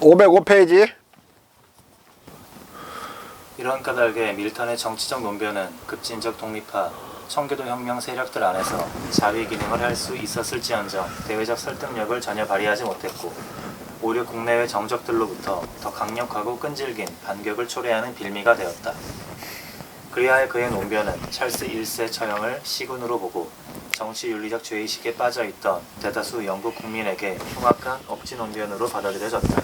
505페이지. 이런 까닭에 밀턴의 정치적 논변은 급진적 독립파, 청교도 혁명 세력들 안에서 자위 기능을 할 수 있었을지언정 대외적 설득력을 전혀 발휘하지 못했고 오히려 국내외 정적들로부터 더 강력하고 끈질긴 반격을 초래하는 빌미가 되었다. 그리하여 그의 논변은 찰스 1세 처형을 시군으로 보고 정치윤리적 죄의식에 빠져있던 대다수 영국 국민에게 흉악한 억지 논변으로 받아들여졌다.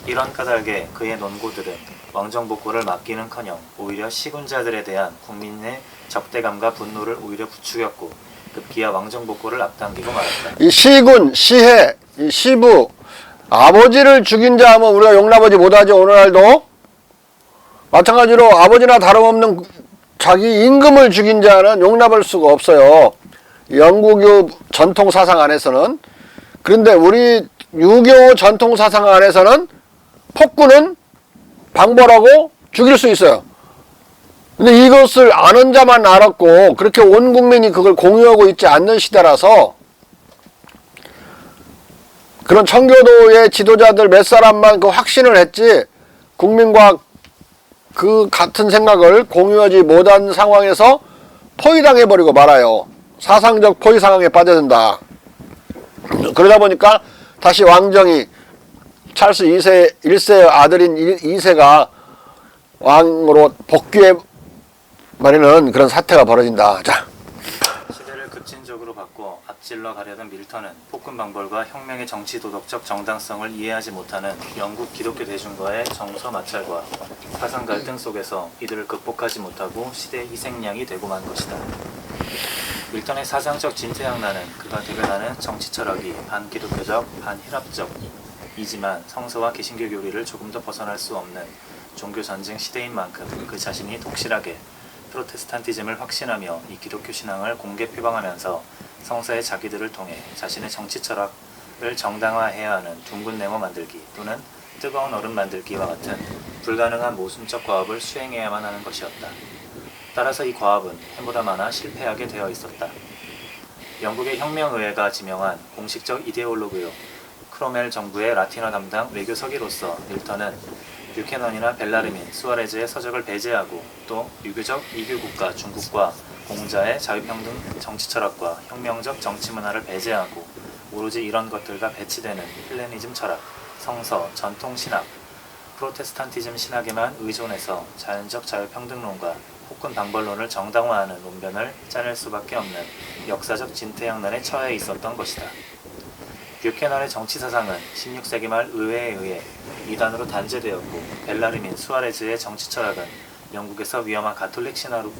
이런 까닭에 그의 논고들은 왕정복고를 막기는커녕 오히려 시군자들에 대한 국민의 적대감과 분노를 오히려 부추겼고 급기야 왕정복고를 앞당기고 말았다. 이 시군, 시해, 이 시부, 아버지를 죽인 자 하면 우리가 용납하지 못하죠. 오늘날도 마찬가지로 아버지나 다름없는 자기 임금을 죽인 자는 용납할 수가 없어요. 영국의 전통 사상 안에서는. 그런데 우리 유교 전통 사상 안에서는 폭군은 방벌하고 죽일 수 있어요. 근데 이것을 아는 자만 알았고 그렇게 온 국민이 그걸 공유하고 있지 않는 시대라서 그런 청교도의 지도자들 몇 사람만 그 확신을 했지 국민과 그 같은 생각을 공유하지 못한 상황에서 포위당해버리고 말아요. 사상적 포위 상황에 빠져든다. 그러다 보니까 다시 왕정이 찰스 2세, 1세의 아들인 2세가 왕으로 복귀해 버리는 그런 사태가 벌어진다. 자. 시대를 급진적으로 바꿔 앞질러 가려던 밀턴은 폭군 방벌과 혁명의 정치 도덕적 정당성을 이해하지 못하는 영국 기독교 대중과의 정서 마찰과 사상 갈등 속에서 이들을 극복하지 못하고 시대의 희생양이 되고 만 것이다. 밀턴의 사상적 진퇴양난은 그가 대변하는 정치 철학이 반기독교적, 반혈합적이지만 성서와 개신교 교리를 조금 더 벗어날 수 없는 종교 전쟁 시대인 만큼 그 자신이 독실하게 프로테스탄티즘을 확신하며 이 기독교 신앙을 공개 표방하면서 성서의 자기들을 통해 자신의 정치 철학을 정당화해야 하는 둥근 네모 만들기 또는 뜨거운 얼음 만들기와 같은 불가능한 모순적 과업을 수행해야만 하는 것이었다. 따라서 이 과업은 해보다 많아 실패하게 되어 있었다. 영국의 혁명의회가 지명한 공식적 이데올로그요 크로멜 정부의 라틴어 담당 외교서기로서 밀턴은 뷰캐넌이나 벨라르민, 수아레즈의 서적을 배제하고 또 유교적 이교국가 중국과 공자의 자유평등 정치철학과 혁명적 정치문화를 배제하고 오로지 이런 것들과 배치되는 헬레니즘 철학, 성서, 전통신학, 프로테스탄티즘 신학에만 의존해서 자연적 자유평등론과 폭군 방벌론을 정당화하는 논변을 짜낼 수밖에 없는 역사적 진퇴양난에 처해 있었던 것이다. 뷰캐넌의 정치사상은 16세기 말 의회에 의해 이단으로 단죄되었고 벨라르민, 수아레즈의 정치철학은 영국에서 위험한 가톨릭 신화로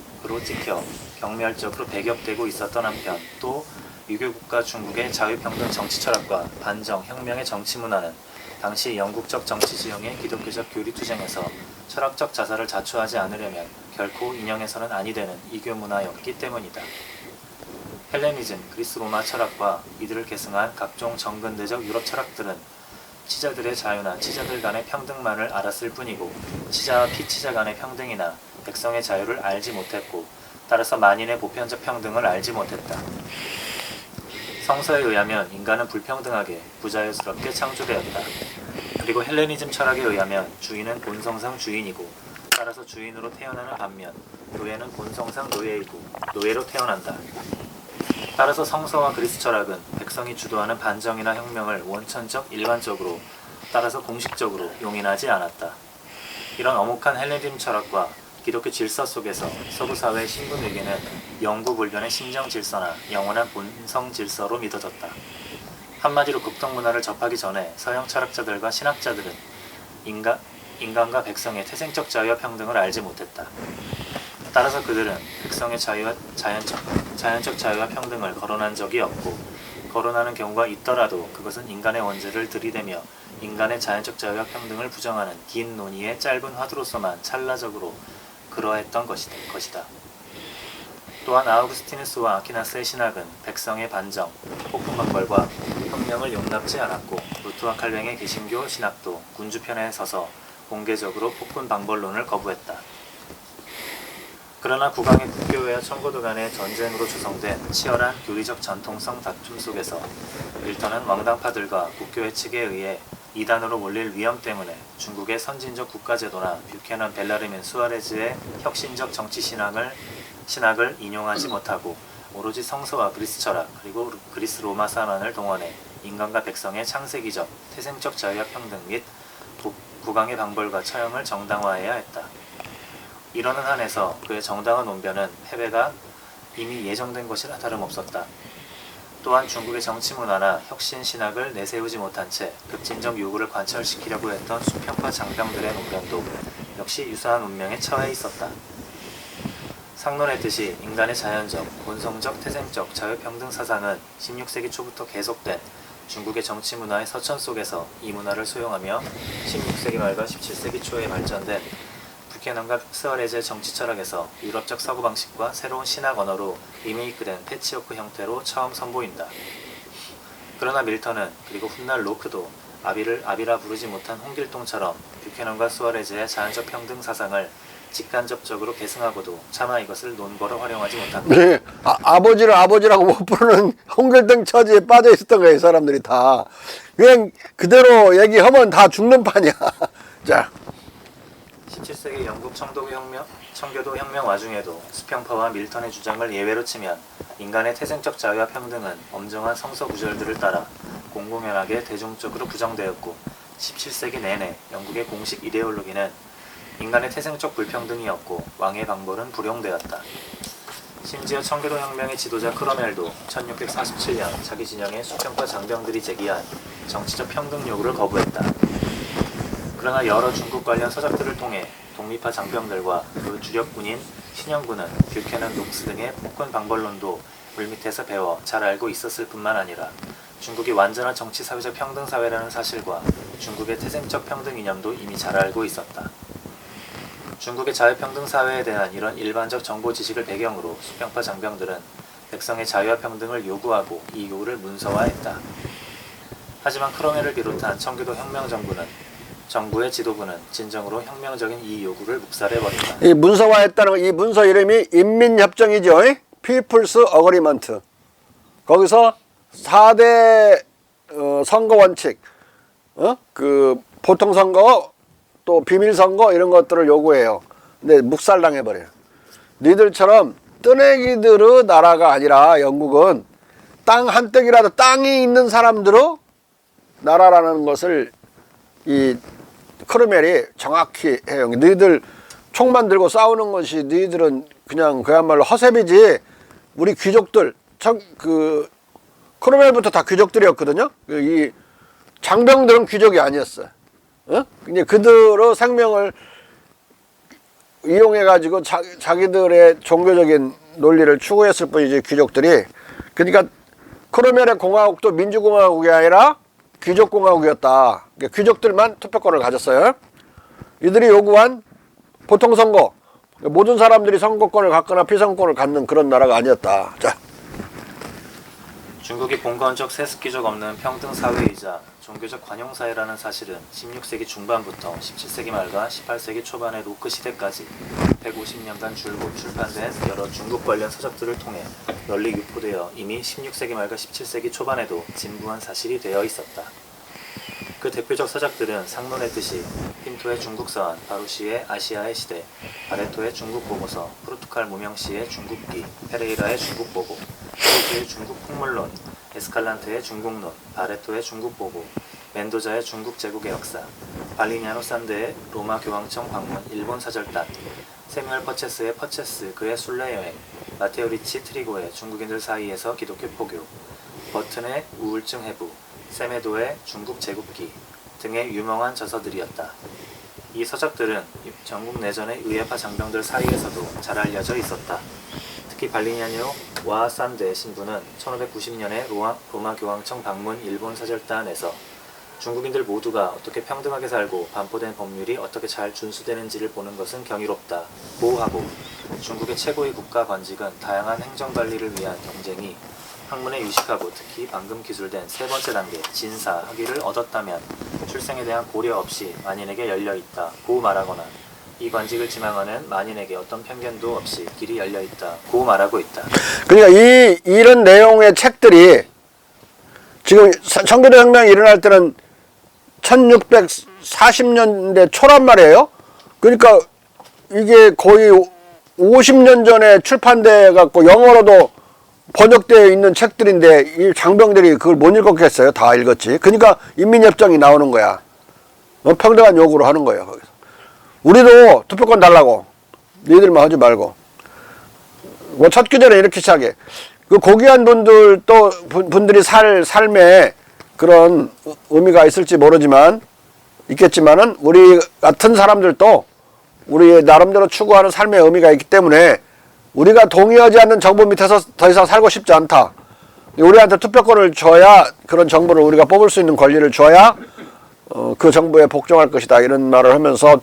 찍혀 경멸적으로 배격되고 있었던 한편 또 유교국가 중국의 자유평등 정치철학과 반정, 혁명의 정치문화는 당시 영국적 정치지형의 기독교적 교리투쟁에서 철학적 자살을 자초하지 않으려면 결코 인용해서는 아니 되는 이교문화였기 때문이다. 헬레니즘, 그리스 로마 철학과 이들을 계승한 각종 정근대적 유럽 철학들은 치자들의 자유나 치자들 간의 평등만을 알았을 뿐이고 치자와 피치자 간의 평등이나 백성의 자유를 알지 못했고 따라서 만인의 보편적 평등을 알지 못했다. 성서에 의하면 인간은 불평등하게 부자유스럽게 창조되었다. 그리고 헬레니즘 철학에 의하면 주인은 본성상 주인이고 따라서 주인으로 태어나는 반면 노예는 본성상 노예이고 노예로 태어난다. 따라서 성서와 그리스 철학은 백성이 주도하는 반정이나 혁명을 원천적, 일반적으로, 따라서 공식적으로 용인하지 않았다. 이런 엄혹한 헬레니즘 철학과 기독교 질서 속에서 서구 사회의 신분위기는 영구불변의 신정 질서나 영원한 본성 질서로 믿어졌다. 한마디로 극동문화를 접하기 전에 서양 철학자들과 신학자들은 인간과 백성의 태생적 자유와 평등을 알지 못했다. 따라서 그들은 백성의 자유와 자연적 자유와 평등을 거론한 적이 없고 거론하는 경우가 있더라도 그것은 인간의 원죄를 들이대며 인간의 자연적 자유와 평등을 부정하는 긴 논의의 짧은 화두로서만 찰나적으로 그러했던 것이다. 또한 아우구스티누스와 아퀴나스의 신학은 백성의 반정, 폭군 방벌과 혁명을 용납지 않았고 루트와 칼뱅의 개신교 신학도 군주편에 서서 공개적으로 폭군 방벌론을 거부했다. 그러나 국왕의 국교회와 청고도 간의 전쟁으로 조성된 치열한 교리적 전통성 다툼 속에서 밀턴은 왕당파들과 국교회 측에 의해 이단으로 몰릴 위험 때문에 중국의 선진적 국가제도나 뷰캐넌 벨라르민 수아레즈의 혁신적 정치 신학을 인용하지 못하고 오로지 성서와 그리스 철학 그리고 그리스 로마사만을 동원해 인간과 백성의 창세기적, 태생적 자유와 평등 및 국왕의 방벌과 처형을 정당화해야 했다. 이러는 한에서 그의 정당한 논변은 패배가 이미 예정된 것이라 다름없었다. 또한 중국의 정치 문화나 혁신 신학을 내세우지 못한 채 급진적 요구를 관철시키려고 했던 수평파 장병들의 논변도 역시 유사한 운명에 처해 있었다. 상론의 뜻이 인간의 자연적, 본성적, 태생적 자유평등 사상은 16세기 초부터 계속된 중국의 정치 문화의 서천 속에서 이 문화를 수용하며 16세기 말과 17세기 초에 발전된 뷰캐넌과 스와레즈의 정치 철학에서 유럽적 사고방식과 새로운 신학 언어로 리메이크된 패치워크 형태로 처음 선보인다. 그러나 밀턴은 그리고 훗날 로크도 아비라 부르지 못한 홍길동처럼 뷰캐넌과 스와레즈의 자연적 평등 사상을 직간접적으로 계승하고도 차마 이것을 논거로 활용하지 못한다. 네, 아버지를 아버지라고 못 부르는 홍길동 처지에 빠져 있었던 거예요, 사람들이 다. 그냥 그대로 얘기하면 다 죽는 판이야. 자. 17세기 영국 청교도 혁명 와중에도 수평파와 밀턴의 주장을 예외로 치면 인간의 태생적 자유와 평등은 엄정한 성서 구절들을 따라 공공연하게 대중적으로 부정되었고 17세기 내내 영국의 공식 이데올로기는 인간의 태생적 불평등이었고 왕의 방벌은 불용되었다. 심지어 청교도 혁명의 지도자 크로멜도 1647년 자기 진영의 수평파 장병들이 제기한 정치적 평등 요구를 거부했다. 그러나 여러 중국 관련 서적들을 통해 독립파 장병들과 그 주력군인 신영군은 뷰캐넌 녹스 등의 폭군 방벌론도 물밑에서 배워 잘 알고 있었을 뿐만 아니라 중국이 완전한 정치 사회적 평등 사회라는 사실과 중국의 태생적 평등 이념도 이미 잘 알고 있었다. 중국의 자유평등 사회에 대한 이런 일반적 정보 지식을 배경으로 수평파 장병들은 백성의 자유와 평등을 요구하고 이 요구를 문서화했다. 하지만 크로멜을 비롯한 청교도 혁명 정부의 지도부는 진정으로 혁명적인 이 요구를 묵살해버린다. 이 문서화했다는 거, 이 문서 이름이 인민협정이죠. People's Agreement. 거기서 4대 선거 원칙, 그 보통 선거, 또 비밀 선거 이런 것들을 요구해요. 근데 묵살당해버려요. 니들처럼 뜨내기들의 나라가 아니라 영국은 땅 한떡이라도 땅이 있는 사람들의 나라라는 것을 이 크루멜이 정확히 해요. 너희들 총만 들고 싸우는 것이 너희들은 그냥 그야말로 허세비지. 우리 귀족들, 그 크루멜부터 다 귀족들이었거든요. 이 장병들은 귀족이 아니었어요. 이제 그들의 생명을 이용해 가지고 자기들의 종교적인 논리를 추구했을 뿐이지 귀족들이. 그러니까 크루멜의 공화국도 민주공화국이 아니라 귀족공화국이었다. 귀족들만 투표권을 가졌어요. 이들이 요구한 보통선거, 모든 사람들이 선거권을 갖거나 피선거권을 갖는 그런 나라가 아니었다. 자. 중국이 봉건적 세습기적 없는 평등 사회이자 종교적 관용사회라는 사실은 16세기 중반부터 17세기 말과 18세기 초반의 로크 시대까지 150년간 줄곧 출판된 여러 중국 관련 서적들을 통해 널리 유포되어 이미 16세기 말과 17세기 초반에도 진부한 사실이 되어 있었다. 그 대표적 서적들은 상론의 뜻이, 핀토의 중국서안, 바루시의 아시아의 시대, 바레토의 중국보고서, 프루투칼 무명시의 중국기, 페레이라의 중국보고, 프루트의 중국풍물론, 에스칼란테의 중국론, 바레토의 중국보고, 멘도자의 중국제국의 역사, 발리니아노 산데의 로마 교황청 방문 일본 사절단, 세뮤얼 퍼체스의 퍼체스 그의 순례여행, 마테오 리치 트리고의 중국인들 사이에서 기독교 포교, 버튼의 우울증 해부, 세메도의 중국 제국기 등의 유명한 저서들이었다. 이 서적들은 전국 내전의 의회파 장병들 사이에서도 잘 알려져 있었다. 특히 발리냐뇨와 산데 신부는 1590년에 로마 교황청 방문 일본 사절단에서 중국인들 모두가 어떻게 평등하게 살고 반포된 법률이 어떻게 잘 준수되는지를 보는 것은 경이롭다 고하고, 중국의 최고의 국가 관직은 다양한 행정관리를 위한 경쟁이 학문에 유식하고 특히 방금 기술된 세 번째 단계 진사 학위를 얻었다면 출생에 대한 고려 없이 만인에게 열려있다 고 말하거나, 이 관직을 지망하는 만인에게 어떤 편견도 없이 길이 열려있다 고 말하고 있다. 그러니까 이런 내용의 책들이 지금 청교도 혁명이 일어날 때는 1640년대 초란 말이에요. 그러니까 이게 거의 50년 전에 출판돼 갖고 영어로도 번역되어 있는 책들인데 이 장병들이 그걸 못 읽었겠어요? 다 읽었지. 그러니까 인민협정이 나오는 거야. 평등한 요구를 하는 거예요. 거기서. 우리도 투표권 달라고. 니들만 하지 말고. 뭐 첫 규제는 이렇게 시작해. 그 고귀한 분들이 살 삶에 그런 의미가 있을지 모르지만 있겠지만은 우리 같은 사람들도 우리 나름대로 추구하는 삶의 의미가 있기 때문에 우리가 동의하지 않는 정부 밑에서 더 이상 살고 싶지 않다. 우리한테 투표권을 줘야 그런 정부를 우리가 뽑을 수 있는 권리를 줘야 그 정부에 복종할 것이다. 이런 말을 하면서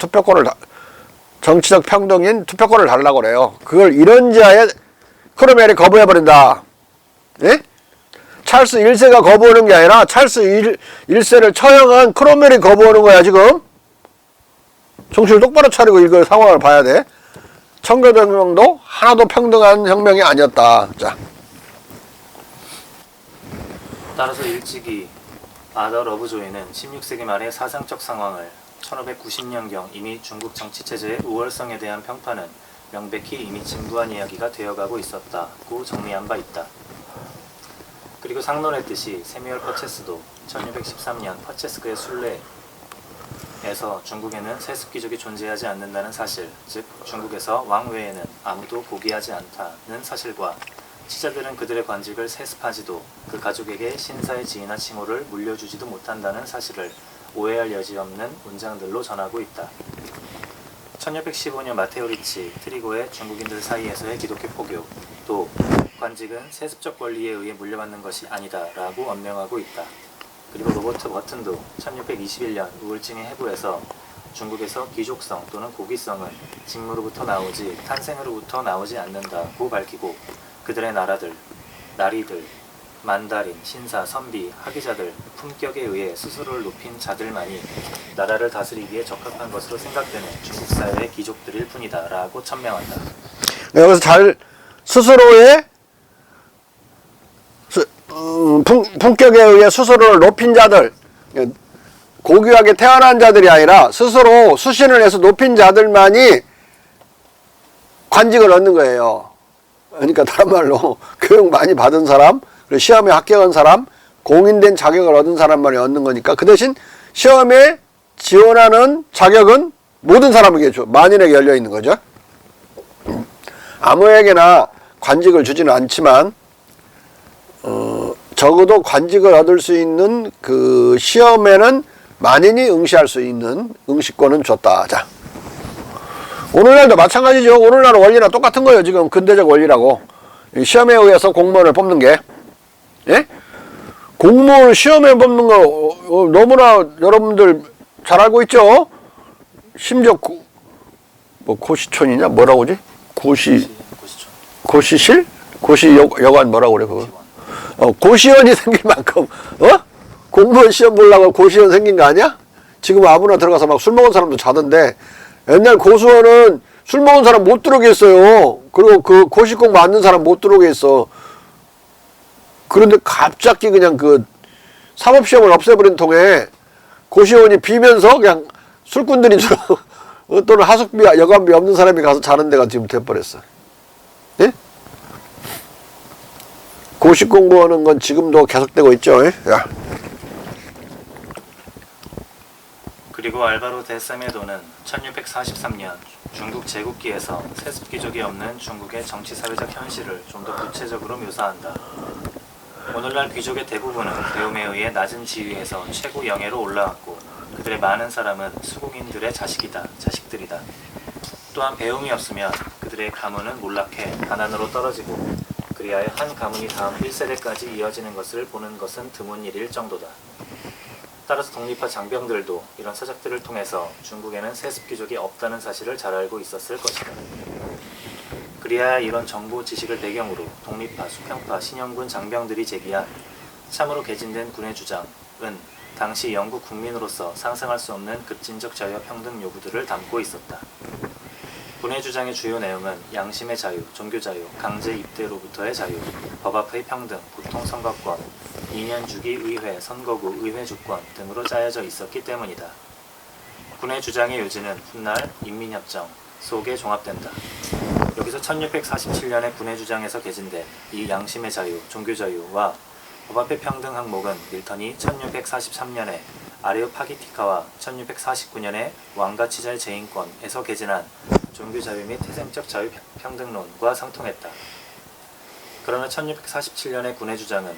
정치적 평등인 투표권을 달라고 그래요. 그걸 이런 지하에 크로멜이 거부해버린다. 예? 찰스 1세가 거부하는 게 아니라 찰스 1세를 처형한 크로멜이 거부하는 거야 지금. 정신을 똑바로 차리고 이걸 상황을 봐야 돼. 청교도혁명도 하나도 평등한 혁명이 아니었다. 자. 따라서 일찍이 아더 러브조이는 16세기 말의 사상적 상황을 1590년경 이미 중국 정치체제의 우월성에 대한 평판은 명백히 이미 진부한 이야기가 되어가고 있었다고 정리한 바 있다. 그리고 상론했듯이 세뮤얼 퍼체스도 1613년 퍼체스크의 순례에서 중국에는 세습귀족이 존재하지 않는다는 사실, 즉 중국에서 왕 외에는 아무도 고귀하지 않다는 사실과 치자들은 그들의 관직을 세습하지도 그 가족에게 신사의 지위나 칭호를 물려주지도 못한다는 사실을 오해할 여지 없는 문장들로 전하고 있다. 1615년 마테오 리치 트리고의 중국인들 사이에서의 기독교 포교, 또 관직은 세습적 권리에 의해 물려받는 것이 아니다 라고 언명하고 있다. 그리고 로버트 버튼도 1621년 우울증의 해부에서 중국에서 귀족성 또는 고귀성은 직무로부터 나오지 탄생으로부터 나오지 않는다고 밝히고 그들의 나리들, 만다린, 신사, 선비, 학위자들, 품격에 의해 스스로를 높인 자들만이 나라를 다스리기에 적합한 것으로 생각되는 중국 사회의 귀족들일 뿐이다 라고 천명한다. 여기서 스스로의 품격에 의해 스스로를 높인 자들, 고귀하게 태어난 자들이 아니라 스스로 수신을 해서 높인 자들만이 관직을 얻는 거예요. 그러니까 다른 말로 교육 많이 받은 사람, 그리고 시험에 합격한 사람, 공인된 자격을 얻은 사람만이 얻는 거니까 그 대신 시험에 지원하는 자격은 모든 사람에게 만인에게 열려 있는 거죠. 아무에게나 관직을 주지는 않지만 적어도 관직을 얻을 수 있는 그 시험에는 만인이 응시할 수 있는 응시권은 줬다. 자, 오늘날도 마찬가지죠. 오늘날 원리나 똑같은 거예요. 지금 근대적 원리라고. 시험에 의해서 공무원을 뽑는 게. 예? 공무원을 시험에 뽑는 거 너무나 여러분들 잘 알고 있죠? 심지어 고시촌이냐? 뭐라고 그러지? 고시실? 고시여관 뭐라고 그래 그거? 고시원이 생길 만큼 공무원 시험 보려고 고시원 생긴 거 아니야? 지금 아무나 들어가서 막 술 먹은 사람도 자던데 옛날 고시원은 술 먹은 사람 못 들어오게 했어요. 그리고 그 고시공 맞는 사람 못 들어오게 했어. 그런데 갑자기 그냥 그 사법시험을 없애버린 통에 고시원이 비면서 그냥 술꾼들이 또는 하숙비, 여관비 없는 사람이 가서 자는 데가 지금 돼버렸어. 예? 고시 공부하는 건 지금도 계속되고 있죠. 예? 야. 그리고 알바로 데 세메도는 1643년 중국 제국기에서 세습귀족이 없는 중국의 정치사회적 현실을 좀 더 구체적으로 묘사한다. 오늘날 귀족의 대부분은 배움에 의해 낮은 지위에서 최고 영예로 올라왔고 그들의 많은 사람은 수공인들의 자식들이다. 또한 배움이 없으면 그들의 가문은 몰락해 가난으로 떨어지고 그리하여 한 가문이 다음 1세대까지 이어지는 것을 보는 것은 드문 일일 정도다. 따라서 독립파 장병들도 이런 서적들을 통해서 중국에는 세습귀족이 없다는 사실을 잘 알고 있었을 것이다. 그리하여 이런 정보 지식을 배경으로 독립파, 수평파, 신영군 장병들이 제기한 참으로 개진된 군의 주장은 당시 영국 국민으로서 상상할 수 없는 급진적 자유와 평등 요구들을 담고 있었다. 군의 주장의 주요 내용은 양심의 자유, 종교 자유, 강제 입대로부터의 자유, 법 앞의 평등, 보통 선거권, 2년 주기 의회, 선거구, 의회 주권 등으로 짜여져 있었기 때문이다. 군의 주장의 요지는 훗날 인민협정 속에 종합된다. 여기서 1647년에 군의 주장에서 개진된 이 양심의 자유, 종교 자유와 법 앞의 평등 항목은 밀턴이 1643년에 아레오파기티카와 1649년에 왕가치자의 재인권에서 개진한 종교 자유 및 태생적 자유 평등론과 상통했다. 그러나 1647년의 군의 주장은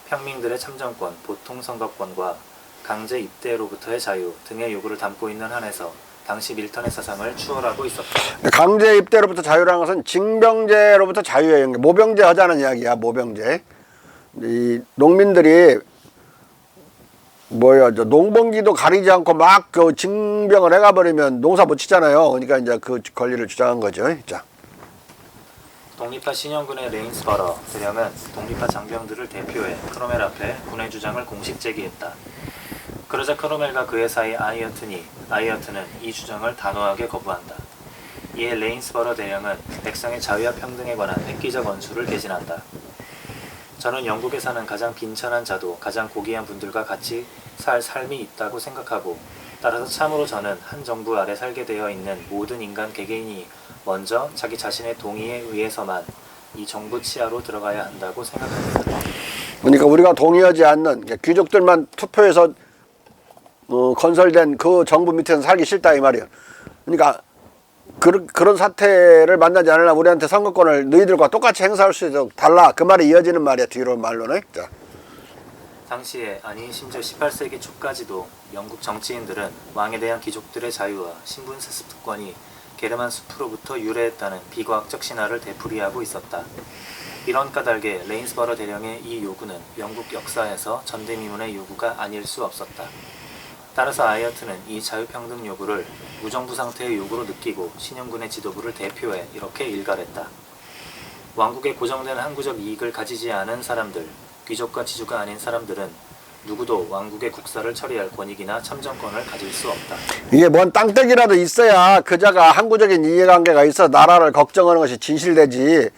평민들의 참정권, 보통선거권과 강제 입대로부터의 자유 등의 요구를 담고 있는 한에서 당시 밀턴의 사상을 추월하고 있었다. 강제 입대로부터 자유라는 것은 징병제로부터 자유예요. 모병제 하자는 이야기야. 모병제. 이 농민들이 농번기도 가리지 않고 막 그 징병을 해가 버리면 농사 못 치잖아요. 그러니까 이제 그 권리를 주장한 거죠. 자. 독립파 신영군의 레인스버러 대령은 독립파 장병들을 대표해 크로멜 앞에 군의 주장을 공식 제기했다. 그러자 크로멜과 그의 사이 아이어트는 이 주장을 단호하게 거부한다. 이에 레인스버러 대령은 백성의 자유와 평등에 관한 획기적 원수를 개진한다. 저는 영국에 사는 가장 빈천한 자도 가장 고귀한 분들과 같이 살 삶이 있다고 생각하고, 따라서 참으로 저는 한 정부 아래 살게 되어 있는 모든 인간 개개인이 먼저 자기 자신의 동의에 의해서만 이 정부 치하로 들어가야 한다고 생각합니다. 그러니까 우리가 동의하지 않는 귀족들만 투표해서 건설된 그 정부 밑에서 살기 싫다 이 말이에요. 그러니까 그런 사태를 만나지 않으려면 우리한테 선거권을 너희들과 똑같이 행사할 수 있도록 달라. 그 말이 이어지는 말이야. 뒤로 말로는. 자. 당시에, 아니 심지어 18세기 초까지도 영국 정치인들은 왕에 대한 귀족들의 자유와 신분 세습권이 게르만 숲으로부터 유래했다는 비과학적 신화를 되풀이하고 있었다. 이런 까닭에 레인스버러 대령의 이 요구는 영국 역사에서 전대미문의 요구가 아닐 수 없었다. 따라서 아이어트는 이 자유평등 요구를 무정부 상태의 요구로 느끼고 신영군의 지도부를 대표해 이렇게 일갈했다. 왕국의 고정된 항구적 이익을 가지지 않은 사람들, 귀족과 지주가 아닌 사람들은 누구도 왕국의 국사를 처리할 권익이나 참정권을 가질 수 없다. 이게 뭔 땅떼기라도 있어야 그자가 항구적인 이해관계가 있어 나라를 걱정하는 것이 진실되지.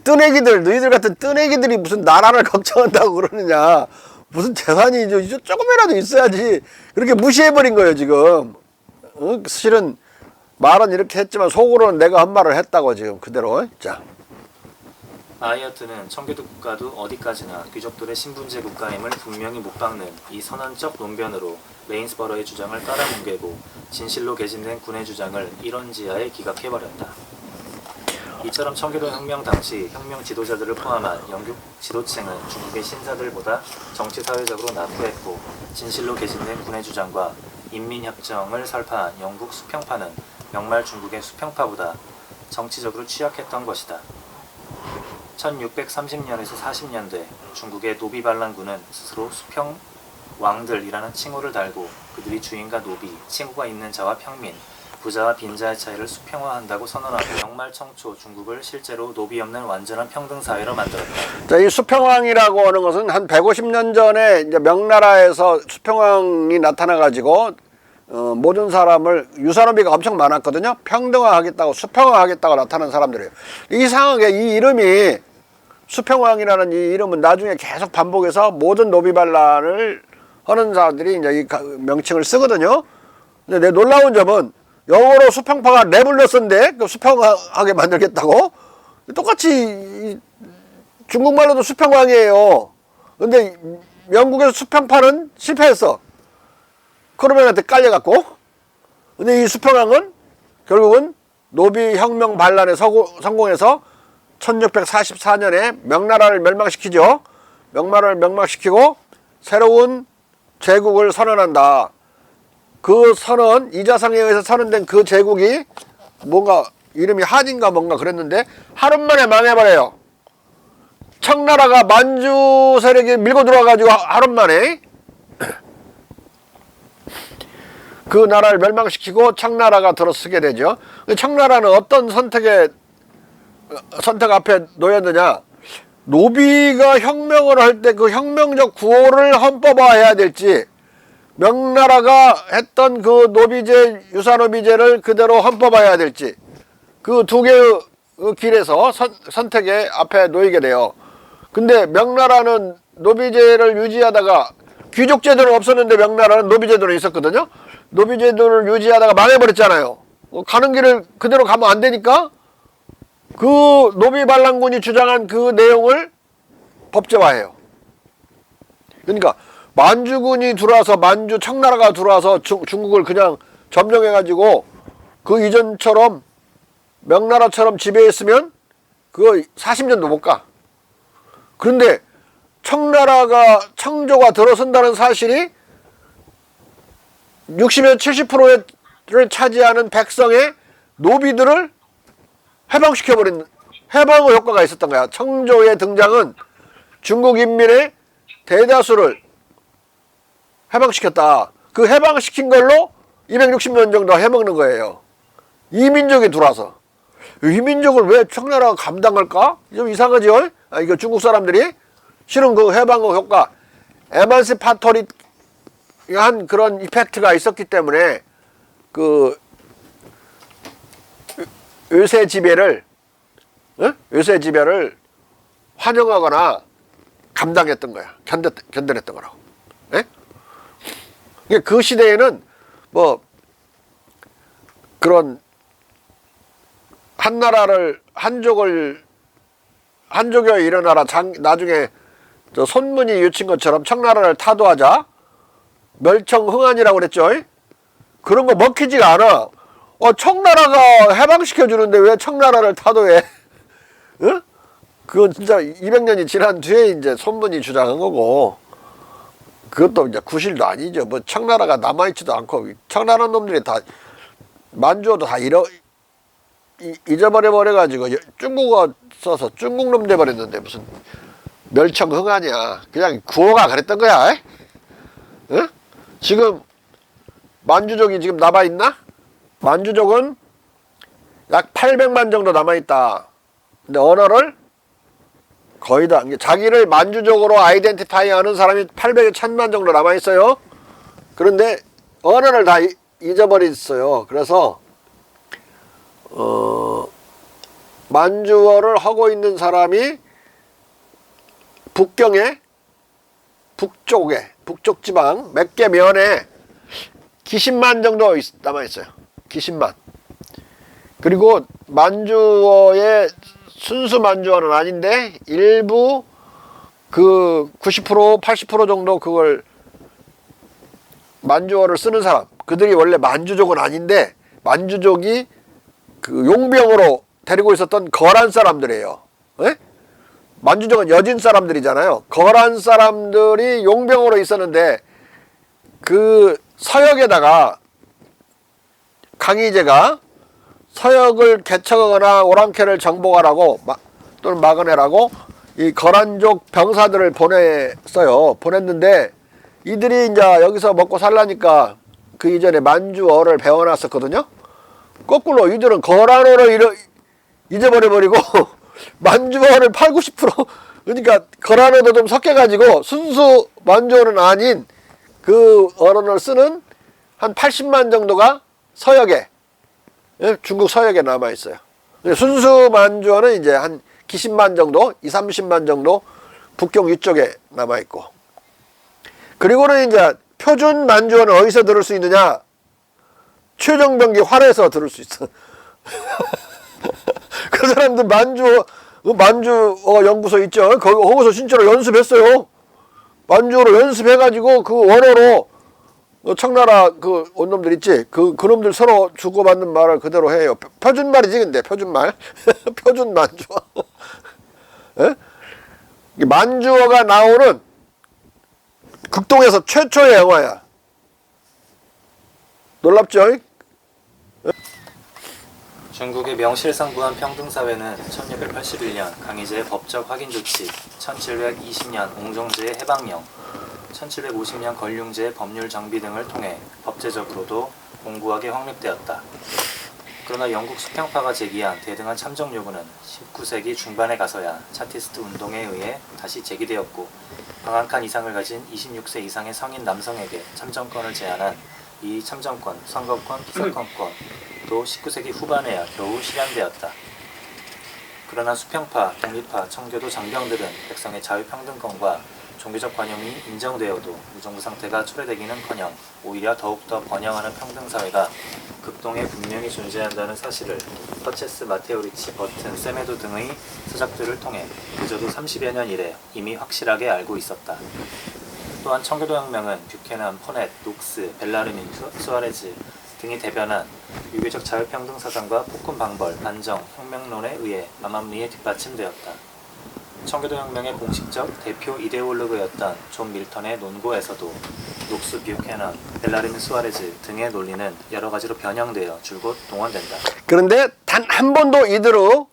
뜨내기들, 너희들 같은 뜨내기들이 무슨 나라를 걱정한다고 그러느냐. 무슨 재산이 조금이라도 있어야지. 그렇게 무시해버린 거예요 지금. 실은 말은 이렇게 했지만 속으로는 내가 한 말을 했다고 지금 그대로. 자. 아이어트는 청교도 국가도 어디까지나 귀족들의 신분제 국가임을 분명히 못 박는 이 선언적 논변으로 레인스버러의 주장을 깔아뭉개고 진실로 개진된 군의 주장을 이론지하에 기각해버렸다. 이처럼 청교도 혁명 당시 혁명 지도자들을 포함한 영국 지도층은 중국의 신사들보다 정치사회적으로 나쁘했고, 진실로 개진된 군의 주장과 인민협정을 설파한 영국 수평파는 명말 중국의 수평파보다 정치적으로 취약했던 것이다. 1630년에서 40년대 중국의 노비반란군은 스스로 수평왕들이라는 칭호를 달고 그들이 주인과 노비, 칭호가 있는 자와 평민, 부자와 빈자의 차이를 수평화한다고 선언하고 명말 청초 중국을 실제로 노비 없는 완전한 평등 사회로 만들었다. 자, 이 수평왕이라고 하는 것은 한 150년 전에 이제 명나라에서 수평왕이 나타나가지고 모든 사람을 유사노비가 엄청 많았거든요. 평등화하겠다고 수평화하겠다고 나타난 사람들이에요. 이상하게 이 이름이 수평왕이라는 이 이름은 나중에 계속 반복해서 모든 노비 반란을 하는 사람들이 이제 이 명칭을 쓰거든요. 근데 내 놀라운 점은 영어로 수평파가 레블러스인데 그 수평하게 만들겠다고? 똑같이 중국말로도 수평왕이에요. 근데 영국에서 수평파는 실패했어. 크로멜한테 깔려갖고. 근데 이 수평왕은 결국은 노비 혁명 반란에 성공해서 1644년에 명나라를 멸망시키죠. 명나라를 멸망시키고 새로운 제국을 선언한다. 그 선언, 이자상에 의해서 선언된 그 제국이 뭔가 이름이 한인가 뭔가 그랬는데 하루 만에 망해버려요. 청나라가 만주 세력이 밀고 들어와가지고 하루 만에 그 나라를 멸망시키고 청나라가 들어서게 되죠. 청나라는 어떤 선택 앞에 놓였느냐. 노비가 혁명을 할 때 그 혁명적 구호를 헌법화해야 될지, 명나라가 했던 그 노비제, 유사노비제를 그대로 헌법화해야 될지, 그 두 개의 길에서 선택의 앞에 놓이게 돼요. 근데 명나라는 노비제를 유지하다가 귀족제도는 없었는데 명나라는 노비제도는 있었거든요. 노비제도를 유지하다가 망해버렸잖아요. 가는 길을 그대로 가면 안 되니까 그 노비반란군이 주장한 그 내용을 법제화해요. 그러니까 만주군이 들어와서 만주 청나라가 들어와서 중국을 그냥 점령해가지고 그 이전처럼 명나라처럼 지배했으면 그거 40년도 못 가. 그런데 청나라가 청조가 들어선다는 사실이 60에서 70%를 차지하는 백성의 노비들을 해방시켜버린 해방의 효과가 있었던 거야. 청조의 등장은 중국 인민의 대다수를 해방시켰다. 그 해방시킨 걸로 260년 정도 해먹는 거예요. 이민족이 들어와서. 이민족을 왜 청나라가 감당할까? 좀 이상하죠? 이거 중국 사람들이 실은 그 해방의 효과, 에만시파토리한 그런 이펙트가 있었기 때문에 그 요새 지배를 환영하거나 감당했던 거야. 견뎌냈던 거라고. 예? 그 시대에는 뭐 그런 한족이 일어나라 나중에 저 손문이 유친 것처럼 청나라를 타도하자 멸청흥안이라고 그랬죠. 그런 거 먹히지가 않아. 청나라가 해방시켜주는데 왜 청나라를 타도해? 응? 그건 진짜 200년이 지난 뒤에 이제 손문이 주장한 거고, 그것도 이제 구실도 아니죠. 뭐 청나라가 남아있지도 않고, 청나라 놈들이 다 만주어도 다 잊어버려 버려가지고 중국어 써서 중국놈 돼버렸는데 무슨 멸청흥안이야. 그냥 구호가 그랬던 거야. 응? 지금 만주족이 지금 남아있나? 만주족은 약 800만 정도 남아있다. 근데 언어를 거의 다 자기를 만주족으로 아이덴티파이 하는 사람이 800에 1000만 정도 남아있어요. 그런데 언어를 다 잊어버렸어요. 그래서 만주어를 하고 있는 사람이 북쪽 지방 몇 개 면에 기십만 정도 남아있어요. 기십만. 그리고 만주어의 순수 만주어는 아닌데 일부 그 90% 80% 정도 그걸 만주어를 쓰는 사람, 그들이 원래 만주족은 아닌데 만주족이 그 용병으로 데리고 있었던 거란 사람들이에요. 에? 만주족은 여진 사람들이잖아요. 거란 사람들이 용병으로 있었는데 그 서역에다가 강희제가 서역을 개척하거나 오랑캐를 정복하라고 또는 막아내라고 이 거란족 병사들을 보냈는데 이들이 이제 여기서 먹고 살라니까 그 이전에 만주어를 배워놨었거든요. 거꾸로 이들은 거란어를 잊어버려버리고 만주어를 80-90% 그러니까 거란어도 좀 섞여가지고 순수 만주어는 아닌 그 언어를 쓰는 한 80만 정도가 서역에, 중국 서역에 남아있어요. 순수 만주어는 이제 한 기십만 정도, 20-30만 정도 북경 위쪽에 남아있고. 그리고는 이제 표준 만주어는 어디서 들을 수 있느냐? 최종병기 활에서 들을 수 있어. 그 사람들 만주어 연구소 있죠? 거기서 진짜로 연습했어요. 만주어로 연습해가지고 그 원어로 청나라 그 원놈들 있지? 그 놈들 서로 주고받는 말을 그대로 해요. 표준말이지, 근데 표준말. 표준 만주어. 만주어가 나오는 극동에서 최초의 영화야. 놀랍죠? 중국의 명실상부한 평등사회는 1681년 강희제의 법적 확인 조치, 1720년 옹정제의 해방령, 1750년 걸륭제의 법률 정비 등을 통해 법제적으로도 공고하게 확립되었다. 그러나 영국 수평파가 제기한 대등한 참정 요구는 19세기 중반에 가서야 차티스트 운동에 의해 다시 제기되었고, 방한칸 이상을 가진 26세 이상의 성인 남성에게 참정권을 제한한 이 참정권, 선거권, 피서권권 또 19세기 후반에야 겨우 실현되었다. 그러나 수평파, 독립파, 청교도 장병들은 백성의 자유평등권과 종교적 관용이 인정되어도 무정부 상태가 초래되기는커녕 오히려 더욱더 번영하는 평등사회가 극동에 분명히 존재한다는 사실을 퍼체스, 마테오리치, 버튼, 세메도 등의 서적들을 통해 그저도 30여 년 이래 이미 확실하게 알고 있었다. 또한 청교도혁명은 뷰캐넌, 포넷, 녹스, 벨라르민, 수아레즈 등이 대변한 유교적 자유평등 사상과 폭군 방벌, 반정, 혁명론에 의해 암암리에 뒷받침되었다. 청교도혁명의 공식적 대표 이데올로그였던 존 밀턴의 논고에서도 녹스, 뷰캐넌, 벨라르민, 수아레즈 등의 논리는 여러 가지로 변형되어 줄곧 동원된다. 그런데 단 한 번도 이들의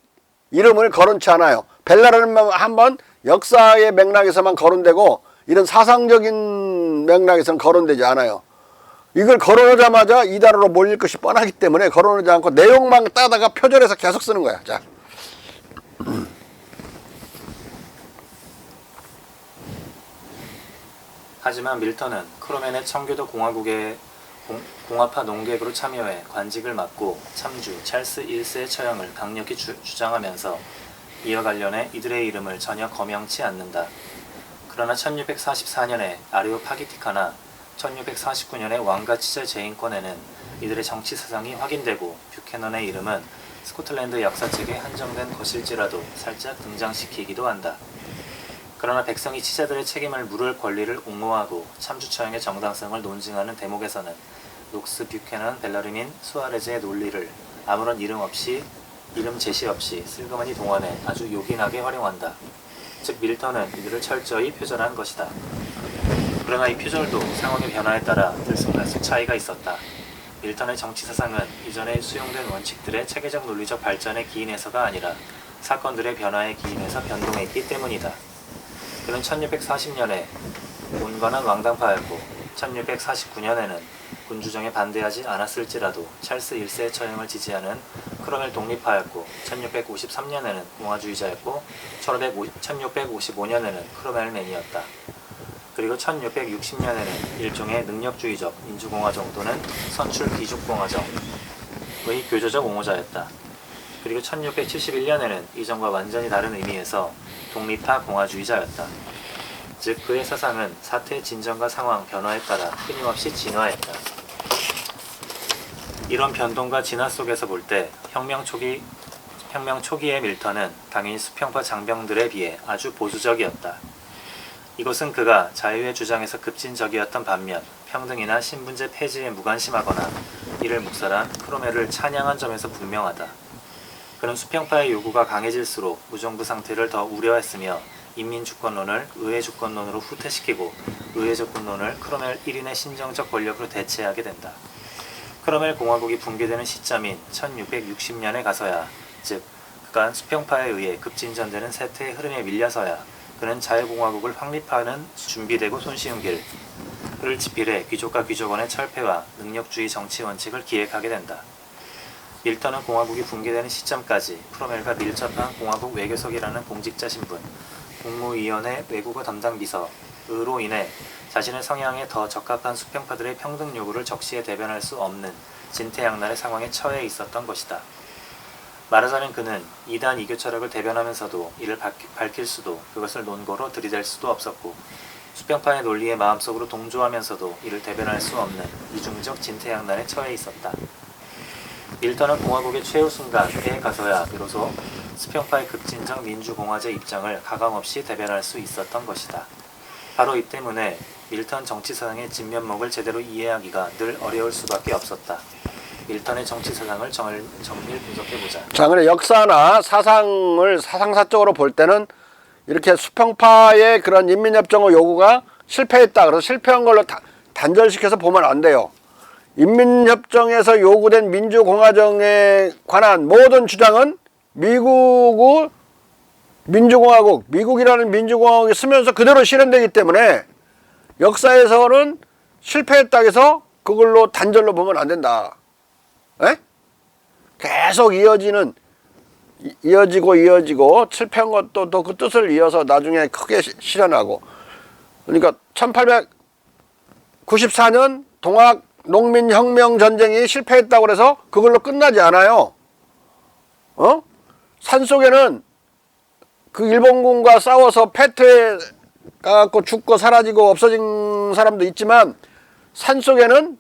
이름을 거론치 않아요. 벨라르민만 한번 역사의 맥락에서만 거론되고 이런 사상적인 맥락에서는 거론되지 않아요. 이걸 거론하자마자 이단으로 몰릴 것이 뻔하기 때문에 거론하지 않고 내용만 따다가 표절해서 계속 쓰는 거야. 자. 하지만 밀턴은 크로멘의 청교도 공화국의 공화파 농객으로 참여해 관직을 맡고 참주 찰스 1세의 처형을 강력히 주장하면서 이와 관련해 이들의 이름을 전혀 거명치 않는다. 그러나 1644년에 아레오파기티카나 1649년에 왕가 취재 재인권에는 이들의 정치 사상이 확인되고 뷰캐넌의 이름은 스코틀랜드 역사책에 한정된 것일지라도 살짝 등장시키기도 한다. 그러나 백성이 치자들의 책임을 물을 권리를 옹호하고 참주처형의 정당성을 논증하는 대목에서는 녹스, 뷰캐넌, 벨라르민, 수아레즈의 논리를 아무런 이름 제시 없이 슬그머니 동원해 아주 요긴하게 활용한다. 즉 밀턴은 이들을 철저히 표절한 것이다. 그러나 이 표절도 상황의 변화에 따라 들쑥날쑥 차이가 있었다. 밀턴의 정치 사상은 이전에 수용된 원칙들의 체계적 논리적 발전에 기인해서가 아니라 사건들의 변화에 기인해서 변동했기 때문이다. 그는 1640년에 온건한 왕당파였고 1649년에는 군주정에 반대하지 않았을지라도 찰스 1세의 처형을 지지하는 크로멜 독립파였고 1653년에는 공화주의자였고 1655년에는 크로멜맨이었다. 그리고 1660년에는 일종의 능력주의적 민주공화정 또는 선출 귀족공화정의 교조적 옹호자였다. 그리고 1671년에는 이전과 완전히 다른 의미에서 독립파 공화주의자였다. 즉 그의 사상은 사태의 진전과 상황, 변화에 따라 끊임없이 진화했다. 이런 변동과 진화 속에서 볼 때 혁명 초기의 밀턴은 당연히 수평파 장병들에 비해 아주 보수적이었다. 이것은 그가 자유의 주장에서 급진적이었던 반면 평등이나 신분제 폐지에 무관심하거나 이를 묵살한 크로멜을 찬양한 점에서 분명하다. 그는 수평파의 요구가 강해질수록 무정부 상태를 더 우려했으며 인민주권론을 의회주권론으로 후퇴시키고 의회주권론을 크로멜 1인의 신정적 권력으로 대체하게 된다. 크로멜 공화국이 붕괴되는 시점인 1660년에 가서야, 즉 그간 수평파에 의해 급진전되는 세태의 흐름에 밀려서야 그는 자유공화국을 확립하는 준비되고 손쉬운 길을 지필해 귀족과 귀족원의 철폐와 능력주의 정치 원칙을 기획하게 된다. 밀턴은 공화국이 붕괴되는 시점까지 크로멜과 밀접한 공화국 외교석이라는 공직자 신분, 국무위원회 외국어 담당 비서로 인해 자신의 성향에 더 적합한 수평파들의 평등 요구를 적시에 대변할 수 없는 진퇴양난의 상황에 처해 있었던 것이다. 말하자면 그는 이단 이교 철학을 대변하면서도 이를 밝힐 수도 그것을 논거로 들이댈 수도 없었고 수평파의 논리에 마음속으로 동조하면서도 이를 대변할 수 없는 이중적 진퇴양난에 처해 있었다. 밀턴은 공화국의 최후 순간에 가서야 비로소 수평파의 급진적 민주공화제 입장을 가감없이 대변할 수 있었던 것이다. 바로 이 때문에 밀턴 정치사상의 진면목을 제대로 이해하기가 늘 어려울 수밖에 없었다. 밀턴의 정치사상을 정밀 분석해보자. 자, 그래 역사나 사상을 사상사적으로 볼 때는 이렇게 수평파의 그런 인민협정의 요구가 실패했다. 그래서 실패한 걸로 단절시켜서 보면 안 돼요. 인민협정에서 요구된 민주공화정에 관한 모든 주장은 미국이라는 민주공화국이 쓰면서 그대로 실현되기 때문에 역사에서는 실패했다 해서 그걸로 단절로 보면 안 된다. 에? 계속 이어지고 실패한 것도 또 그 뜻을 이어서 나중에 크게 실현하고. 그러니까 1894년 동학 농민혁명 전쟁이 실패했다고 해서 그걸로 끝나지 않아요. 산속에는 그 일본군과 싸워서 패퇴 까갖고 죽고 사라지고 없어진 사람도 있지만 산속에는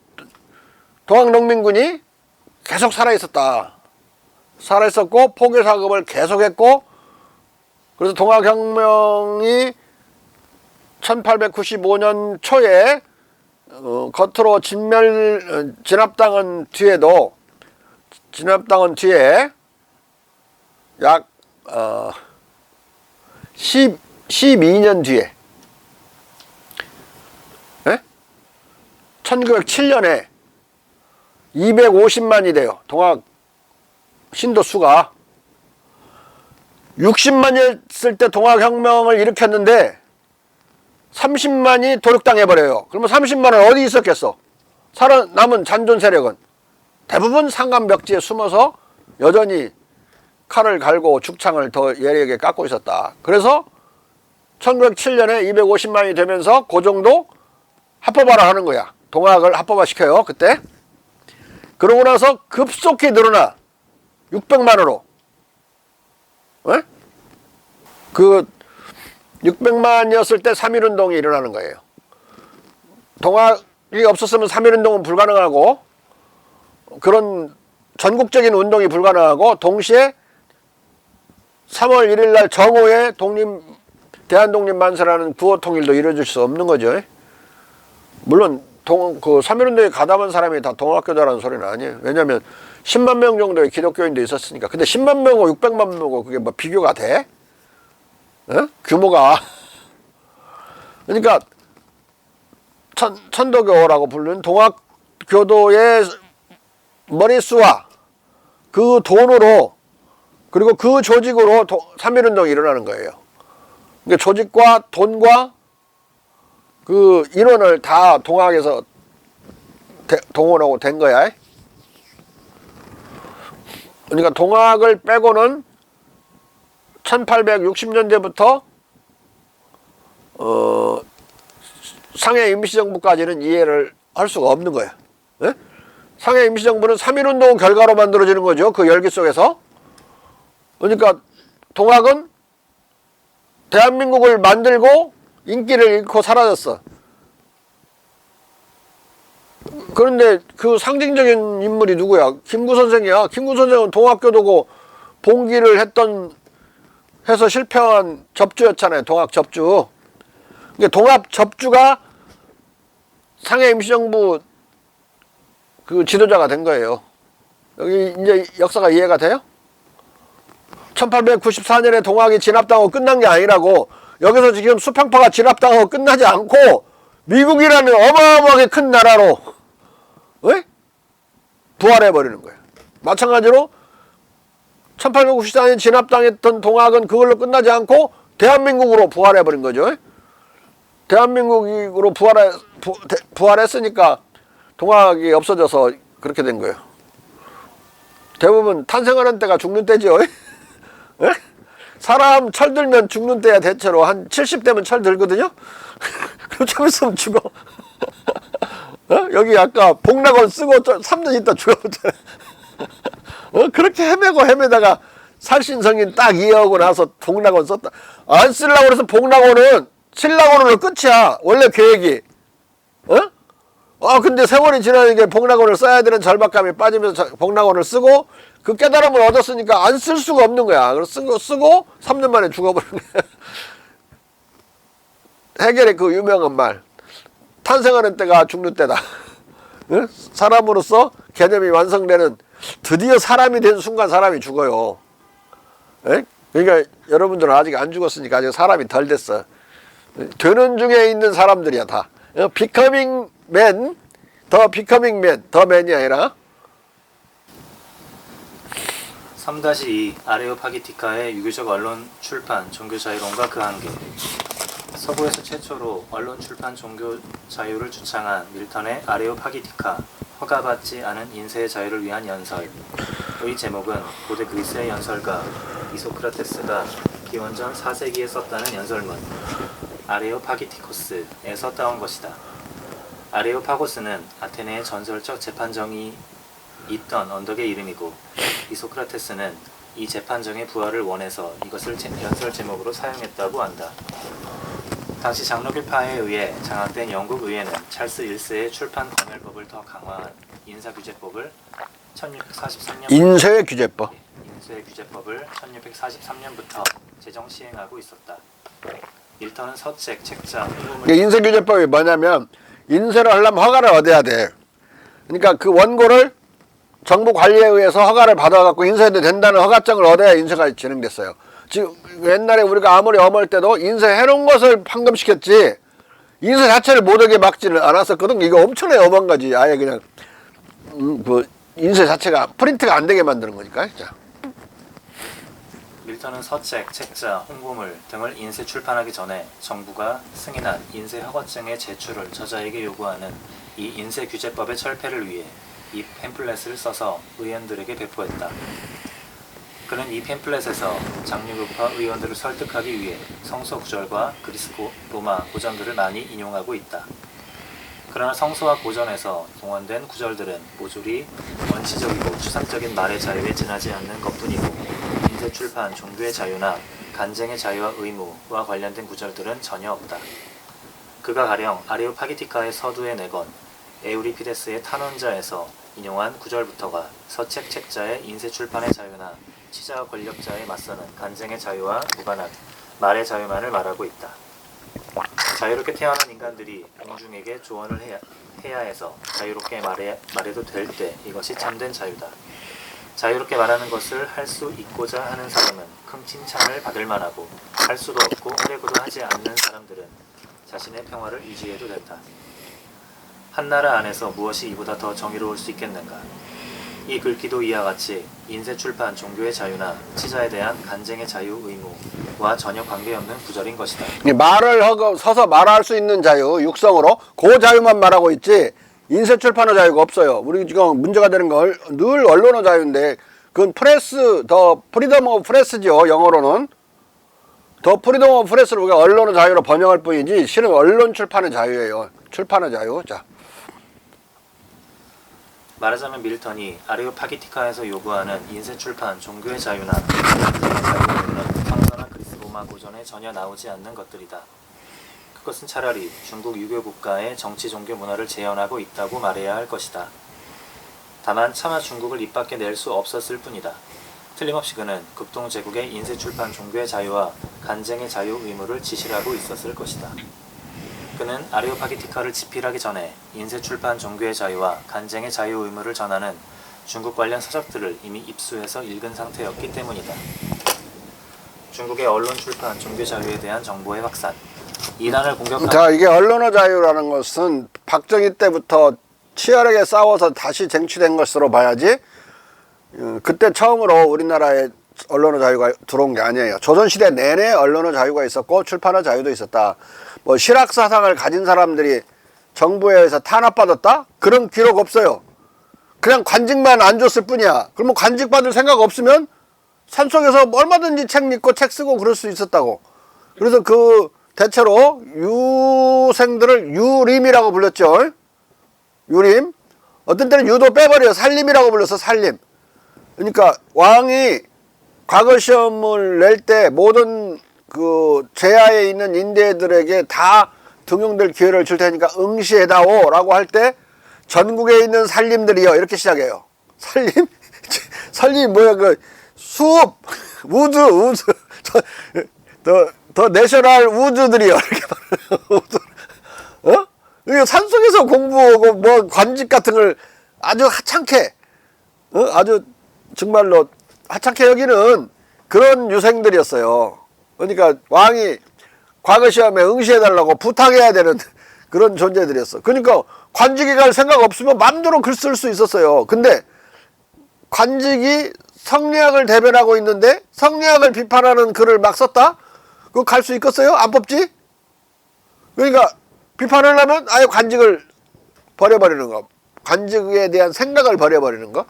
동학농민군이 계속 살아있었다. 살아있었고 포교사업을 계속했고, 그래서 동학혁명이 1895년 초에 겉으로 진압당한 뒤에도, 진압당한 뒤에 약 12년 뒤에 1907년에 250만이 돼요. 동학 신도 수가. 60만이었을 때 동학혁명을 일으켰는데 30만이 도륙당해버려요. 그러면 30만은 어디 있었겠어? 살아남은 잔존 세력은 대부분 산간벽지에 숨어서 여전히 칼을 갈고 죽창을 더 예리하게 깎고 있었다. 그래서 1907년에 250만이 되면서 그 정도 합법화를 하는 거야. 동학을 합법화 시켜요, 그때. 그러고 나서 급속히 늘어나 600만으로. 그 600만이었을 때 3.1운동이 일어나는 거예요. 동학이 없었으면 3.1운동은 불가능하고, 그런 전국적인 운동이 불가능하고, 동시에 3월 1일 날 정오에 대한독립만세라는 구호통일도 이루어질 수 없는 거죠. 물론 그 3.1운동에 가담한 사람이 다 동학교도라는 소리는 아니에요. 왜냐하면 10만 명 정도의 기독교인도 있었으니까. 근데 10만 명하고 600만 명하고 그게 뭐 비교가 돼? 규모가. 그러니까 천도교라고 부르는 동학교도의 머릿수와 그 돈으로, 그리고 그 조직으로 3.1운동이 일어나는 거예요. 그러니까 조직과 돈과 그 인원을 다 동학에서 동원하고 된 거야. 그러니까 동학을 빼고는 1860년대부터 상해 임시정부까지는 이해를 할 수가 없는 거예요. 상해 임시정부는 3.1운동 결과로 만들어지는 거죠. 그 열기 속에서. 그러니까 동학은 대한민국을 만들고 인기를 잃고 사라졌어. 그런데 그 상징적인 인물이 누구야? 김구 선생이야. 김구 선생은 동학교도고 봉기를 해서 실패한 접주였잖아요. 동학 접주. 그러니까 동학 접주가 상해 임시정부 그 지도자가 된 거예요. 여기 이제 역사가 이해가 돼요? 1894년에 동학이 진압당하고 끝난 게 아니라고. 여기서 지금 수평파가 진압당하고 끝나지 않고 미국이라는 어마어마하게 큰 나라로 부활해버리는 거예요. 마찬가지로 1894년에 진압당했던 동학은 그걸로 끝나지 않고 대한민국으로 부활해버린 거죠. 대한민국으로 부활했으니까 동학이 없어져서 그렇게 된 거예요. 대부분 탄생하는 때가 죽는 때죠. 사람 철들면 죽는 때야. 대체로 한 70대면 철들거든요. 그럼 좀 있으면 죽어. 여기 아까 복락원 쓰고 3년 있다 죽어버렸잖아. 그렇게 헤매다가 살신성인 딱 이해하고 나서 복락원 썼다. 안 쓰려고 그래서 복락원은 신락원으로 끝이야. 원래 계획이. 근데 세월이 지나니까 복락원을 써야 되는 절박감이 빠지면서 복락원을 쓰고, 그 깨달음을 얻었으니까 안 쓸 수가 없는 거야. 그래서 쓰고 3년 만에 죽어버리는 거야. 해결의 그 유명한 말. 탄생하는 때가 죽는 때다. 사람으로서 개념이 완성되는, 드디어 사람이 된 순간 사람이 죽어요. 그러니까 여러분들은 아직 안 죽었으니까 아직 사람이 덜 됐어. 되는 중에 있는 사람들이야 다. becoming man, 더 becoming man, 더 man이 아니라. 3-2 아레오파기티카의 유교적 언론 출판 종교 자유론과 그 한계. 서구에서 최초로 언론 출판 종교 자유를 주창한 밀턴의 아레오파기티카, 허가받지 않은 인쇄의 자유를 위한 연설. 의 제목은 고대 그리스의 연설가 이소크라테스가 기원전 4세기에 썼다는 연설문 아레오파기티코스에서 따온 것이다. 아레오파고스는 아테네의 전설적 재판정이 있던 언덕의 이름이고, 이소크라테스는 이 재판정의 부활을 원해서 이것을 연설 제목으로 사용했다고 한다. 당시 장로교파에 의해 장악된 영국 의회는 찰스 1세의 출판 검열법을 더 강화한 인사규제법을 1643년 인쇄규제법. 인쇄규제법을 1643년부터 제정 시행하고 있었다. 밀턴은 서책, 책자, 이게 인쇄규제법이 뭐냐면 인쇄를 하려면 허가를 얻어야 돼. 그러니까 그 원고를 정부 관리에 의해서 허가를 받아갖고 인쇄해도 된다는 허가증을 얻어야 인쇄가 진행됐어요. 지금 옛날에 우리가 아무리 어머니 때도 인쇄해놓은 것을 판금시켰지 인쇄 자체를 못하게 막지는 않았었거든. 이거 엄청나게 엄한 거지. 아예 그냥 그 인쇄 자체가 프린트가 안 되게 만드는 거니까. 자. 밀턴은 서책, 책자, 홍보물 등을 인쇄 출판하기 전에 정부가 승인한 인쇄 허가증의 제출을 저자에게 요구하는 이 인쇄규제법의 철폐를 위해 이 팸플렛을 써서 의원들에게 배포했다. 그는 이 팸플렛에서 장로교파 의원들을 설득하기 위해 성서 구절과 그리스 로마 고전들을 많이 인용하고 있다. 그러나 성서와 고전에서 동원된 구절들은 모조리 원시적이고 추상적인 말의 자유에 지나지 않는 것뿐이고 인쇄 출판, 종교의 자유나 간쟁의 자유와 의무와 관련된 구절들은 전혀 없다. 그가 가령 아레오파기티카의 서두에 내건 에우리피데스의 탄원자에서 인용한 구절부터가 서책 책자의 인쇄 출판의 자유나 치자와 권력자에 맞서는 간쟁의 자유와 무관한 말의 자유만을 말하고 있다. 자유롭게 태어난 인간들이 공중에게 조언을 해야 해서 자유롭게 말해도 될 때 이것이 참된 자유다. 자유롭게 말하는 것을 할 수 있고자 하는 사람은 큰 칭찬을 받을 만하고 할 수도 없고 하려고도 하지 않는 사람들은 자신의 평화를 유지해도 된다. 한 나라 안에서 무엇이 이보다 더 정의로울 수 있겠는가? 이 글귀도 이와 같이 인쇄 출판, 종교의 자유나 치자에 대한 간쟁의 자유 의무와 전혀 관계없는 구절인 것이다. 말을 서서 말할 수 있는 자유, 육성으로 그 자유만 말하고 있지 인쇄 출판의 자유가 없어요. 우리 지금 문제가 되는 건 늘 언론의 자유인데 그건 프레스, 더 프리덤 오브 프레스죠. 영어로는 더 프리덤 오브 프레스를 우리가 언론의 자유로 번역할 뿐이지 실은 언론 출판의 자유예요. 출판의 자유. 자. 말하자면 밀턴이 아레오파기티카에서 요구하는 인쇄 출판, 종교의 자유나 간쟁의 자유는 성서나 그리스 로마 고전에 전혀 나오지 않는 것들이다. 그것은 차라리 중국 유교 국가의 정치 종교 문화를 재현하고 있다고 말해야 할 것이다. 다만 차마 중국을 입 밖에 낼 수 없었을 뿐이다. 틀림없이 그는 극동 제국의 인쇄 출판, 종교의 자유와 간쟁의 자유 의무를 지시하고 있었을 것이다. 그는 아레오파기티카를 집필하기 전에 인쇄 출판, 종교의 자유와 간쟁의 자유 의무를 전하는 중국 관련 서적들을 이미 입수해서 읽은 상태였기 때문이다. 중국의 언론 출판, 종교 자유에 대한 정보의 확산, 이란을 공격한... 자, 이게 언론의 자유라는 것은 박정희 때부터 치열하게 싸워서 다시 쟁취된 것으로 봐야지 그때 처음으로 우리나라에 언론의 자유가 들어온 게 아니에요. 조선시대 내내 언론의 자유가 있었고 출판의 자유도 있었다. 뭐 실학사상을 가진 사람들이 정부에 의해서 탄압받았다? 그런 기록 없어요. 그냥 관직만 안 줬을 뿐이야. 그러면 관직 받을 생각 없으면 산속에서 얼마든지 책 읽고 책 쓰고 그럴 수 있었다고. 그래서 그 대체로 유생들을 유림이라고 불렀죠. 유림. 어떤 때는 유도 빼버려요. 살림이라고 불렀어. 살림. 그러니까 왕이 과거 시험을 낼 때 모든 그 제하에 있는 인대들에게 다 등용될 기회를 줄 테니까 응시해다오 라고 할 때 전국에 있는 살림들이요 이렇게 시작해요. 살림? 살림이 뭐야? 그 수업 우주 더 내셔널 우주들이요 이렇게 말해요. 어? 이게 산속에서 공부하고 뭐 관직 같은 걸 아주 하찮게 아주 정말로 하찮게 여기는 그런 유생들이었어요. 그러니까 왕이 과거 시험에 응시해달라고 부탁해야 되는 그런 존재들이었어. 그러니까 관직에 갈 생각 없으면 마음대로 글 쓸 수 있었어요. 근데 관직이 성리학을 대변하고 있는데 성리학을 비판하는 글을 막 썼다? 그거 갈 수 있겠어요? 안 뽑지? 그러니까 비판을 하면 아예 관직을 버려버리는 거. 관직에 대한 생각을 버려버리는 거.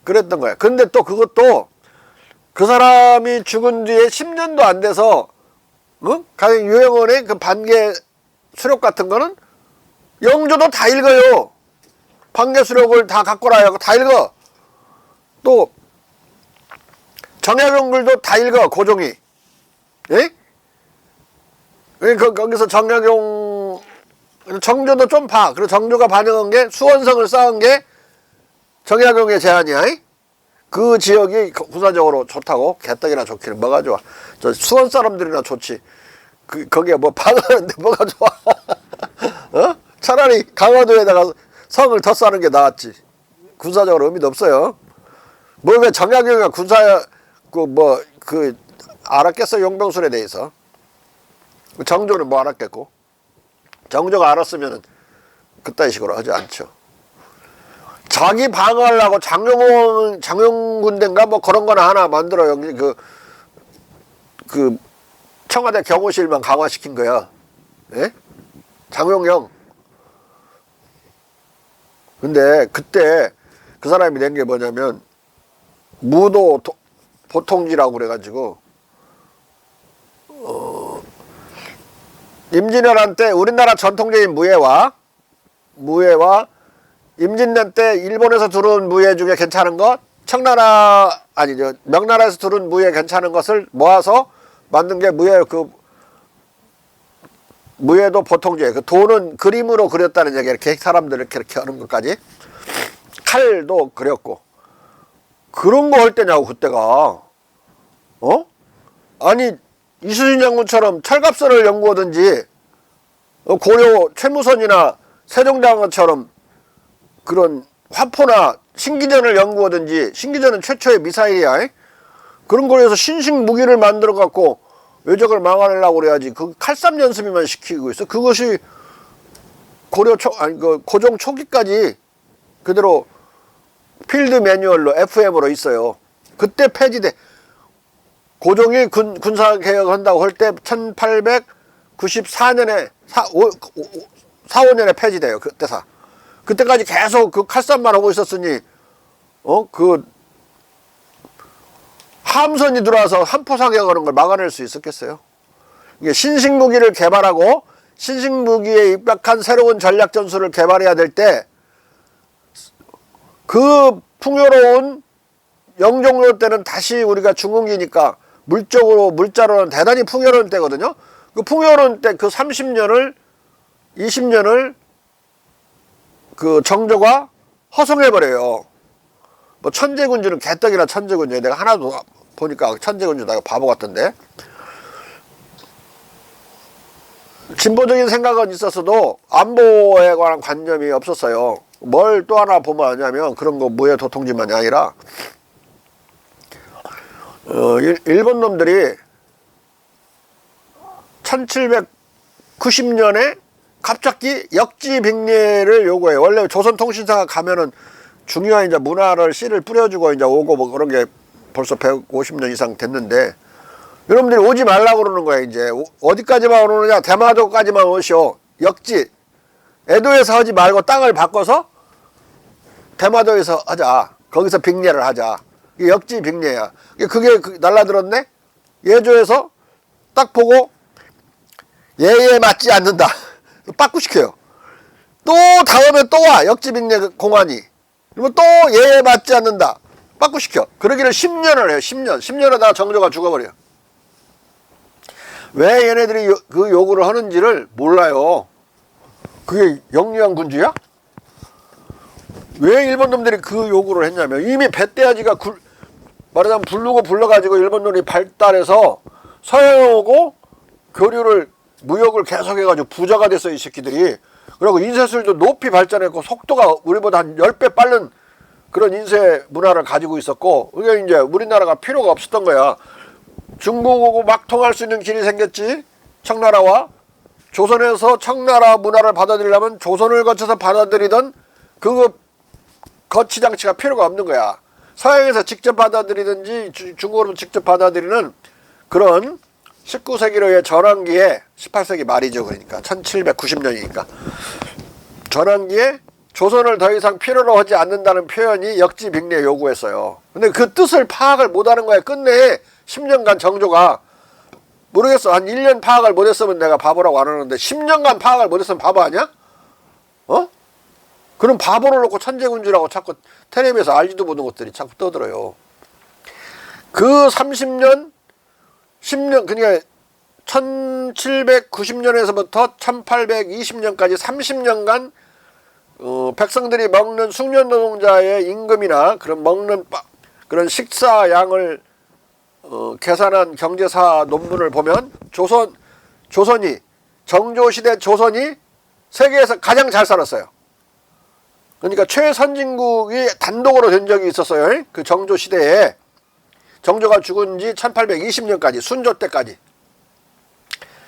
그랬던 거야. 근데 또 그것도 그 사람이 죽은 뒤에 10년도 안 돼서 가령 유영원의 그 반개 수록 같은 거는 영조도 다 읽어요. 반개 수록을 다 갖고 와요. 다 읽어. 또 정약용 글도 다 읽어. 고종이. 예? 거기서 정약용 정조도 좀 봐. 그리고 정조가 반영한 게 수원성을 쌓은 게 정약용의 제안이야. 그 지역이 군사적으로 좋다고. 개떡이나 좋기는 뭐가 좋아. 저 수원 사람들이나 좋지. 거기에 뭐 방어하는데 뭐가 좋아. 어? 차라리 강화도에다가 성을 더 쌓는 게 낫지. 군사적으로 의미도 없어요. 뭐 왜 정약용이가 군사 알았겠어. 용병술에 대해서. 정조는 뭐 알았겠고. 정조가 알았으면은 그따위 식으로 하지 않죠. 자기 방어하려고 장용군대인가 뭐 그런 거나 하나 만들어요. 그 청와대 경호실만 강화시킨 거야. 예? 장용영. 근데 그때 그 사람이 낸 게 뭐냐면 무도 보통지라고 그래가지고 임진왜란 때 우리나라 전통적인 무예와 임진왜란 때 일본에서 들어온 무예 중에 괜찮은 것, 명나라에서 들어온 무예 괜찮은 것을 모아서 만든 게 무예도 보통제. 그 돈은 그림으로 그렸다는 얘기. 이렇게 사람들 이렇게 하는 것까지. 칼도 그렸고. 그런 거 할 때냐고 그때가. 아니 이순신 장군처럼 철갑선을 연구하든지 고려 최무선이나 세종대왕처럼 그런 화포나 신기전을 연구하든지. 신기전은 최초의 미사일이야. 그런 거에서 신식 무기를 만들어 갖고 외적을 막아내려고 그래야지. 그 칼싸움 연습만 시키고 있어. 그것이 고종 초기까지 그대로 필드 매뉴얼로 FM으로 있어요. 그때 폐지돼. 고종이 군사 개혁한다고 할 때 1894년에 4~5년에 폐지돼요. 그때까지 계속 그 칼싸움만 하고 있었으니 함선이 들어와서 함포 사격하는 걸 막아낼 수 있었겠어요? 이게 신식 무기를 개발하고 신식 무기에 입각한 새로운 전략 전술을 개발해야 될 때 그 풍요로운 영종로 때는 다시 우리가 중흥기니까 물자로는 대단히 풍요로운 때거든요. 그 풍요로운 때 그 30년을 20년을 그 정조가 허송해버려요. 뭐 천재군주는 개떡이나 천재군주. 내가 하나도 보니까 천재군주 나 바보 같던데. 진보적인 생각은 있었어도 안보에 관한 관념이 없었어요. 뭘 또 하나 보면 아냐면 그런 거 무예 도통지만이 아니라 일본 놈들이 1790년에 갑자기 역지빙례를 요구해요. 원래 조선통신사가 가면은 중요한 이제 문화를 씨를 뿌려주고 이제 오고 뭐 그런 게 벌써 150년 이상 됐는데 여러분들이 오지 말라고 그러는 거야. 이제 어디까지만 오느냐? 대마도까지만 오시오. 역지. 애도에서 하지 말고 땅을 바꿔서 대마도에서 하자. 거기서 빙례를 하자. 이게 역지 빙례야. 그게 날라들었네. 예조에서 딱 보고 예에 맞지 않는다. 빠꾸시켜요. 또 다음에 또 와. 역지 빙례 공안이. 그러면 또 예에 맞지 않는다. 빠꾸시켜. 그러기를 10년을 해요. 10년 하다가 정조가 죽어버려. 왜 얘네들이 그 요구를 하는지를 몰라요. 그게 영리한 군주야? 왜 일본 놈들이 그 요구를 했냐면 이미 배떼아지가 말하자면 불러가지고 일본 놈이 발달해서 서양에 오고 교류를 무역을 계속해가지고 부자가 됐어요. 이 새끼들이. 그리고 인쇄술도 높이 발전했고 속도가 우리보다 한 10배 빠른 그런 인쇄 문화를 가지고 있었고 그게 이제 우리나라가 필요가 없었던 거야. 중국하고 막 통할 수 있는 길이 생겼지. 청나라와 조선에서 청나라 문화를 받아들이려면 조선을 거쳐서 받아들이던 그 거치 장치가 필요가 없는 거야. 서양에서 직접 받아들이든지 중국으로 직접 받아들이는 그런 19세기로의 전환기에 18세기 말이죠. 그러니까 1790년이니까 전환기에 조선을 더 이상 필요로 하지 않는다는 표현이 역지빙례 요구했어요. 근데 그 뜻을 파악을 못하는 거야. 끝내 10년간 정조가. 모르겠어. 한 1년 파악을 못했으면 내가 바보라고 안 하는데 10년간 파악을 못했으면 바보 아니야? 그럼 바보를 놓고 천재군주라고 자꾸 텔레비에서 알지도 못하는 것들이 자꾸 떠들어요. 그 30년 10년 그러니까 1790년에서부터 1820년까지 30년간 백성들이 먹는 숙련 노동자의 임금이나 그런 그런 식사량을 계산한 경제사 논문을 보면 조선이 정조시대 조선이 세계에서 가장 잘 살았어요. 그러니까 최선진국이 단독으로 된 적이 있었어요. 그 정조시대에 정조가 죽은 지 1820년까지 순조 때까지.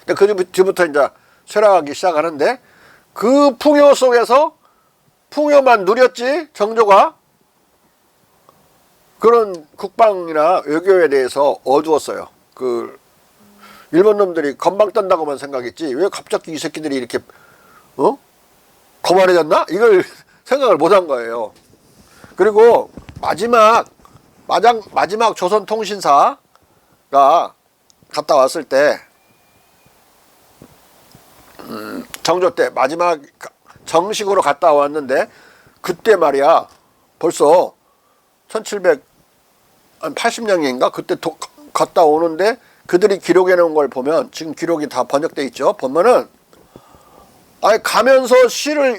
그 뒤부터 이제 쇠락하기 시작하는데 그 풍요 속에서 풍요만 누렸지 정조가 그런 국방이나 외교에 대해서 어두웠어요. 그 일본 놈들이 건방 떤다고만 생각했지 왜 갑자기 이 새끼들이 이렇게 거만해졌나? 이걸 생각을 못한 거예요. 그리고 마지막 조선통신사가 갔다 왔을 때 정조 때 마지막 정식으로 갔다 왔는데 그때 말이야 벌써 1780년인가 그때 갔다 오는데 그들이 기록해 놓은 걸 보면 지금 기록이 다 번역돼 있죠. 보면은 아니 가면서 시를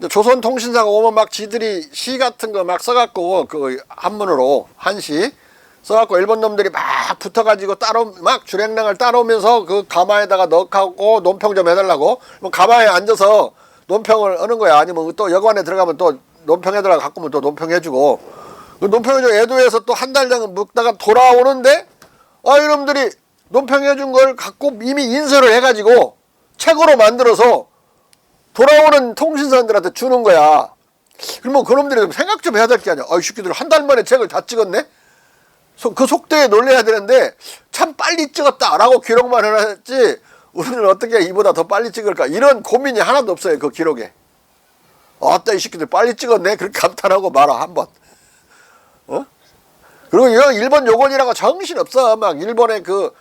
조선통신사가 오면 막 지들이 시 같은 거 막 써갖고 그 한문으로 한시 써갖고 일본 놈들이 막 붙어가지고 막 주랭랑을 따라오면서 그 가마에다가 넣고 논평 좀 해달라고 가마에 앉아서 논평을 하는 거야. 아니면 또 여관에 들어가면 또 논평해달라고 갖고 오면 또 논평해주고 그 논평해주고 애도에서 또 한 달 정도 묵다가 돌아오는데 이놈들이 논평해준 걸 갖고 이미 인쇄를 해가지고 책으로 만들어서 돌아오는 통신사들한테 주는 거야. 그러면 그놈들이 생각 좀 해야 될 게 아니야. 이 새끼들 한 달 만에 책을 다 찍었네? 그 속도에 놀래야 되는데 참 빨리 찍었다라고 기록만 해놨지 우리는 어떻게 이보다 더 빨리 찍을까 이런 고민이 하나도 없어요. 그 기록에. 아따 이 새끼들 빨리 찍었네 그렇게 감탄하고 말아 한번. 그리고 이런 일본 요건이라고 정신없어. 막 일본의 그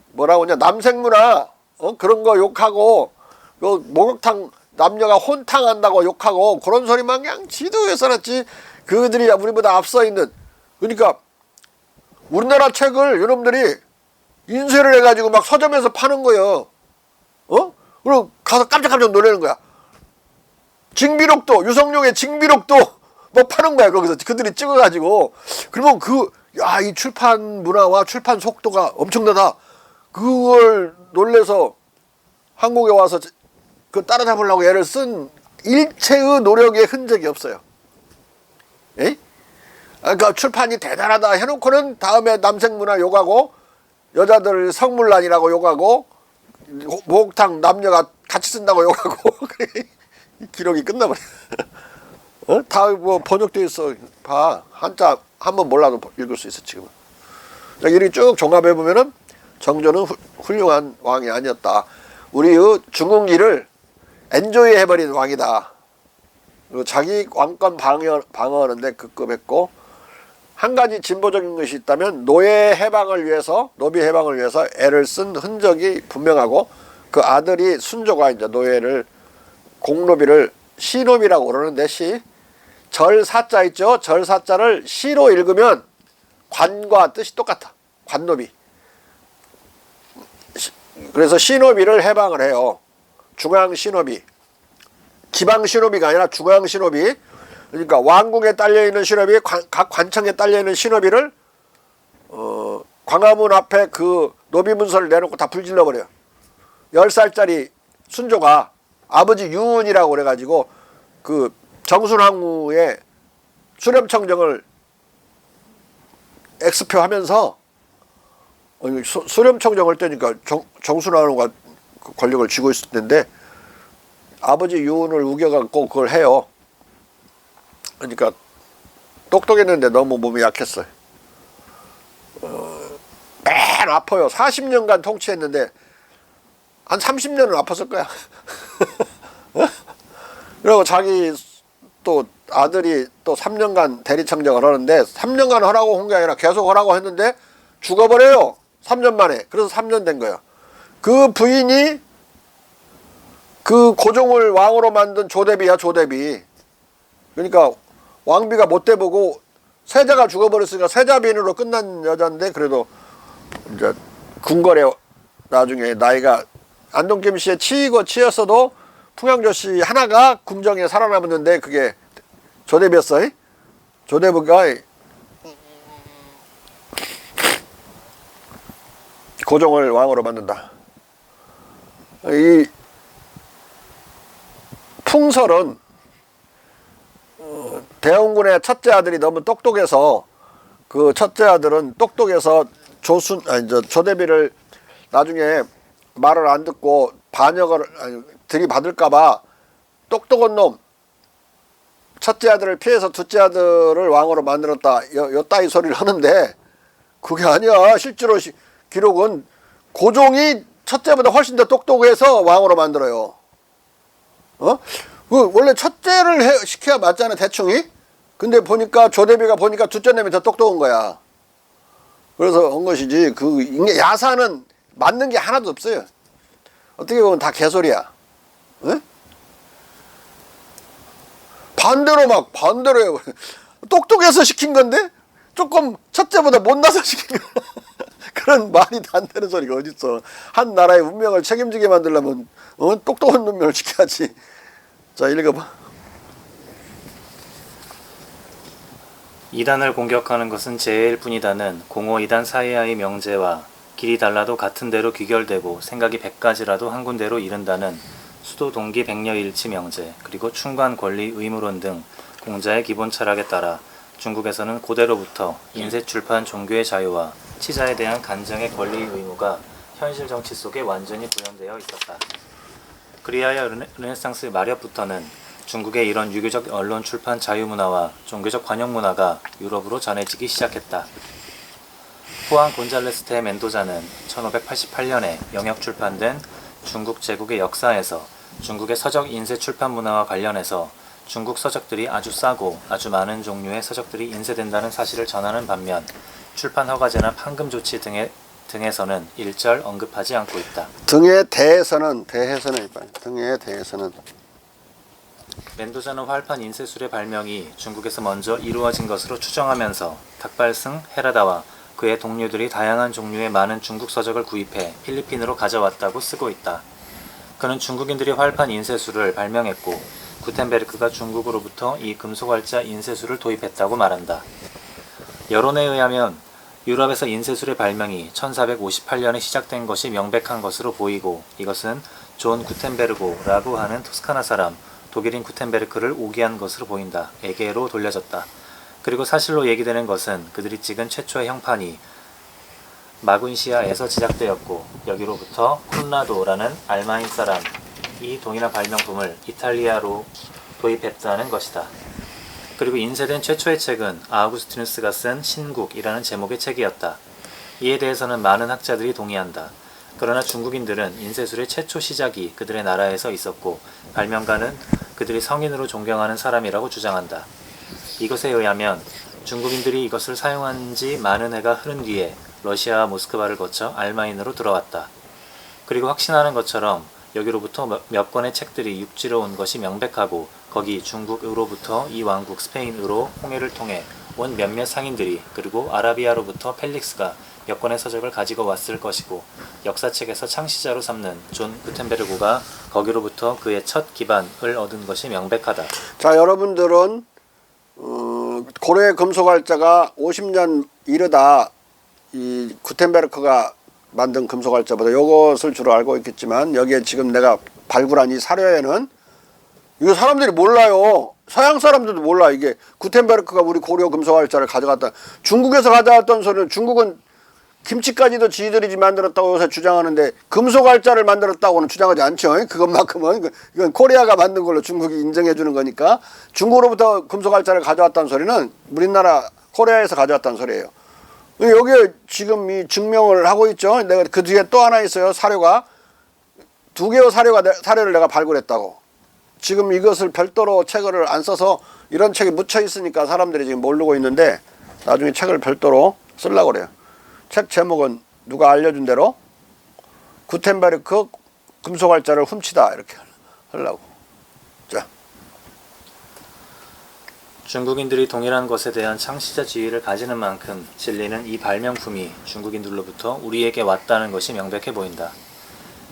뭐라고 하냐 남색문화 그런 거 욕하고 그 목욕탕 남녀가 혼탕한다고 욕하고 그런 소리만 그냥 지도에 써놨지. 그들이 우리보다 앞서 있는 그러니까 우리나라 책을 이놈들이 인쇄를 해가지고 막 서점에서 파는 거예요. 그리고 가서 깜짝깜짝 놀라는 거야. 징비록도 유성룡의 징비록도 뭐 파는 거야. 거기서 그들이 찍어가지고. 그러면 이 출판 문화와 출판 속도가 엄청나다. 그걸 놀래서 한국에 와서 그 따라잡으려고 애를 쓴 일체의 노력의 흔적이 없어요. 에? 그러니까 출판이 대단하다 해놓고는 다음에 남색문화 욕하고 여자들 성물란이라고 욕하고 목욕탕 남녀가 같이 쓴다고 욕하고 기록이 끝나버려. 다 뭐 번역돼 있어. 봐. 한자 한번 몰라도 읽을 수 있어 지금은. 이렇게 쭉 종합해 보면은 정조는 훌륭한 왕이 아니었다. 우리의 중흥기를 엔조이 해버린 왕이다. 그리고 자기 왕권 방어하는데 급급했고 한 가지 진보적인 것이 있다면 노비 해방을 위해서 애를 쓴 흔적이 분명하고 그 아들이 순조가 이제 노예를 공노비를 시노비라고 그러는데 절사자 있죠. 절사자를 시로 읽으면 관과 뜻이 똑같아. 관노비. 그래서 시노비를 해방을 해요. 중앙 시노비. 지방 시노비가 아니라 중앙 시노비. 그러니까 왕궁에 딸려있는 시노비, 각 관청에 딸려있는 시노비를 광화문 앞에 그 노비 문서를 내놓고 다 불질러버려요. 10살짜리 순조가 아버지 유은이라고 그래가지고 그 정순왕후의 수렴청정을 엑스표 하면서 수렴청정을 때니까 정순왕후가 권력을 쥐고 있을 텐데 아버지 유은을 우겨갖고 그걸 해요. 그러니까 똑똑했는데 너무 몸이 약했어요. 맨 아파요. 40년간 통치했는데 한 30년은 아팠을 거야. 그리고 자기 또 아들이 또 3년간 대리청정을 하는데 3년간 하라고 한 게 아니라 계속 하라고 했는데 죽어버려요. 3년 만에. 그래서 3년 된 거예요. 그 부인이 그 고종을 왕으로 만든 조대비야. 조대비. 그러니까 왕비가 못 돼보고 세자가 죽어버렸으니까 세자비인으로 끝난 여자인데 그래도 이제 궁궐에 나중에 나이가 안동김 씨의 치이고 치였어도 풍양조 씨 하나가 궁정에 살아남았는데 그게 조대비였어. 조대부가 고종을 왕으로 만든다. 이 풍설은 대원군의 첫째 아들이 너무 똑똑해서 그 첫째 아들은 똑똑해서 조대비를 나중에 말을 안 듣고 반역을 들이받을까봐 똑똑한 놈 첫째 아들을 피해서 둘째 아들을 왕으로 만들었다. 요 따위 소리를 하는데 그게 아니야. 실제로 기록은 고종이 첫째보다 훨씬 더 똑똑해서 왕으로 만들어요. 원래 첫째를 시켜야 맞잖아, 대충이. 근데 보니까 조대비가 보니까 둘째 놈이 더 똑똑한 거야. 그래서 한 것이지. 야사는 맞는 게 하나도 없어요. 어떻게 보면 다 개소리야. 반대로 해요. 똑똑해서 시킨 건데 조금 첫째보다 못나서 시킨 거. 그런 말이 안 되는 소리가 어딨어. 한 나라의 운명을 책임지게 만들려면 똑똑한 운명을 시켜야지. 자, 읽어봐. 이단을 공격하는 것은 재해일 뿐이다는 공호 이단 사이하의 명제와 길이 달라도 같은 대로 귀결되고 생각이 100가지라도 한 군데로 이른다는 수도 동기 백녀일치 명제, 그리고 충관 권리 의무론 등 공자의 기본 철학에 따라 중국에서는 고대로부터 인쇄 출판 종교의 자유와 치자에 대한 간정의 권리 의무가 현실 정치 속에 완전히 구현되어 있었다. 그리하여 르네상스 말엽부터는 중국의 이런 유교적 언론 출판 자유 문화와 종교적 관용 문화가 유럽으로 전해지기 시작했다. 후안 곤잘레스 데 멘도자는 1588년에 영역 출판된 중국 제국의 역사에서 중국의 서적 인쇄 출판 문화와 관련해서 중국 서적들이 아주 싸고 아주 많은 종류의 서적들이 인쇄된다는 사실을 전하는 반면 출판 허가제나 판금 조치 등에서는 일절 언급하지 않고 있다. 등에 대해서는 멘도자는 활판 인쇄술의 발명이 중국에서 먼저 이루어진 것으로 추정하면서 닥발승 헤라다와 그의 동료들이 다양한 종류의 많은 중국 서적을 구입해 필리핀으로 가져왔다고 쓰고 있다. 그는 중국인들이 활판 인쇄술을 발명했고 구텐베르크가 중국으로부터 이 금속활자 인쇄술을 도입했다고 말한다. 여론에 의하면 유럽에서 인쇄술의 발명이 1458년에 시작된 것이 명백한 것으로 보이고 이것은 존 구텐베르고라고 하는 토스카나 사람 독일인 구텐베르크를 오기한 것으로 보인다. 에게로 돌려졌다. 그리고 사실로 얘기되는 것은 그들이 찍은 최초의 형판이 마군시아에서 제작되었고 여기로부터 콘라도라는 알마인 사람이 동일한 발명품을 이탈리아로 도입했다는 것이다. 그리고 인쇄된 최초의 책은 아우구스티누스가 쓴 신국이라는 제목의 책이었다. 이에 대해서는 많은 학자들이 동의한다. 그러나 중국인들은 인쇄술의 최초 시작이 그들의 나라에서 있었고 발명가는 그들이 성인으로 존경하는 사람이라고 주장한다. 이것에 의하면 중국인들이 이것을 사용한 지 많은 해가 흐른 뒤에 러시아와 모스크바를 거쳐 알마인으로 들어왔다. 그리고 확신하는 것처럼 여기로부터 몇 권의 책들이 육지로 온 것이 명백하고 거기 중국으로부터 이 왕국 스페인으로 홍해를 통해 온 몇몇 상인들이 그리고 아라비아로부터 펠릭스가 몇 권의 서적을 가지고 왔을 것이고 역사책에서 창시자로 삼는 존 구텐베르고가 거기로부터 그의 첫 기반을 얻은 것이 명백하다. 자, 여러분들은 고려의 금속활자가 50년 이르다 이 구텐베르크가 만든 금속활자보다 이것을 주로 알고 있겠지만 여기에 지금 내가 발굴한 이 사료에는 이거 사람들이 몰라요. 서양 사람들도 몰라. 이게 구텐베르크가 우리 고려 금속활자를 가져갔다. 중국에서 가져왔던 소리는 중국은 김치까지도 지들이 만들었다고 요새 주장하는데 금속활자를 만들었다고는 주장하지 않죠. 그것만큼은 이건 코리아가 만든 걸로 중국이 인정해 주는 거니까 중국으로부터 금속활자를 가져왔다는 소리는 우리나라 코리아에서 가져왔다는 소리예요. 여기에 지금 이 증명을 하고 있죠. 내가 그 뒤에 또 하나 있어요. 사료가 2개의 사료를 내가 발굴했다고. 지금 이것을 별도로 책을 안 써서 이런 책이 묻혀 있으니까 사람들이 지금 모르고 있는데 나중에 책을 별도로 쓰려고 그래요. 책 제목은 누가 알려준 대로 구텐베르크 금속활자를 훔치다 이렇게 하려고. 자, 중국인들이 동일한 것에 대한 창시자주의를 가지는 만큼 진리는 이 발명품이 중국인들로부터 우리에게 왔다는 것이 명백해 보인다.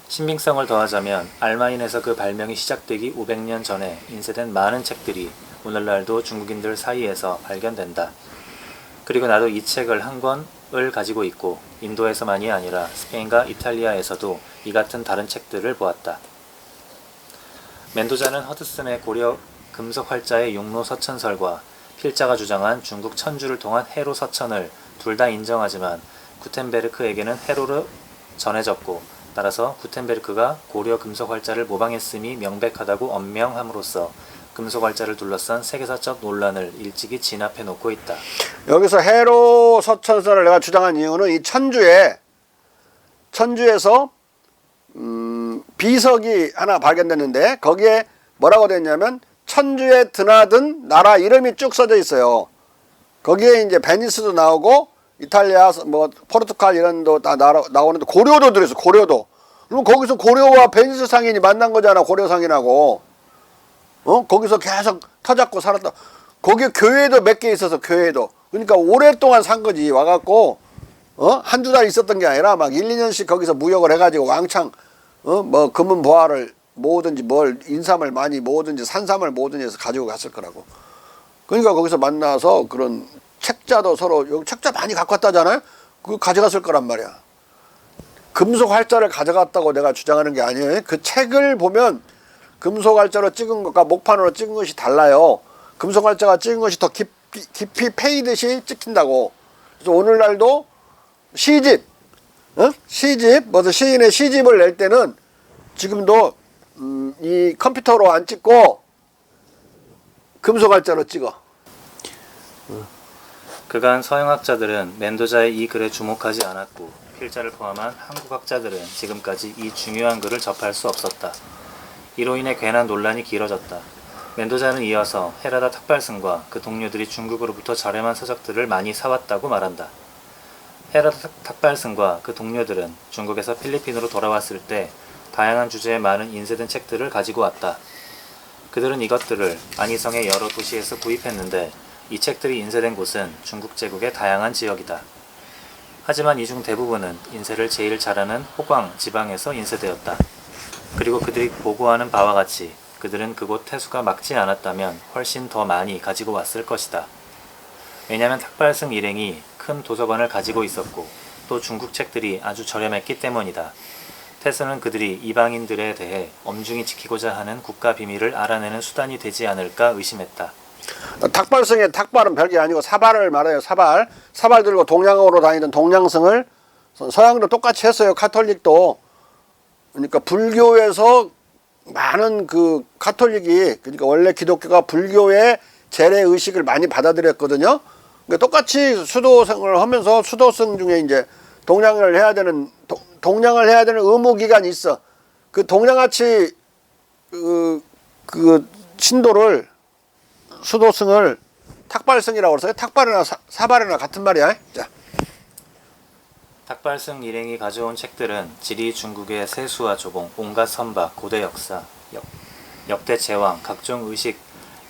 신빙성을 더하자면 알마인에서 그 발명이 시작되기 500년 전에 인쇄된 많은 책들이 오늘날도 중국인들 사이에서 발견된다. 그리고 나도 이 책을 한 권을 가지고 있고 인도에서만이 아니라 스페인과 이탈리아에서도 이 같은 다른 책들을 보았다. 멘도자는 허드슨의 고려 금속 활자의 용로 서천설과 필자가 주장한 중국 천주를 통한 해로 서천을 둘 다 인정하지만 구텐베르크에게는 해로로 전해졌고 따라서 구텐베르크가 고려 금속 활자를 모방했음이 명백하다고 언명함으로써 금속 활자를 둘러싼 세계사적 논란을 일찍이 진압해 놓고 있다. 여기서 해로 서천설을 내가 주장한 이유는 이 천주에서 비석이 하나 발견됐는데 거기에 뭐라고 됐냐면 천주에 드나든 나라 이름이 쭉 써져 있어요. 거기에 이제 베니스도 나오고 이탈리아 뭐 포르투갈 이런 데 다 나오는데 고려도 들어있어. 고려도. 그럼 거기서 고려와 베니스 상인이 만난 거잖아. 고려 상인하고. 거기서 계속 터잡고 살았다. 거기 교회도 몇 개 있어서 교회도. 그러니까 오랫동안 산 거지. 와갖고 한두 달 있었던 게 아니라 막 1, 2년씩 거기서 무역을 해가지고 왕창 뭐 금은 보화를 뭐든지 뭘 인삼을 많이 뭐든지 산삼을 뭐든지 해서 가지고 갔을 거라고. 그러니까 거기서 만나서 그런 책자도 서로 여기 책자 많이 갖고 왔다잖아요. 그거 가져갔을 거란 말이야. 금속 활자를 가져갔다고 내가 주장하는 게 아니에요. 그 책을 보면 금속 활자로 찍은 것과 목판으로 찍은 것이 달라요. 금속 활자가 찍은 것이 더 깊이 패이듯이 찍힌다고. 그래서 오늘날도 시집, 무슨 시인의 시집을 낼 때는 지금도 이 컴퓨터로 안 찍고 금속 활자로 찍어. 그간 서양학자들은 멘도자의 이 글에 주목하지 않았고 필자를 포함한 한국학자들은 지금까지 이 중요한 글을 접할 수 없었다. 이로 인해 괜한 논란이 길어졌다. 멘도자는 이어서 헤라다 탁발승과 그 동료들이 중국으로부터 저렴한 서적들을 많이 사왔다고 말한다. 헤라다 탁발승과 그 동료들은 중국에서 필리핀으로 돌아왔을 때 다양한 주제에 많은 인쇄된 책들을 가지고 왔다. 그들은 이것들을 안희성의 여러 도시에서 구입했는데 이 책들이 인쇄된 곳은 중국 제국의 다양한 지역이다. 하지만 이 중 대부분은 인쇄를 제일 잘하는 호광 지방에서 인쇄되었다. 그리고 그들이 보고하는 바와 같이 그들은 그곳 태수가 막지 않았다면 훨씬 더 많이 가지고 왔을 것이다. 왜냐하면 탁발승 일행이 큰 도서관을 가지고 있었고 또 중국 책들이 아주 저렴했기 때문이다. 태수는 그들이 이방인들에 대해 엄중히 지키고자 하는 국가 비밀을 알아내는 수단이 되지 않을까 의심했다. 탁발승의 탁발은 별게 아니고 사발을 말해요. 사발 들고 동양으로 다니던 동양승을 서양도 똑같이 했어요. 카톨릭도. 그러니까 불교에서 많은 그 카톨릭이, 그러니까 원래 기독교가 불교의 재래 의식을 많이 받아들였거든요. 그러니까 똑같이 수도승을 하면서 수도승 중에 이제 동양을 해야 되는 의무 기간이 있어. 그 동양아치 그 신도를 수도승을 탁발승이라고 그래서 탁발이나 사발이나 같은 말이야. 자. 탁발승 일행이 가져온 책들은 지리 중국의 세수와 조공, 온갖 선박, 고대 역사, 역대 제왕, 각종 의식,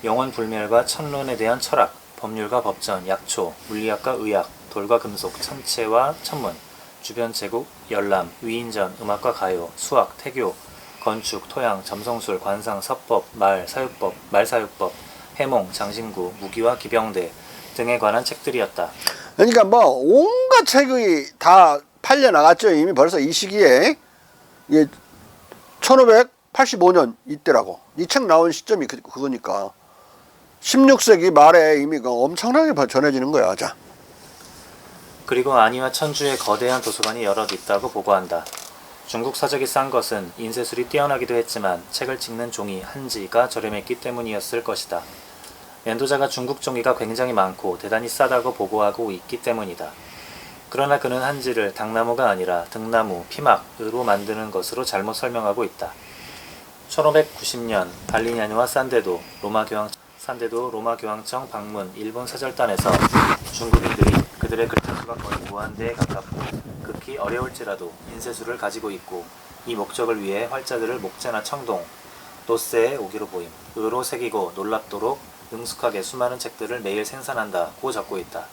영원 불멸과 천론에 대한 철학, 법률과 법전, 약초, 물리학과 의학, 돌과 금속, 천체와 천문, 주변 제국, 열람, 위인전, 음악과 가요, 수학, 태교, 건축, 토양, 점성술, 관상, 서법, 사유법, 말사유법, 해몽, 장신구, 무기와 기병대 등에 관한 책들이었다. 그러니까 뭐 온갖 책이 다 팔려 나갔죠. 이미 벌써 이 시기에. 이게 1585년 이때라고. 이 책 나온 시점이 그거니까 16세기 말에 이미 엄청나게 전해지는 거야. 자. 그리고 안희와 천주의 거대한 도서관이 여럿 있다고 보고한다. 중국 서적이 싼 것은 인쇄술이 뛰어나기도 했지만 책을 찍는 종이 한지가 저렴했기 때문이었을 것이다. 멘도자가 중국 종이가 굉장히 많고 대단히 싸다고 보고하고 있기 때문이다. 그러나 그는 한지를 당나무가 아니라 등나무, 피막으로 만드는 것으로 잘못 설명하고 있다. 1590년 발리냐니와 산데도 로마 교황청 방문 일본 서절단에서 중국인들이 그들의 글자수가 거의 무한대에 가깝고 극히 어려울지라도 인쇄술을 가지고 있고 이 목적을 위해 활자들을 목재나 청동, 노쇠에 오기로 보임, 으로 새기고 놀랍도록 능숙하게 수많은 책들을 매일 생산한다고 적고 있다.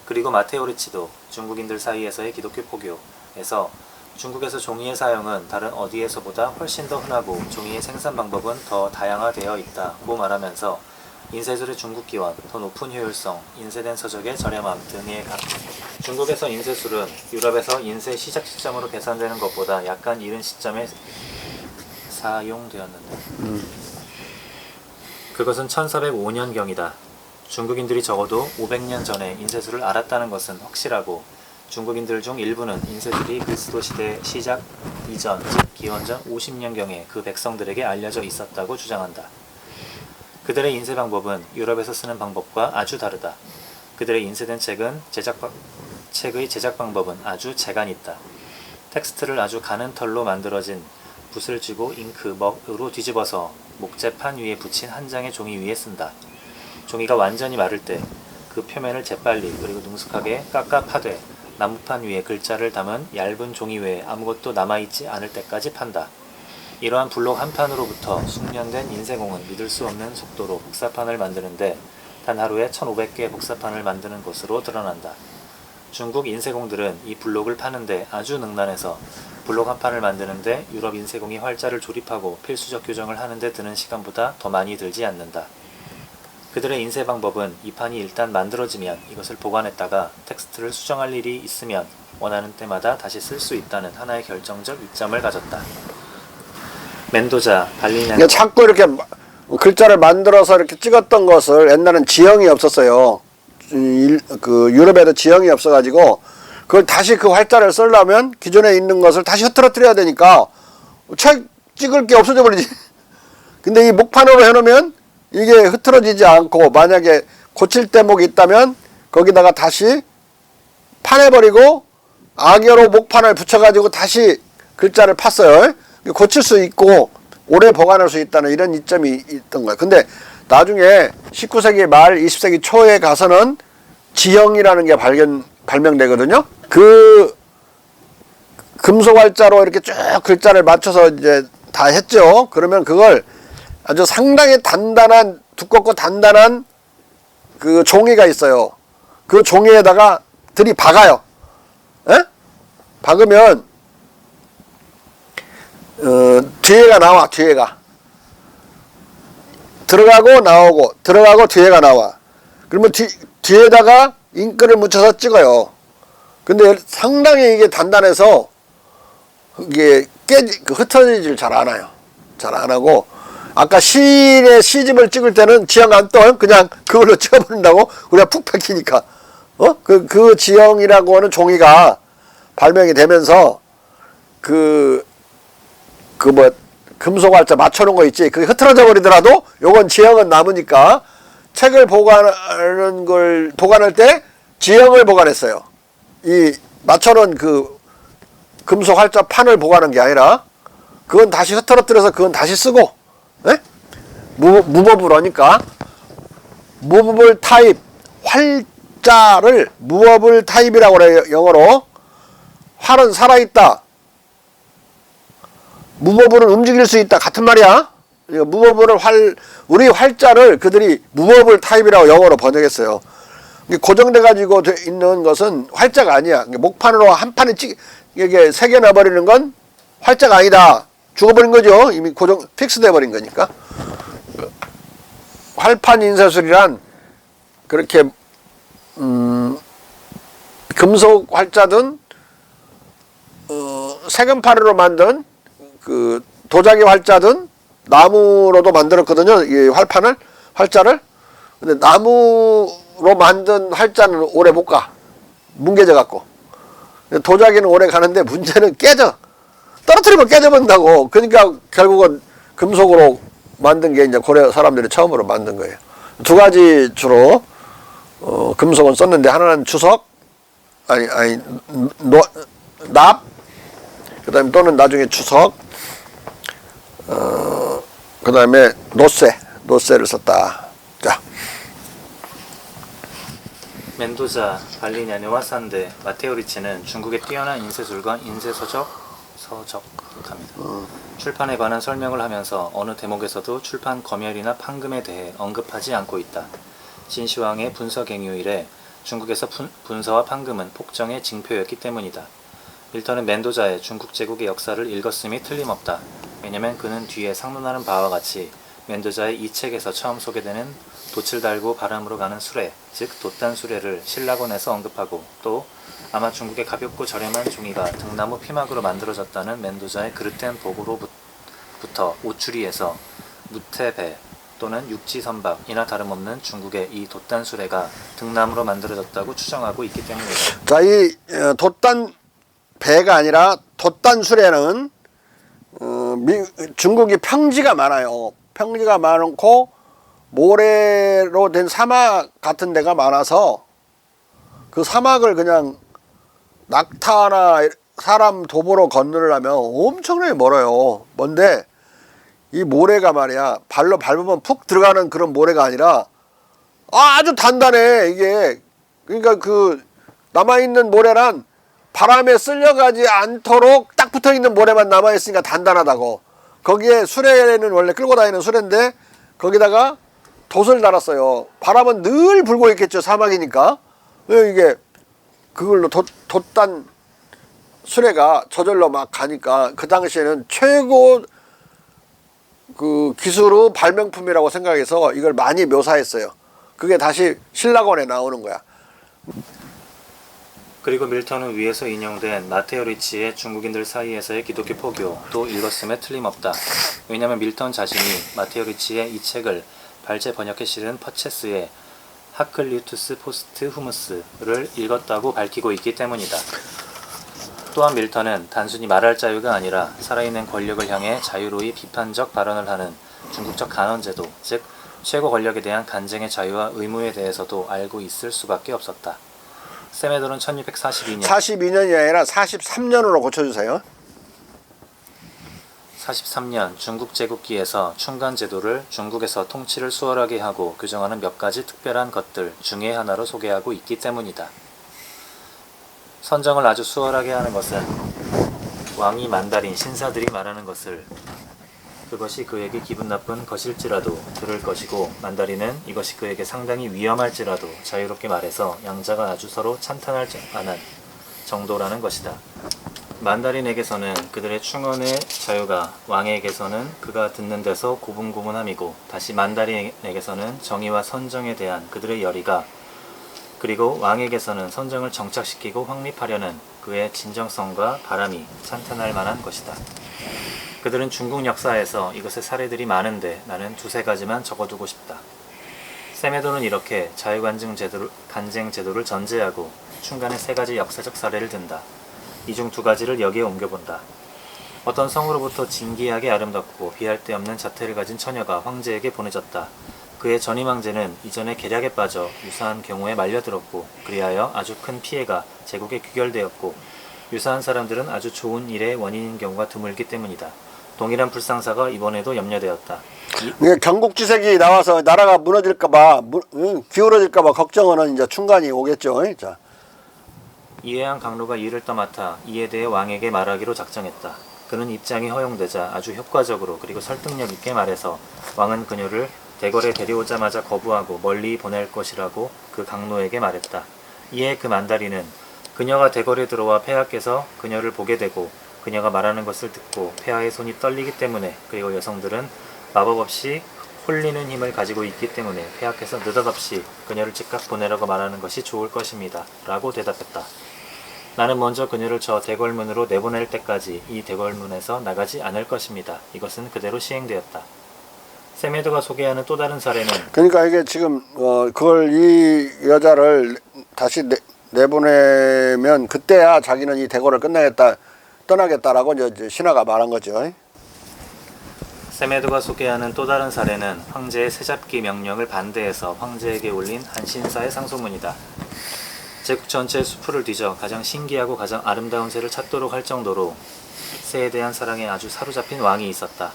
그리고 마테오 리치도 중국인들 사이에서의 기독교 포교에서 중국에서 종이의 사용은 다른 어디에서보다 훨씬 더 흔하고 종이의 생산 방법은 더 다양화되어 있다고 말하면서 인쇄술의 중국 기원, 더 높은 효율성, 인쇄된 서적의 저렴함 등의 중국에서 인쇄술은 유럽에서 인쇄 시작 시점으로 계산되는 것보다 약간 이른 시점에 사용되었는데 그것은 1405년경이다. 중국인들이 적어도 500년 전에 인쇄술을 알았다는 것은 확실하고 중국인들 중 일부는 인쇄술이 그리스도 시대 시작 이전, 즉 기원전 50년경에 그 백성들에게 알려져 있었다고 주장한다. 그들의 인쇄 방법은 유럽에서 쓰는 방법과 아주 다르다. 그들의 인쇄된 책의 제작 방법은 아주 재간이 있다. 텍스트를 아주 가는 털로 만들어진 붓을 쥐고 잉크, 먹으로 뒤집어서 목재판 위에 붙인 한 장의 종이 위에 쓴다. 종이가 완전히 마를 때 그 표면을 재빨리 그리고 능숙하게 깎아 파되 나무판 위에 글자를 담은 얇은 종이 외에 아무것도 남아있지 않을 때까지 판다. 이러한 블록 한 판으로부터 숙련된 인쇄공은 믿을 수 없는 속도로 복사판을 만드는데 단 하루에 1500개의 복사판을 만드는 것으로 드러난다. 중국 인쇄공들은 이 블록을 파는데 아주 능란해서 블록 한 판을 만드는데 유럽 인쇄공이 활자를 조립하고 필수적 교정을 하는데 드는 시간보다 더 많이 들지 않는다. 그들의 인쇄 방법은 이 판이 일단 만들어지면 이것을 보관했다가 텍스트를 수정할 일이 있으면 원하는 때마다 다시 쓸 수 있다는 하나의 결정적 이점을 가졌다. 멘도자, 발리냐노 자꾸 이렇게 글자를 만들어서 이렇게 찍었던 것을 옛날엔 지형이 없었어요. 그 유럽에도 지형이 없어가지고 그걸 다시 그 활자를 쓰려면 기존에 있는 것을 다시 흐트러뜨려야 되니까 책 찍을 게 없어져 버리지. 근데 이 목판으로 해놓으면 이게 흐트러지지 않고 만약에 고칠 대목이 있다면 거기다가 다시 파내버리고 악여로 목판을 붙여가지고 다시 글자를 팠어요. 고칠 수 있고 오래 보관할 수 있다는 이런 이점이 있던 거예요. 근데 나중에 19세기 말 20세기 초에 가서는 지형이라는 게 발명되거든요. 그 금속 활자로 이렇게 쭉 글자를 맞춰서 이제 다 했죠. 그러면 그걸 아주 상당히 단단한, 두껍고 단단한 그 종이가 있어요. 그 종이에다가 들이박아요. 에? 박으면 뒤에가 나와. 뒤에가 들어가고 나오고 들어가고 뒤에가 나와. 그러면 뒤에다가 잉크를 묻혀서 찍어요. 근데 상당히 이게 단단해서 이게 흩어지질 잘 않아요. 잘 안 하고 아까 시의 시집을 찍을 때는 지형 안 떠. 그냥 그걸로 찍어버린다고 우리가 푹 박히니까 그 지형이라고 하는 종이가 발명이 되면서 금속 활자 맞춰놓은 거 있지. 그게 흐트러져 버리더라도 요건 지형은 남으니까 책을 보관할 때 지형을 보관했어요. 이 맞춰놓은 그 금속 활자 판을 보관한 게 아니라 그건 다시 흐트러뜨려서 그건 다시 쓰고, 예? 무버블 하니까 무버블 타입 활자를 무버블 타입이라고 그래요. 영어로. 활은 살아있다. 무버블은 움직일 수 있다. 같은 말이야. 무버블을 우리 활자를 그들이 무버블 타입이라고 영어로 번역했어요. 고정돼 가지고 있는 것은 활자가 아니야. 목판으로 한 판에 이게 새겨놔 버리는 건 활자가 아니다. 죽어버린 거죠. 이미 픽스돼 버린 거니까. 활판 인쇄술이란 그렇게 금속 활자든 세금파리로 만든 그 도자기 활자든 나무로도 만들었거든요. 이 활자를. 근데 나무로 만든 활자는 오래 못 가. 뭉개져 갖고. 도자기는 오래 가는데 문제는 깨져. 떨어뜨리면 깨져버린다고. 그러니까 결국은 금속으로 만든 게 이제 고려 사람들이 처음으로 만든 거예요. 두 가지 주로 금속은 썼는데 하나는 주석, 납, 그 다음에 또는 나중에 주석, 그 다음에 노쇠를 썼다. 자. 멘도자, 발리냐네와 산데, 마테오 리치는 중국의 뛰어난 인쇄술과 인쇄서적 서적합니다. 출판에 관한 설명을 하면서 어느 대목에서도 출판 검열이나 판금에 대해 언급하지 않고 있다. 진시황의 분서갱유 이래 중국에서 분서와 판금은 폭정의 징표였기 때문이다. 밀턴은 멘도자의 중국 제국의 역사를 읽었음이 틀림없다. 왜냐면 그는 뒤에 상론하는 바와 같이 멘도자의 이 책에서 처음 소개되는 돛을 달고 바람으로 가는 수레, 즉 돛단 수레를 신라곤에서 언급하고 또 아마 중국의 가볍고 저렴한 종이가 등나무 피막으로 만들어졌다는 멘도자의 그릇된 보고로부터 오추리에서 무태배 또는 육지선박이나 다름없는 중국의 이 돛단 수레가 등나무로 만들어졌다고 추정하고 있기 때문이다. 자, 이 돛단 배가 아니라 돛단 수레는 중국이 평지가 많아요. 평지가 많고 모래로 된 사막 같은 데가 많아서 그 사막을 그냥 낙타나 사람 도보로 건너려면 엄청나게 멀어요. 먼데 이 모래가 말이야 발로 밟으면 푹 들어가는 그런 모래가 아니라 아주 단단해 이게. 그러니까 그 남아있는 모래란 바람에 쓸려가지 않도록 딱 붙어있는 모래만 남아있으니까 단단하다고. 거기에 수레는 원래 끌고 다니는 수레인데 거기다가 돛을 달았어요. 바람은 늘 불고 있겠죠. 사막이니까. 이게 그걸로 돛단 수레가 저절로 막 가니까 그 당시에는 최고 그 기술의 발명품이라고 생각해서 이걸 많이 묘사했어요. 그게 다시 신라곤에 나오는 거야. 그리고 밀턴은 위에서 인용된 마테오 리치의 중국인들 사이에서의 기독교 포교도 읽었음에 틀림없다. 왜냐하면 밀턴 자신이 마테오 리치의 이 책을 발제 번역해 실은 퍼체스의 하클리투스 포스트 후무스를 읽었다고 밝히고 있기 때문이다. 또한 밀턴은 단순히 말할 자유가 아니라 살아있는 권력을 향해 자유로이 비판적 발언을 하는 중국적 간언제도, 즉 최고 권력에 대한 간쟁의 자유와 의무에 대해서도 알고 있을 수밖에 없었다. 세메도는 1642년 42년이 아니라 43년으로 고쳐주세요. 43년 중국 제국기에서 충간 제도를 중국에서 통치를 수월하게 하고 규정하는 몇 가지 특별한 것들 중에 하나로 소개하고 있기 때문이다. 선정을 아주 수월하게 하는 것은 왕이 만다린 신사들이 말하는 것을 그것이 그에게 기분 나쁜 것일지라도 들을 것이고 만다린은 이것이 그에게 상당히 위험할지라도 자유롭게 말해서 양자가 아주 서로 찬탄할 만한 정도라는 것이다. 만다린에게서는 그들의 충언의 자유가, 왕에게서는 그가 듣는 데서 고분고분함이고 다시 만다린에게서는 정의와 선정에 대한 그들의 열의가, 그리고 왕에게서는 선정을 정착시키고 확립하려는 그의 진정성과 바람이 찬탄할 만한 것이다. 그들은 중국 역사에서 이것의 사례들이 많은데 나는 두세 가지만 적어두고 싶다. 세메도는 이렇게 자유간쟁 제도를 전제하고 충간의 세 가지 역사적 사례를 든다. 이 중 두 가지를 여기에 옮겨본다. 어떤 성으로부터 진기하게 아름답고 비할 데 없는 자태를 가진 처녀가 황제에게 보내졌다. 그의 전임 황제는 이전에 계략에 빠져 유사한 경우에 말려들었고 그리하여 아주 큰 피해가 제국에 귀결되었고 유사한 사람들은 아주 좋은 일의 원인인 경우가 드물기 때문이다. 동일한 불상사가 이번에도 염려되었다. 경국지색이 나와서 나라가 무너질까봐 기울어질까봐 걱정은 이제 충간이 오겠죠. 자. 이해한 강로가 이를 떠맡아 이에 대해 왕에게 말하기로 작정했다. 그는 입장이 허용되자 아주 효과적으로 그리고 설득력 있게 말해서 왕은 그녀를 대궐에 데려오자마자 거부하고 멀리 보낼 것이라고 그 강로에게 말했다. 이에 그 만다리는 그녀가 대궐에 들어와 폐하께서 그녀를 보게 되고 그녀가 말하는 것을 듣고 폐하의 손이 떨리기 때문에 그리고 여성들은 마법 없이 홀리는 힘을 가지고 있기 때문에 폐하께서 느닷없이 그녀를 즉각 보내라고 말하는 것이 좋을 것입니다. 라고 대답했다. 나는 먼저 그녀를 저 대궐문으로 내보낼 때까지 이 대궐문에서 나가지 않을 것입니다. 이것은 그대로 시행되었다. 세메도가 소개하는 또 다른 사례는 그러니까 이게 지금 그걸 이 여자를 다시 내보내면 그때야 자기는 이 대궐을 떠나겠다라고 이제 신하가 말한 거죠. 세메도가 소개하는 또 다른 사례는 황제의 새잡기 명령을 반대해서 황제에게 올린 한 신사의 상소문이다. 제국 전체의 수풀을 뒤져 가장 신기하고 가장 아름다운 새를 찾도록 할 정도로 새에 대한 사랑에 아주 사로잡힌 왕이 있었다.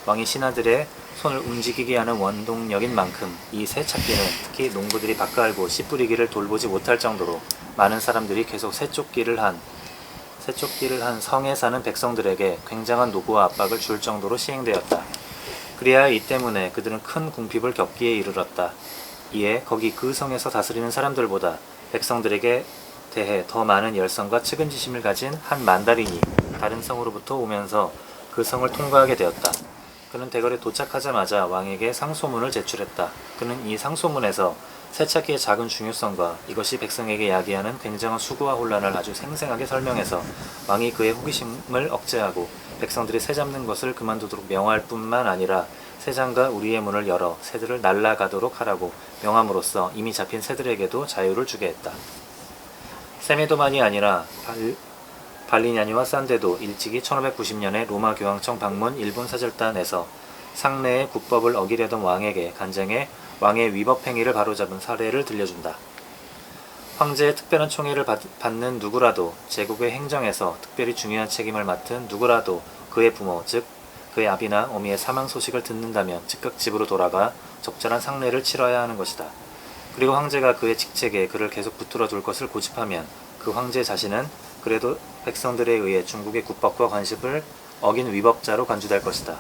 왕이 신하들의 손을 움직이게 하는 원동력인 만큼 이 새 찾기는 특히 농부들이 밭 갈고 씨 뿌리기를 돌보지 못할 정도로 많은 사람들이 계속 새 쫓기를 한 세쫓기를 한 성에 사는 백성들에게 굉장한 노고와 압박을 줄 정도로 시행되었다. 그리하여 이 때문에 그들은 큰 궁핍을 겪기에 이르렀다. 이에 거기 그 성에서 다스리는 사람들보다 백성들에게 대해 더 많은 열성과 측은지심을 가진 한 만다린이 다른 성으로부터 오면서 그 성을 통과하게 되었다. 그는 대궐에 도착하자마자 왕에게 상소문을 제출했다. 그는 이 상소문에서 세차기의 작은 중요성과 이것이 백성에게 야기하는 굉장한 수고와 혼란을 아주 생생하게 설명해서 왕이 그의 호기심을 억제하고 백성들이 새 잡는 것을 그만두도록 명할 뿐만 아니라 새장과 우리의 문을 열어 새들을 날아가도록 하라고 명함으로써 이미 잡힌 새들에게도 자유를 주게 했다. 세메도만이 아니라 발리냐니와 산데도 일찍이 1590년에 로마 교황청 방문 일본 사절단에서 상내의 국법을 어기려던 왕에게 간쟁해 왕의 위법 행위를 바로잡은 사례를 들려준다. 황제의 특별한 총애를 받는 누구라도 제국의 행정에서 특별히 중요한 책임을 맡은 누구라도 그의 부모 즉 그의 아비나 어미의 사망 소식을 듣는다면 즉각 집으로 돌아가 적절한 상례를 치러야 하는 것이다. 그리고 황제가 그의 직책에 그를 계속 붙들어 둘 것을 고집하면 그 황제 자신은 그래도 백성들에 의해 중국의 국법과 관습을 어긴 위법자로 간주될 것이다.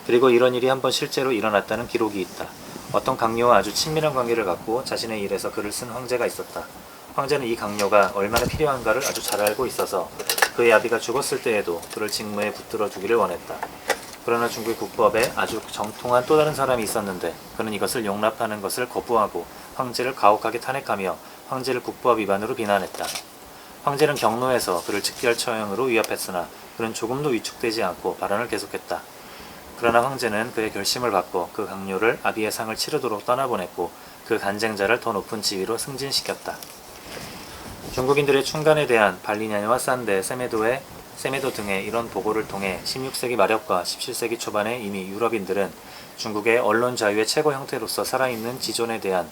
그리고 이런 일이 한번 실제로 일어났다는 기록이 있다. 어떤 강요와 아주 친밀한 관계를 갖고 자신의 일에서 글을 쓴 황제가 있었다. 황제는 이 강요가 얼마나 필요한가를 아주 잘 알고 있어서 그의 아비가 죽었을 때에도 그를 직무에 붙들어 두기를 원했다. 그러나 중국의 국법에 아주 정통한 또 다른 사람이 있었는데 그는 이것을 용납하는 것을 거부하고 황제를 가혹하게 탄핵하며 황제를 국법 위반으로 비난했다. 황제는 경로에서 그를 즉결 처형으로 위협했으나 그는 조금도 위축되지 않고 발언을 계속했다. 그러나 황제는 그의 결심을 바꿔 그 강요를 아비의 상을 치르도록 떠나보냈고 그 간쟁자를 더 높은 지위로 승진시켰다. 중국인들의 충간에 대한 발리냐니와 산데, 세메도 등의 이런 보고를 통해 16세기 말엽과 17세기 초반에 이미 유럽인들은 중국의 언론 자유의 최고 형태로서 살아있는 지존에 대한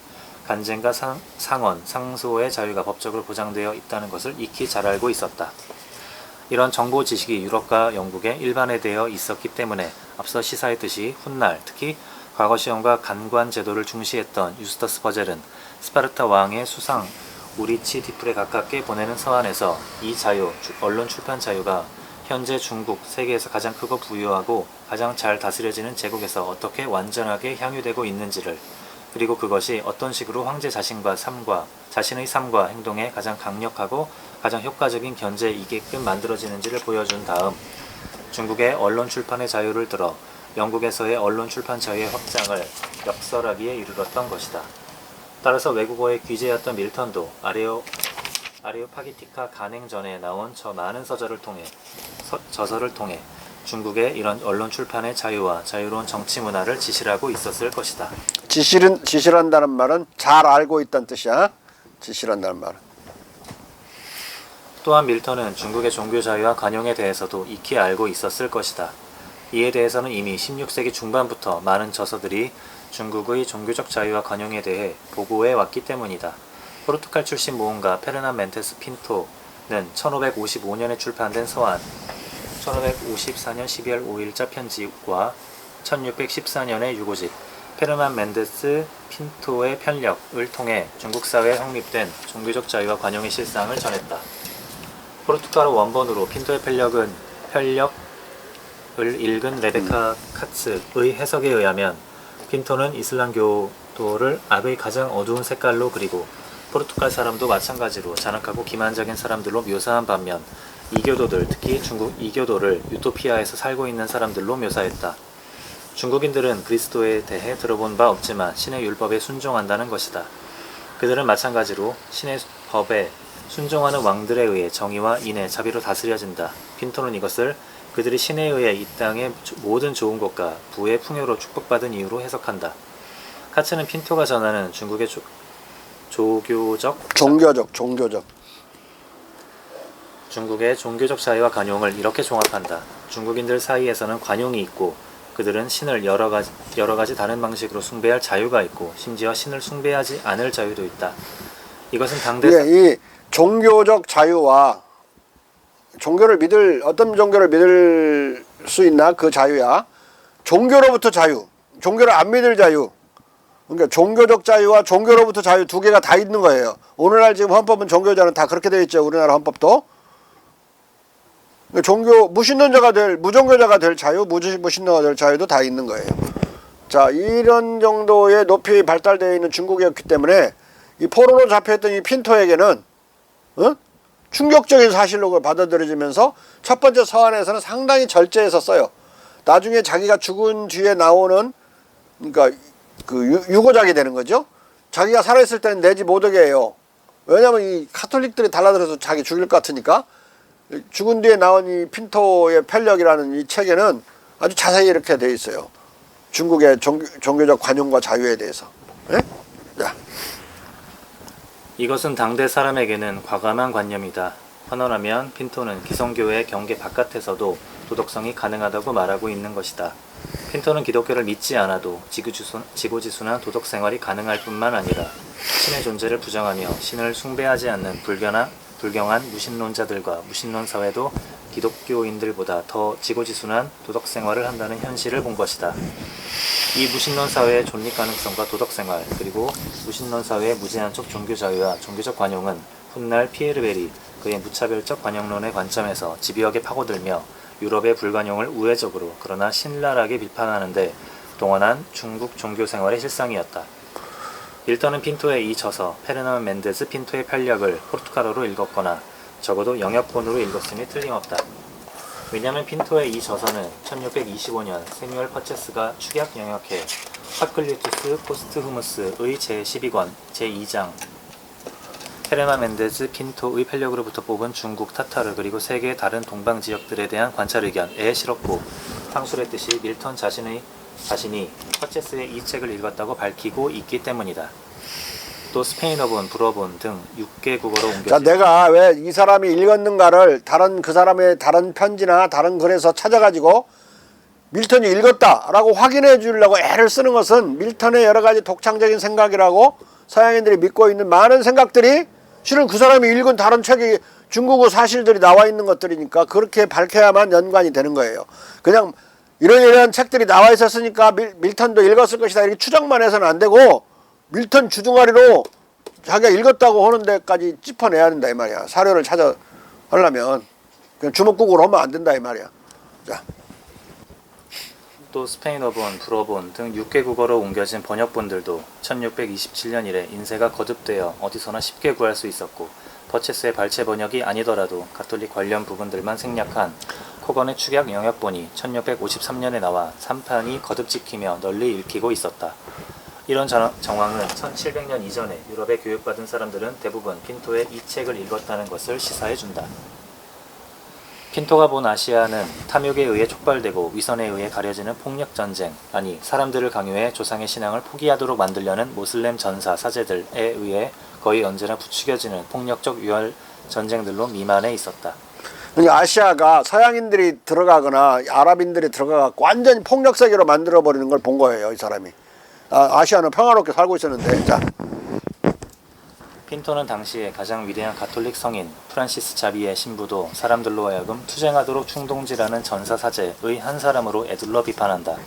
간쟁과 상언, 상소의 자유가 법적으로 보장되어 있다는 것을 익히 잘 알고 있었다. 이런 정보 지식이 유럽과 영국에 일반화되어 있었기 때문에 앞서 시사했듯이 훗날 특히 과거 시험과 간관 제도를 중시했던 유스터스 버젤은 스파르타 왕의 수상 우리치 디플에 가깝게 보내는 서한에서 이 자유, 언론 출판 자유가 현재 중국, 세계에서 가장 크고 부유하고 가장 잘 다스려지는 제국에서 어떻게 완전하게 향유되고 있는지를 그리고 그것이 어떤 식으로 황제 자신의 삶과 행동에 가장 강력하고 가장 효과적인 견제이게끔 만들어지는지를 보여준 다음 중국의 언론 출판의 자유를 들어 영국에서의 언론 출판 자유의 확장을 역설하기에 이르렀던 것이다. 따라서 외국어의 귀재였던 밀턴도 아레오파기티카 간행 전에 나온 저 많은 저서를 통해 중국의 이런 언론 출판의 자유와 자유로운 정치 문화를 지시하고 있었을 것이다. 지시한다는 말은 잘 알고 있다는 뜻이야. 지시한다는 말은. 또한 밀턴은 중국의 종교 자유와 관용에 대해서도 익히 알고 있었을 것이다. 이에 대해서는 이미 16세기 중반부터 많은 저서들이 중국의 종교적 자유와 관용에 대해 보고해 왔기 때문이다. 포르투갈 출신 모험가 페르난 멘테스 핀토는 1555년에 출판된 서한, 1554년 12월 5일자 편지와 1614년의 유고집 페르난 멘데스 핀토의 편력을 통해 중국 사회에 확립된 종교적 자유와 관용의 실상을 전했다. 포르투갈어 원본으로 핀토의 편력을 읽은 레베카 카츠의 해석에 의하면 핀토는 이슬람교도를 악의 가장 어두운 색깔로 그리고 포르투갈 사람도 마찬가지로 잔악하고 기만적인 사람들로 묘사한 반면 이교도들, 특히 중국 이교도를 유토피아에서 살고 있는 사람들로 묘사했다. 중국인들은 그리스도에 대해 들어본 바 없지만 신의 율법에 순종한다는 것이다. 그들은 마찬가지로 신의 법에 순종하는 왕들에 의해 정의와 인애, 자비로 다스려진다. 핀토는 이것을 그들이 신에 의해 이 땅의 모든 좋은 것과 부의 풍요로 축복받은 이유로 해석한다. 카츠는 핀토가 전하는 중국의 중국의 종교적 자유와 관용을 이렇게 종합한다. 중국인들 사이에서는 관용이 있고 그들은 신을 여러 가지 다른 방식으로 숭배할 자유가 있고 심지어 신을 숭배하지 않을 자유도 있다. 이것은 이 종교적 자유와 어떤 종교를 믿을 수 있나 그 자유야. 종교로부터 자유, 종교를 안 믿을 자유. 그러니까 종교적 자유와 종교로부터 자유 두 개가 다 있는 거예요. 오늘날 지금 헌법은 종교자는 다 그렇게 되어 있죠. 우리나라 헌법도. 종교 무신론자가 될 무종교자가 될 자유, 무신론자가 될 자유도 다 있는 거예요. 자, 이런 정도의 높이 발달되어 있는 중국이었기 때문에 이 포로로 잡혀있던 이 핀토에게는 충격적인 사실로 받아들여지면서 첫 번째 서한에서는 상당히 절제했었어요. 나중에 자기가 죽은 뒤에 나오는 그러니까 그 유고작이 되는 거죠. 자기가 살아있을 때는 내지 못하게 해요. 왜냐면 이 카톨릭들이 달라들어서 자기 죽일 것 같으니까. 죽은 뒤에 나온 이 핀토의 편력이라는 이 책에는 아주 자세히 이렇게 돼 있어요. 중국의 종교적 관용과 자유에 대해서. 네? 자. 이것은 당대 사람에게는 과감한 관념이다. 환원하면 핀토는 기성교의 경계 바깥에서도 도덕성이 가능하다고 말하고 있는 것이다. 핀토는 기독교를 믿지 않아도 지고지순한 도덕생활이 가능할 뿐만 아니라 신의 존재를 부정하며 신을 숭배하지 않는 불경한 무신론자들과 무신론 사회도 기독교인들보다 더 지고지순한 도덕생활을 한다는 현실을 본 것이다. 이 무신론 사회의 존립 가능성과 도덕생활, 그리고 무신론 사회의 무제한적 종교자유와 종교적 관용은 훗날 피에르 베리, 그의 무차별적 관용론의 관점에서 집요하게 파고들며 유럽의 불관용을 우회적으로 그러나 신랄하게 비판하는데 동원한 중국 종교생활의 실상이었다. 밀턴은 핀토의 이 저서 페르난 멘데스 핀토의 편력을 포르투갈어로 읽었거나 적어도 영역본으로 읽었음이 틀림없다. 왜냐하면 핀토의 이 저서는 1625년 세뮤얼 퍼체스가 축약 영역해 파클리투스 포스트후무스의 제12권 제2장 페르난 멘데스 핀토의 편력으로부터 뽑은 중국 타타르 그리고 세계의 다른 동방 지역들에 대한 관찰 의견에 실었고 상술했듯이 밀턴 자신이 퍼체스의 이 책을 읽었다고 밝히고 있기 때문이다. 또 스페인어본, 불어본 등 6개 국어로 옮겨진 자, 내가 왜 이 사람이 읽었는가를 그 사람의 다른 편지나 다른 글에서 찾아가지고 밀턴이 읽었다라고 확인해 주려고 애를 쓰는 것은 밀턴의 여러 가지 독창적인 생각이라고 서양인들이 믿고 있는 많은 생각들이 실은 그 사람이 읽은 다른 책이 중국어 사실들이 나와 있는 것들이니까 그렇게 밝혀야만 연관이 되는 거예요. 그냥 이런 책들이 나와 있었으니까 밀턴도 읽었을 것이다 이렇게 추정만 해서는 안 되고 밀턴 주둥아리로 자기가 읽었다고 하는 데까지 짚어내야 된다 이 말이야. 사료를 하려면 그냥 주먹국으로 하면 안 된다 이 말이야. 자. 또 스페인어본, 불어본 등 6개 국어로 옮겨진 번역본들도 1627년 이래 인쇄가 거듭되어 어디서나 쉽게 구할 수 있었고 퍼체스의 발췌 번역이 아니더라도 가톨릭 관련 부분들만 생략한 코건의 축약 영역본이 1653년에 나와 3판이 거듭 찍히며 널리 읽히고 있었다. 이런 정황은 1700년 이전에 유럽에 교육받은 사람들은 대부분 핀토의 이 책을 읽었다는 것을 시사해준다. 핀토가 본 아시아는 탐욕에 의해 촉발되고 위선에 의해 가려지는 폭력전쟁, 아니 사람들을 강요해 조상의 신앙을 포기하도록 만들려는 모슬렘 전사 사제들에 의해 거의 언제나 부추겨지는 폭력적 유혈 전쟁들로 미만해 있었다. 그러니까 아시아가 서양인들이 들어가거나 아랍인들이 들어가고 완전히 폭력세계로 만들어버리는 걸 본 거예요. 이 사람이. 아시아는 평화롭게 살고 있었는데. 자. 핀토는 당시에 가장 위대한 가톨릭 성인 프란시스 자비의 신부도 사람들로 하여금 투쟁하도록 충동질하는 전사사제의 한 사람으로 애둘러 비판한다.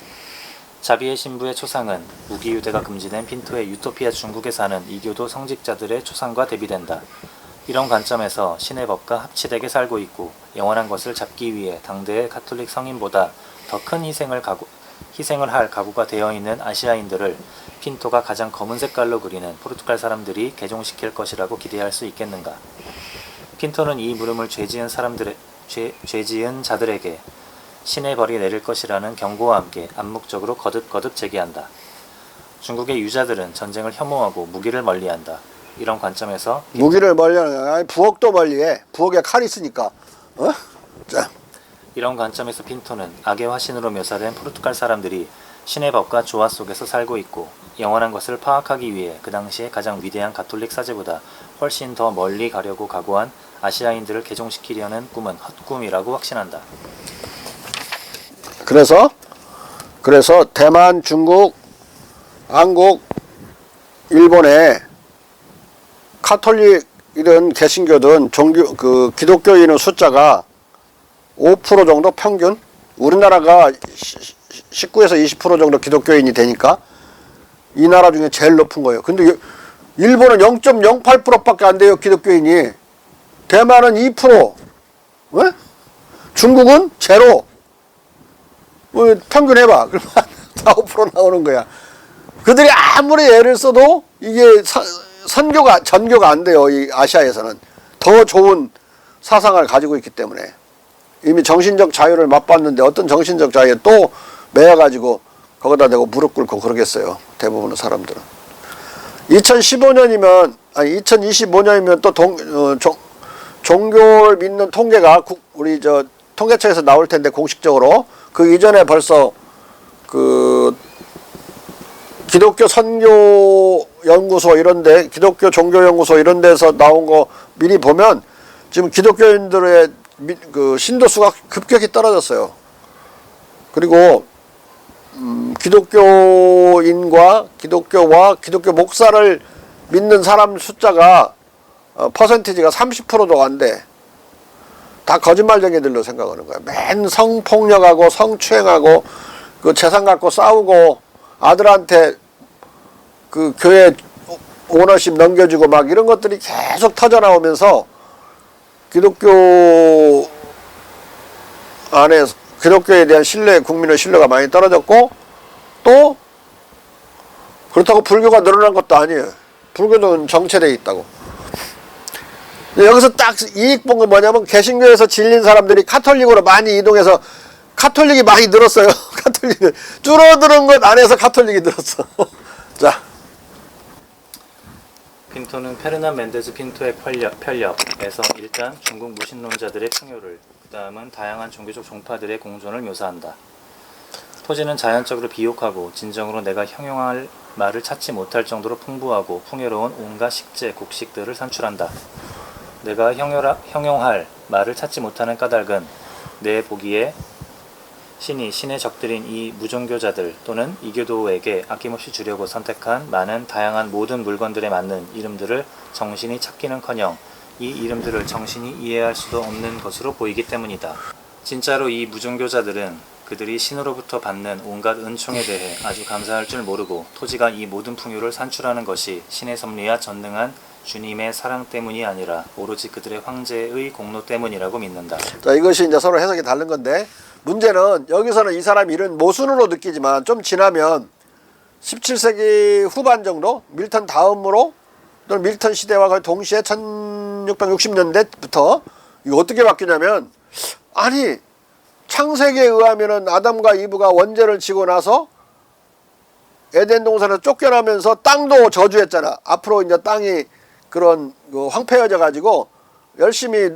자비의 신부의 초상은 무기유대가 금지된 핀토의 유토피아 중국에 사는 이교도 성직자들의 초상과 대비된다. 이런 관점에서 신의 법과 합치되게 살고 있고 영원한 것을 잡기 위해 당대의 가톨릭 성인보다 더 큰 희생을 할 각오가 되어 있는 아시아인들을 핀토가 가장 검은 색깔로 그리는 포르투갈 사람들이 개종시킬 것이라고 기대할 수 있겠는가. 핀토는 이 물음을 죄지은 자들에게 신의 벌이 내릴 것이라는 경고와 함께 암묵적으로 거듭거듭 제기한다. 중국의 유자들은 전쟁을 혐오하고 무기를 멀리한다. 이런 관점에서 무기를 멀리하는 아니 부엌도 멀리해. 부엌에 칼이 있으니까. 자. 이런 관점에서 핀토는 악의 화신으로 묘사된 포르투갈 사람들이 신의 법과 조화 속에서 살고 있고 영원한 것을 파악하기 위해 그 당시에 가장 위대한 가톨릭 사제보다 훨씬 더 멀리 가려고 각오한 아시아인들을 개종시키려는 꿈은 헛꿈이라고 확신한다. 그래서 대만, 중국, 한국, 일본에 카톨릭이든 개신교든 기독교인의 숫자가 5% 정도 평균? 우리나라가 19에서 20% 정도 기독교인이 되니까 이 나라 중에 제일 높은 거예요. 근데 일본은 0.08%밖에 안 돼요, 기독교인이. 대만은 2%. 왜? 중국은 제로. 뭐 평균 해봐. 그러면 4, 5% 나오는 거야. 그들이 아무리 애를 써도 이게 전교가 안 돼요. 이 아시아에서는. 더 좋은 사상을 가지고 있기 때문에. 이미 정신적 자유를 맛봤는데 어떤 정신적 자유에 또 매여가지고 거기다 대고 무릎 꿇고 그러겠어요. 대부분의 사람들은. 2015년이면, 아니, 2025년이면 또 종교를 믿는 통계가 우리 통계청에서 나올 텐데, 공식적으로. 그 이전에 벌써 그 기독교 선교 연구소 이런데, 기독교 종교 연구소 이런 데서 나온 거 미리 보면 지금 기독교인들의 그 신도수가 급격히 떨어졌어요. 그리고 기독교인과 기독교와 기독교 목사를 믿는 사람 숫자가 퍼센티지가 30%도 안 돼. 다 거짓말쟁이들로 생각하는 거야. 맨 성폭력하고 성추행하고 그 재산 갖고 싸우고 아들한테 그 교회 오너십 넘겨주고 막 이런 것들이 계속 터져나오면서 기독교 안에 기독교에 대한 신뢰, 국민의 신뢰가 많이 떨어졌고, 또 그렇다고 불교가 늘어난 것도 아니에요. 불교는 정체되어 있다고. 여기서 딱 이익 본 건 뭐냐면, 개신교에서 질린 사람들이 카톨릭으로 많이 이동해서 카톨릭이 많이 늘었어요. 카톨릭은 줄어드는 것 안에서 카톨릭이 늘었어. 자, 핀토는 페르난 멘데스 핀토의 편력에서 일단 중국 무신론자들의 풍요를, 그 다음은 다양한 종교적 종파들의 공존을 묘사한다. 토지는 자연적으로 비옥하고 진정으로 내가 형용할 말을 찾지 못할 정도로 풍부하고 풍요로운 온갖 식재, 곡식들을 산출한다. 내가 형용할 말을 찾지 못하는 까닭은 내 보기에 신이 신의 적들인 이 무종교자들 또는 이교도에게 아낌없이 주려고 선택한 많은 다양한 모든 물건들에 맞는 이름들을 정신이 찾기는커녕 이 이름들을 정신이 이해할 수도 없는 것으로 보이기 때문이다. 진짜로 이 무종교자들은 그들이 신으로부터 받는 온갖 은총에 대해 아주 감사할 줄 모르고 토지가 이 모든 풍요를 산출하는 것이 신의 섭리와 전능한 주님의 사랑 때문이 아니라 오로지 그들의 황제의 공로 때문이라고 믿는다. 자, 이것이 이제 서로 해석이 다른 건데, 문제는 여기서는 이 사람이 이런 모순으로 느끼지만 좀 지나면 17세기 후반 정도, 밀턴 다음으로 또는 밀턴 시대와 거의 동시에 1660년대부터 이거 어떻게 바뀌냐면, 아니 창세기에 의하면은 아담과 이브가 원죄를 지고 나서 에덴 동산에서 쫓겨나면서 땅도 저주했잖아. 앞으로 이제 땅이 그런 황폐해져 가지고 열심히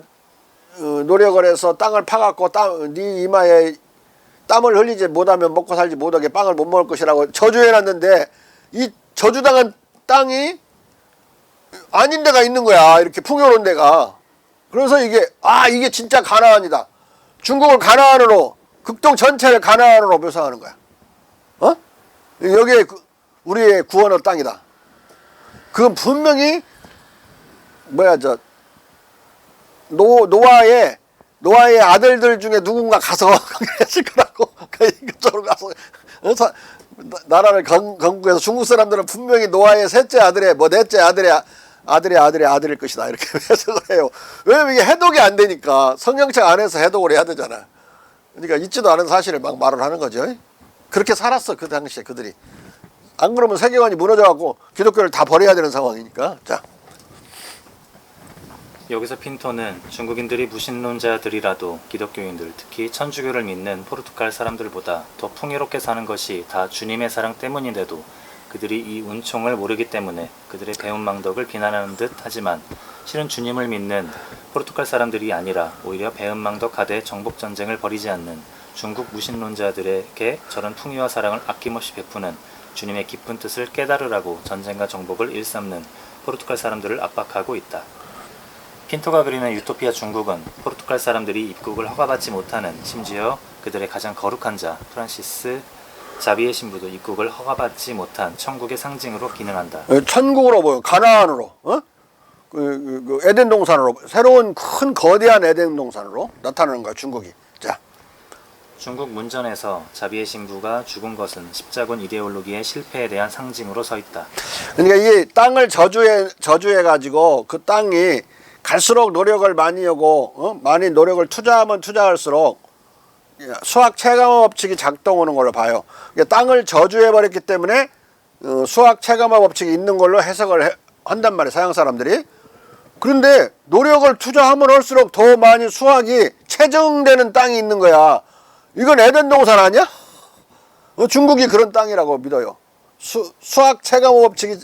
노력을 해서 땅을 파갖고 네 이마에 땀을 흘리지 못하면 먹고 살지 못하게 빵을 못 먹을 것이라고 저주해놨는데, 이 저주당한 땅이 아닌 데가 있는 거야. 이렇게 풍요로운 데가. 그래서 이게 진짜 가나안이다. 중국을 가나안으로, 극동 전체를 가나안으로 묘사하는 거야. 여기에 우리의 구원의 땅이다. 그건 분명히 노아의 아들들 중에 누군가 가서 했을 거라고. 이쪽으로 가서 나라를 건국해서, 중국 사람들은 분명히 노아의 셋째 아들의 넷째 아들일 것이다, 이렇게 해석을 해요. 왜냐면 이게 해독이 안 되니까 성경책 안에서 해독을 해야 되잖아. 그러니까 있지도 않은 사실을 막 말을 하는 거죠. 그렇게 살았어, 그 당시에 그들이. 안 그러면 세계관이 무너져갖고 기독교를 다 버려야 되는 상황이니까. 자, 여기서 핀토는 중국인들이 무신론자들이라도 기독교인들, 특히 천주교를 믿는 포르투갈 사람들보다 더 풍요롭게 사는 것이 다 주님의 사랑 때문인데도 그들이 이 은총을 모르기 때문에 그들의 배은망덕을 비난하는 듯 하지만, 실은 주님을 믿는 포르투갈 사람들이 아니라 오히려 배은망덕하되 정복전쟁을 벌이지 않는 중국 무신론자들에게 저런 풍요와 사랑을 아낌없이 베푸는 주님의 깊은 뜻을 깨달으라고 전쟁과 정복을 일삼는 포르투갈 사람들을 압박하고 있다. 핀토가 그리는 유토피아 중국은 포르투갈 사람들이 입국을 허가받지 못하는, 심지어 그들의 가장 거룩한 자 프란시스 자비의 신부도 입국을 허가받지 못한 천국의 상징으로 기능한다. 천국으로 보여. 가나안으로, 그 에덴 동산으로, 새로운 큰 거대한 에덴 동산으로 나타나는 거야, 중국이. 자, 중국 문전에서 자비의 신부가 죽은 것은 십자군 이데올로기의 실패에 대한 상징으로 서 있다. 그러니까 이 땅을 저주해 가지고 그 땅이 갈수록 노력을 많이 하고 많이 노력을 투자하면 투자할수록 수학 체감화 법칙이 작동하는 걸로 봐요. 땅을 저주해 버렸기 때문에 수학 체감화 법칙이 있는 걸로 해석을 한단 말이에요, 서양 사람들이. 그런데 노력을 투자하면 할수록 더 많이 수학이 체증되는 땅이 있는 거야. 이건 에덴 동산 아니야? 중국이 그런 땅이라고 믿어요. 수학 체감화 법칙이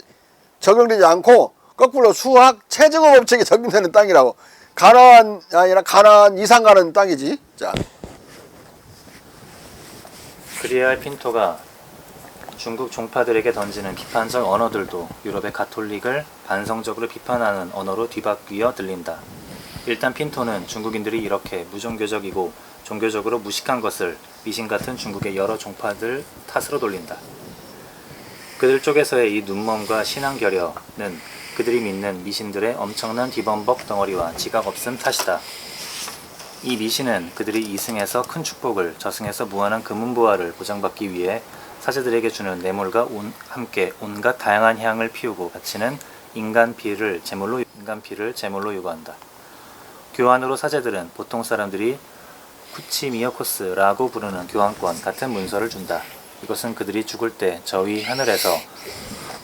적용되지 않고 거꾸로 수학 체증화 법칙이 적용되는 땅이라고. 가나안 아니라 가나안 이상 가는 땅이지. 자. 그리야 할 핀토가 중국 종파들에게 던지는 비판적 언어들도 유럽의 가톨릭을 반성적으로 비판하는 언어로 뒤바뀌어 들린다. 일단 핀토는 중국인들이 이렇게 무종교적이고 종교적으로 무식한 것을 미신 같은 중국의 여러 종파들 탓으로 돌린다. 그들 쪽에서의 이 눈먼과 신앙 결여는 그들이 믿는 미신들의 엄청난 뒤범벅 덩어리와 지각 없음 탓이다. 이 미신은 그들이 이승에서 큰 축복을, 저승에서 무한한 금은보화를 보장받기 위해 사제들에게 주는 뇌물과 함께 온갖 다양한 향을 피우고 바치는 인간 피를 제물로 요구한다. 교환으로 사제들은 보통 사람들이 쿠치미어코스라고 부르는 교환권 같은 문서를 준다. 이것은 그들이 죽을 때 저 위 하늘에서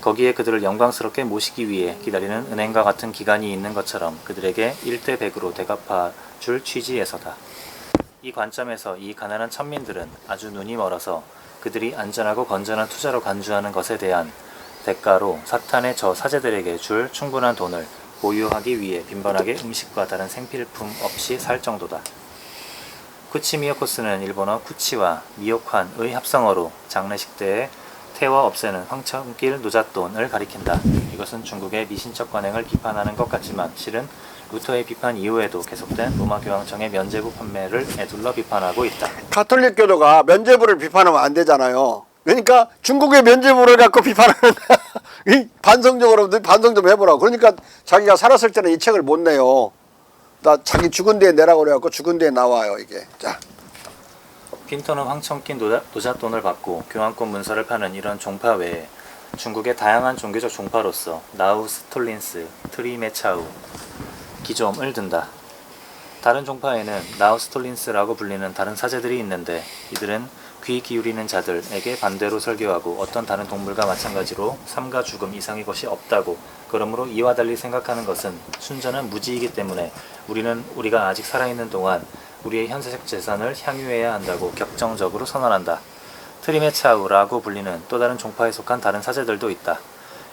거기에 그들을 영광스럽게 모시기 위해 기다리는 은행과 같은 기간이 있는 것처럼 그들에게 1대 100으로 대갚아 줄 취지에서다. 이 관점에서 이 가난한 천민들은 아주 눈이 멀어서 그들이 안전하고 건전한 투자로 간주하는 것에 대한 대가로 사탄의 저 사제들에게 줄 충분한 돈을 보유하기 위해 빈번하게 음식과 다른 생필품 없이 살 정도다. 쿠치미어코스는 일본어 쿠치와 미오칸의 합성어로 장례식 때에 태워 없애는 황천길 노잣돈을 가리킨다. 이것은 중국의 미신적 관행을 비판하는 것 같지만 실은 루터의 비판 이후에도 계속된 로마 교황청의 면죄부 판매를 에둘러 비판하고 있다. 가톨릭 교도가 면죄부를 비판하면 안 되잖아요. 그러니까 중국의 면죄부를 갖고 비판하는 반성적으로 반성 좀 해보라고. 그러니까 자기가 살았을 때는 이 책을 못 내요. 나 자기 죽은 데에 내라고 그래갖고 죽은 데에 나와요 이게. 자. 핀토는 황천길 노잣돈을 받고 교환권 문서를 파는 이런 종파 외에 중국의 다양한 종교적 종파로서 나우스톨린스, 트리메차우, 기좀을 든다. 다른 종파에는 나우스톨린스라고 불리는 다른 사제들이 있는데 이들은 귀 기울이는 자들에게 반대로 설교하고 어떤 다른 동물과 마찬가지로 삶과 죽음 이상의 것이 없다고, 그러므로 이와 달리 생각하는 것은 순전한 무지이기 때문에 우리가 아직 살아있는 동안 우리의 현세적 재산을 향유해야 한다고 격정적으로 선언한다. 트리메차우라고 불리는 또 다른 종파에 속한 다른 사제들도 있다.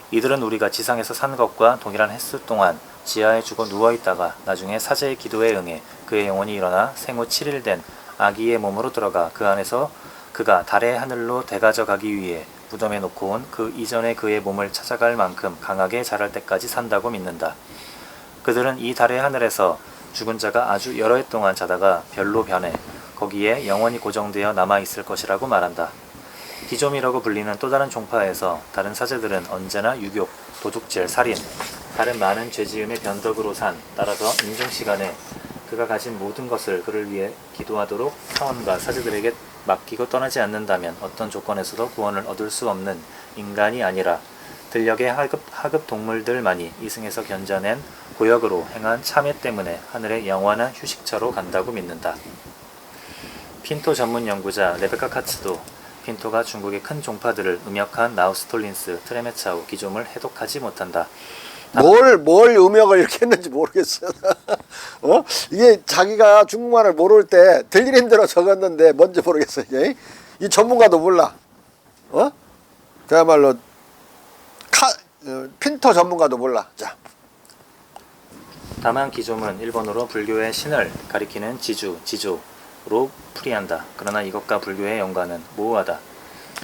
이들은 우리가 지상에서 산 것과 동일한 횟수 동안 지하에 죽어 누워있다가 나중에 사제의 기도에 응해 그의 영혼이 일어나 생후 7일 된 아기의 몸으로 들어가 그 안에서 그가 달의 하늘로 대가져 가기 위해 무덤에 놓고 온 그 이전에 그의 몸을 찾아갈 만큼 강하게 자랄 때까지 산다고 믿는다. 그들은 이 달의 하늘에서 죽은 자가 아주 여러 해 동안 자다가 별로 변해 거기에 영원히 고정되어 남아있을 것이라고 말한다. 기좀이라고 불리는 또 다른 종파에서 다른 사제들은 언제나 유교, 도둑질, 살인, 다른 많은 죄지음의 변덕으로 따라서 임종시간에 그가 가진 모든 것을 그를 위해 기도하도록 사원과 사제들에게 맡기고 떠나지 않는다면 어떤 조건에서도 구원을 얻을 수 없는 인간이 아니라 들녘의 하급 동물들만이 이승에서 견뎌낸 고역으로 행한 참회 때문에 하늘의 영원한 휴식처로 간다고 믿는다. 핀토 전문 연구자 레베카 카츠도 핀토가 중국의 큰 종파들을 음역한 나우스톨린스, 트레메차우, 기좀을 해독하지 못한다. 뭘 음역을 이렇게 했는지 모르겠어요. 이게 자기가 중국말을 모를 때 들리는 대로 적었는데 뭔지 모르겠어요. 이게. 이 전문가도 몰라. 그야말로 핀토 전문가도 몰라. 자. 다만 기좀은 일본어로 불교의 신을 가리키는 지조로 풀이한다. 그러나 이것과 불교의 연관은 모호하다.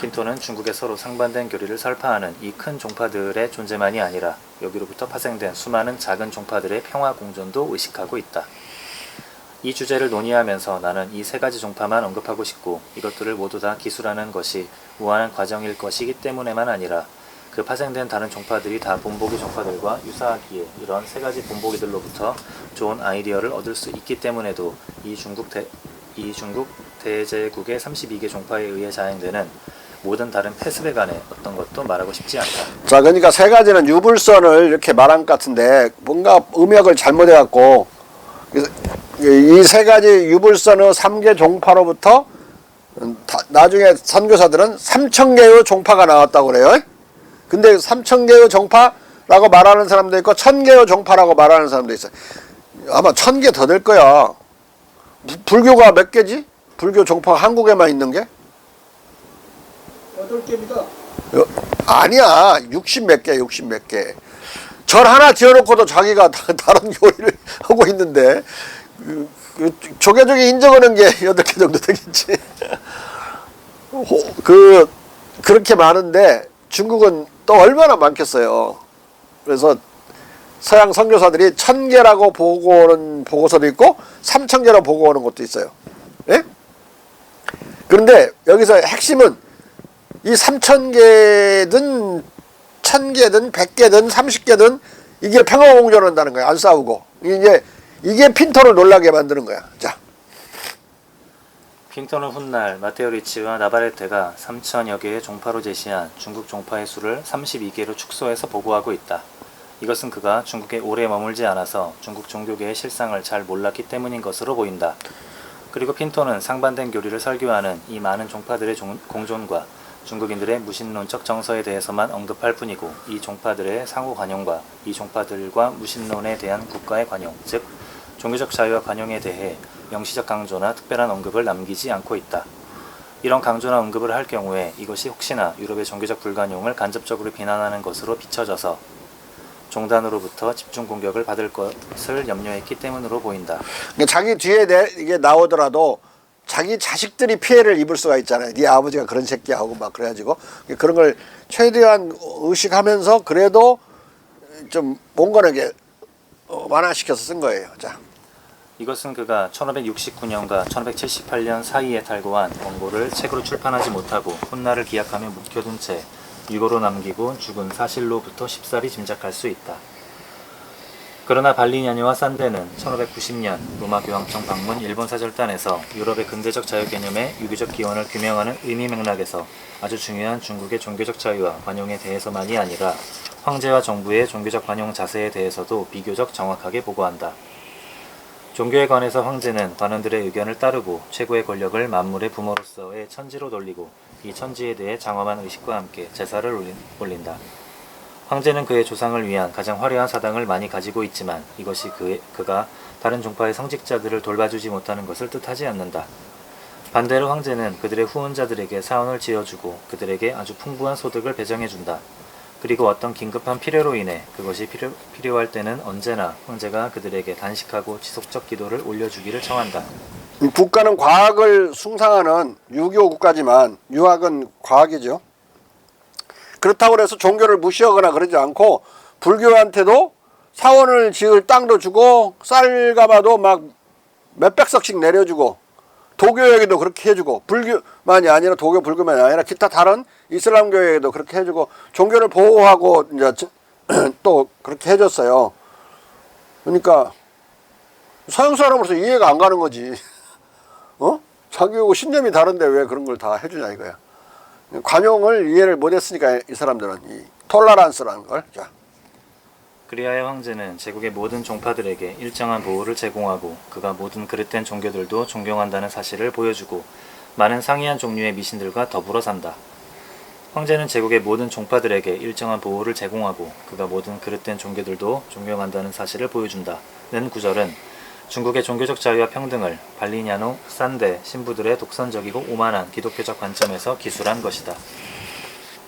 핀토는 중국의 서로 상반된 교리를 설파하는 이 큰 종파들의 존재만이 아니라 여기로부터 파생된 수많은 작은 종파들의 평화 공존도 의식하고 있다. 이 주제를 논의하면서 나는 이 세 가지 종파만 언급하고 싶고 이것들을 모두 다 기술하는 것이 무한한 과정일 것이기 때문에만 아니라 그 파생된 다른 종파들이 다 본보기 종파들과 유사하기에 이런 세 가지 본보기들로부터 좋은 아이디어를 얻을 수 있기 때문에도 이 중국 대제국의 32개 종파에 의해 자행되는 모든 다른 폐습에 관해 어떤 것도 말하고 싶지 않다. 자, 그러니까 세 가지는 유불선을 이렇게 말한 것 같은데 뭔가 음역을 잘못해갖고 이 세 가지 유불선의 3개 종파로부터 나중에 선교사들은 3,000개의 종파가 나왔다고 그래요. 근데 3,000개의 종파라고 말하는 사람도 있고 1,000개의 종파라고 말하는 사람도 있어요. 아마 1,000개 더 될 거야. 불교가 몇 개지? 불교 종파가 한국에만 있는 게? 8개입니다. 아니야. 60 몇 개, 60 몇 개. 절 하나 지어놓고도 자기가 다른 교리를 하고 있는데 조계종이 인정하는 게 8개 정도 되겠지. 그렇게 많은데 중국은 또 얼마나 많겠어요. 그래서 서양 선교사들이 1,000개라고 보고 오는 보고서도 있고 3,000개라고 보고 오는 것도 있어요. 예? 그런데 여기서 핵심은 이 3,000개든 1,000개든 100개든 30개든 이게 평화공존한다는 거야. 안 싸우고. 이게 핀토를 놀라게 만드는 거야. 자. 핑턴은 훗날 마테오 리치와 나바레테가 3,000여 개의 종파로 제시한 중국 종파의 수를 32개로 축소해서 보고하고 있다. 이것은 그가 중국에 오래 머물지 않아서 중국 종교계의 실상을 잘 몰랐기 때문인 것으로 보인다. 그리고 핀토는 상반된 교리를 설교하는 이 많은 종파들의 공존과 중국인들의 무신론적 정서에 대해서만 언급할 뿐이고 이 종파들의 상호 관용과 이 종파들과 무신론에 대한 국가의 관용, 즉 종교적 자유와 관용에 대해 명시적 강조나 특별한 언급을 남기지 않고 있다. 이런 강조나 언급을 할 경우에 이것이 혹시나 유럽의 종교적 불관용을 간접적으로 비난하는 것으로 비춰져서 종단으로부터 집중 공격을 받을 것을 염려했기 때문으로 보인다. 자기 뒤에 이게 나오더라도 자기 자식들이 피해를 입을 수가 있잖아요. 네 아버지가 그런 새끼야 하고 막 그래가지고 그런 걸 최대한 의식하면서 그래도 좀 몽건하게 완화시켜서 쓴 거예요. 자. 이것은 그가 1569년과 1578년 사이에 탈고한 원고를 책으로 출판하지 못하고 훗날을 기약하며 묵혀둔 채 일고로 남기고 죽은 사실로부터 쉽사리 짐작할 수 있다. 그러나 발리냐니와 산데는 1590년 로마 교황청 방문 일본 사절단에서 유럽의 근대적 자유 개념의 유교적 기원을 규명하는 의미 맥락에서 아주 중요한 중국의 종교적 자유와 관용에 대해서만이 아니라 황제와 정부의 종교적 관용 자세에 대해서도 비교적 정확하게 보고한다. 종교에 관해서 황제는 관원들의 의견을 따르고 최고의 권력을 만물의 부모로서의 천지로 돌리고 이 천지에 대해 장엄한 의식과 함께 제사를 올린다. 황제는 그의 조상을 위한 가장 화려한 사당을 많이 가지고 있지만 이것이 그가 다른 종파의 성직자들을 돌봐주지 못하는 것을 뜻하지 않는다. 반대로 황제는 그들의 후원자들에게 사원을 지어주고 그들에게 아주 풍부한 소득을 배정해준다. 그리고 어떤 긴급한 필요로 인해 그것이 필요할 때는 언제나 황제가 그들에게 단식하고 지속적 기도를 올려주기를 청한다. 국가는 과학을 숭상하는 유교 국가지만 유학은 과학이죠. 그렇다고 해서 종교를 무시하거나 그러지 않고 불교한테도 사원을 지을 땅도 주고 쌀가마도 막 몇백 석씩 내려주고 도교에게도 그렇게 해주고 불교만이 아니라 도교 불교만이 아니라 기타 다른 이슬람교에게도 그렇게 해주고 종교를 보호하고 이제 또 그렇게 해줬어요. 그러니까 서양 사람으로서 이해가 안 가는 거지. 자기하고 신념이 다른데 왜 그런 걸 다 해주냐 이거야. 관용을 이해를 못했으니까 이 사람들은 이 톨러란스라는 걸. 자. 그리하여 황제는 제국의 모든 종파들에게 일정한 보호를 제공하고 그가 모든 그릇된 종교들도 존경한다는 사실을 보여주고 많은 상이한 종류의 미신들과 더불어 산다. 황제는 제국의 모든 종파들에게 일정한 보호를 제공하고 그가 모든 그릇된 종교들도 존경한다는 사실을 보여준다는 구절은 중국의 종교적 자유와 평등을 발리냐노, 산데 신부들의 독선적이고 오만한 기독교적 관점에서 기술한 것이다.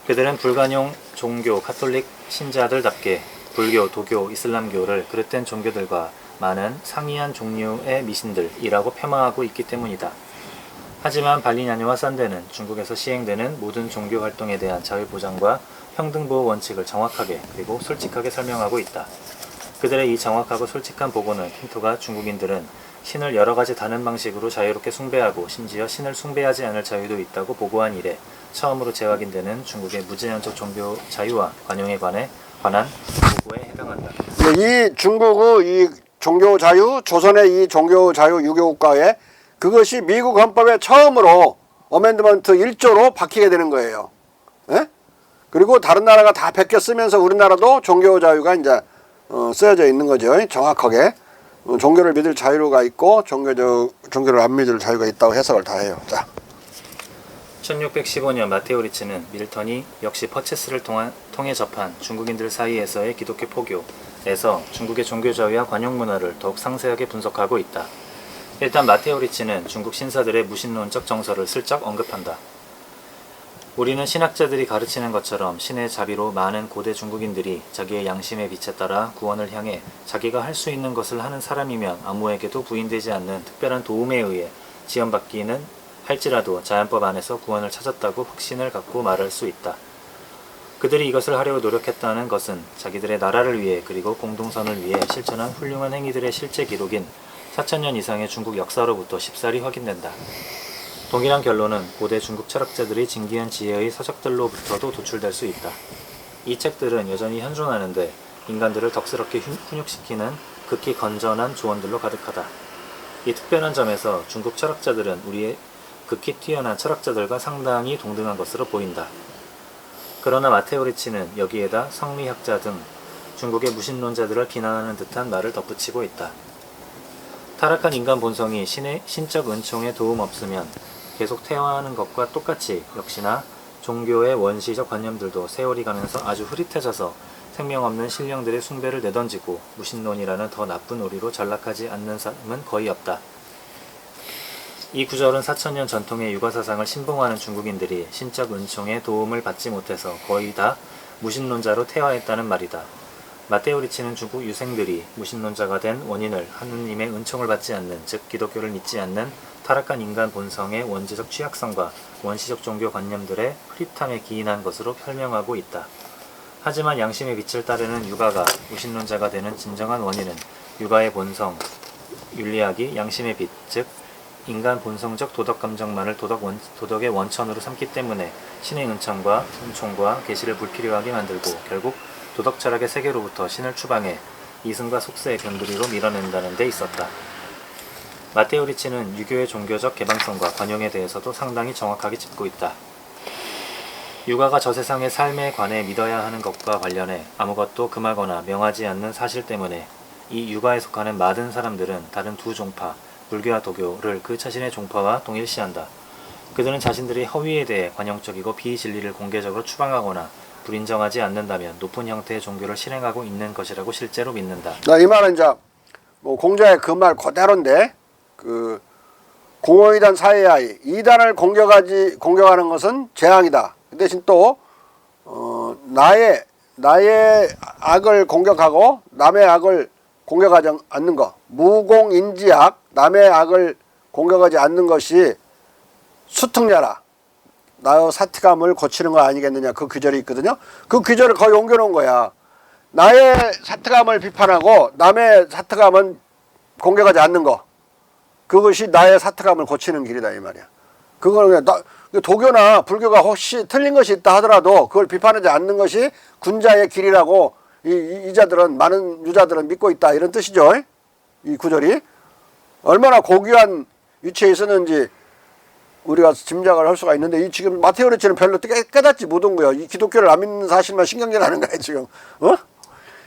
그들은 불관용 종교 카톨릭 신자들답게 불교, 도교, 이슬람교를 그릇된 종교들과 많은 상이한 종류의 미신들이라고 폄하하고 있기 때문이다. 하지만 발리냐니와 산데는 중국에서 시행되는 모든 종교 활동에 대한 자유 보장과 평등보호 원칙을 정확하게 그리고 솔직하게 설명하고 있다. 그들의 이 정확하고 솔직한 보고는 핀토가 중국인들은 신을 여러 가지 다른 방식으로 자유롭게 숭배하고 심지어 신을 숭배하지 않을 자유도 있다고 보고한 이래 처음으로 재확인되는 중국의 무제한적 종교 자유와 관용에 관한 보고에 해당한다. 이 중국의 이 종교 자유, 조선의 이 종교 자유 유교 국가에 그것이 미국 헌법에 처음으로 어멘드먼트 1조로 바뀌게 되는 거예요. 예? 그리고 다른 나라가 다 베껴 쓰면서 우리나라도 종교 자유가 이제 쓰여져 있는 거죠. 정확하게. 종교를 믿을 자유가 있고 종교를 안 믿을 자유가 있다고 해석을 다 해요. 자. 1615년 마테오 리츠는 밀턴이 역시 퍼체스를 통해 접한 중국인들 사이에서의 기독교 포교에서 중국의 종교 자유와 관용 문화를 더욱 상세하게 분석하고 있다. 일단 마테오 리츠는 중국 신사들의 무신론적 정서를 슬쩍 언급한다. 우리는 신학자들이 가르치는 것처럼 신의 자비로 많은 고대 중국인들이 자기의 양심의 빛에 따라 구원을 향해 자기가 할 수 있는 것을 하는 사람이면 아무에게도 부인되지 않는 특별한 도움에 의해 지원받기는 할지라도 자연법 안에서 구원을 찾았다고 확신을 갖고 말할 수 있다. 그들이 이것을 하려고 노력했다는 것은 자기들의 나라를 위해 그리고 공동선을 위해 실천한 훌륭한 행위들의 실제 기록인 4000년 이상의 중국 역사로부터 쉽사리 확인된다. 동일한 결론은 고대 중국 철학자들의 진귀한 지혜의 서적들로부터도 도출될 수 있다. 이 책들은 여전히 현존하는데 인간들을 덕스럽게 훈육시키는 극히 건전한 조언들로 가득하다. 이 특별한 점에서 중국 철학자들은 우리의 극히 뛰어난 철학자들과 상당히 동등한 것으로 보인다. 그러나 마테오 리치는 여기에다 성리학자 등 중국의 무신론자들을 비난하는 듯한 말을 덧붙이고 있다. 타락한 인간 본성이 신의 신적 은총에 도움 없으면 계속 퇴화하는 것과 똑같이 역시나 종교의 원시적 관념들도 세월이 가면서 아주 흐릿해져서 생명 없는 신령들의 숭배를 내던지고 무신론이라는 더 나쁜 오리로 전락하지 않는 사람은 거의 없다. 이 구절은 4000년 전통의 육아사상을 신봉하는 중국인들이 신적 은총의 도움을 받지 못해서 거의 다 무신론자로 퇴화했다는 말이다. 마테오 리치는 중국 유생들이 무신론자가 된 원인을 하느님의 은총을 받지 않는, 즉 기독교를 믿지 않는 타락한 인간 본성의 원시적 취약성과 원시적 종교 관념들의 흐릿함에 기인한 것으로 설명하고 있다. 하지만 양심의 빛을 따르는 육아가 무신론자가 되는 진정한 원인은 육아의 본성, 윤리학이 양심의 빛, 즉 인간 본성적 도덕 감정만을 도덕의 원천으로 삼기 때문에 신의 은총과 계시를 불필요하게 만들고 결국 도덕 철학의 세계로부터 신을 추방해 이승과 속세의 변두리로 밀어낸다는 데 있었다. 마테오 리치는 유교의 종교적 개방성과 관용에 대해서도 상당히 정확하게 짚고 있다. 육아가 저 세상의 삶에 관해 믿어야 하는 것과 관련해 아무것도 금하거나 명하지 않는 사실 때문에 이 육아에 속하는 많은 사람들은 다른 두 종파, 불교와 도교를 그 자신의 종파와 동일시한다. 그들은 자신들의 허위에 대해 관용적이고 비진리를 공개적으로 추방하거나 불인정하지 않는다면 높은 형태의 종교를 실행하고 있는 것이라고 실제로 믿는다. 이 말은 이제 뭐 공자의 그 말 그대로인데 그 공허이단 사회하이 이단을 공격하는 것은 재앙이다. 그 대신 또 나의 악을 공격하고 남의 악을 공격하지 않는 것, 무공인지악, 남의 악을 공격하지 않는 것이 수특냐라. 나의 사특함을 고치는 거 아니겠느냐. 그 규절이 있거든요. 그 규절을 거의 옮겨놓은 거야. 나의 사특함을 비판하고 남의 사특함은 공격하지 않는 거. 그것이 나의 사특함을 고치는 길이다 이 말이야. 그걸 그냥 도교나 불교가 혹시 틀린 것이 있다 하더라도 그걸 비판하지 않는 것이 군자의 길이라고 이자들은 많은 유자들은 믿고 있다 이런 뜻이죠. 이 구절이 얼마나 고귀한 위치에 있었는지 우리가 짐작을 할 수가 있는데 이 지금 마테오 리치는 별로 깨닫지 못한 거예요. 이 기독교를 안 믿는 사실만 신경질하는 거예요 지금.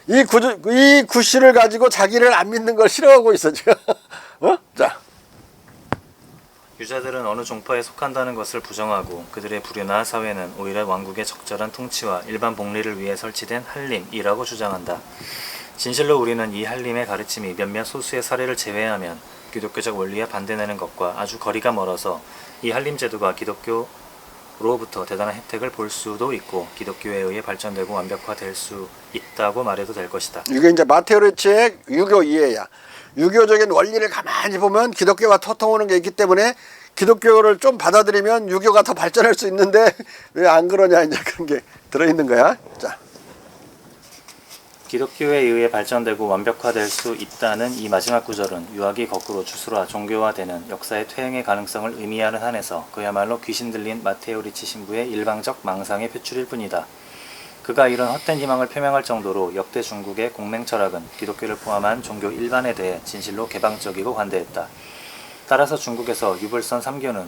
이 구실을 가지고 자기를 안 믿는 걸 싫어하고 있어 지금. 자. 유자들은 어느 종파에 속한다는 것을 부정하고 그들의 부류나 사회는 오히려 왕국의 적절한 통치와 일반 복리를 위해 설치된 한림이라고 주장한다. 진실로 우리는 이 한림의 가르침이 몇몇 소수의 사례를 제외하면 기독교적 원리에 반대되는 것과 아주 거리가 멀어서 이 한림 제도가 기독교로부터 대단한 혜택을 볼 수도 있고 기독교에 의해 발전되고 완벽화될 수 있다고 말해도 될 것이다. 이게 이제 마테오 리치의 유교 이해야. 유교적인 원리를 가만히 보면 기독교가 토통하는 게 있기 때문에 기독교를 좀 받아들이면 유교가 더 발전할 수 있는데 왜 안 그러냐 이제 그런 게 들어있는 거야. 자. 기독교에 의해 발전되고 완벽화될 수 있다는 이 마지막 구절은 유학이 거꾸로 주술화, 종교화되는 역사의 퇴행의 가능성을 의미하는 한에서 그야말로 귀신 들린 마테오 리치 신부의 일방적 망상의 표출일 뿐이다. 그가 이런 헛된 희망을 표명할 정도로 역대 중국의 공맹 철학은 기독교를 포함한 종교 일반에 대해 진실로 개방적이고 관대했다. 따라서 중국에서 유불선 3교는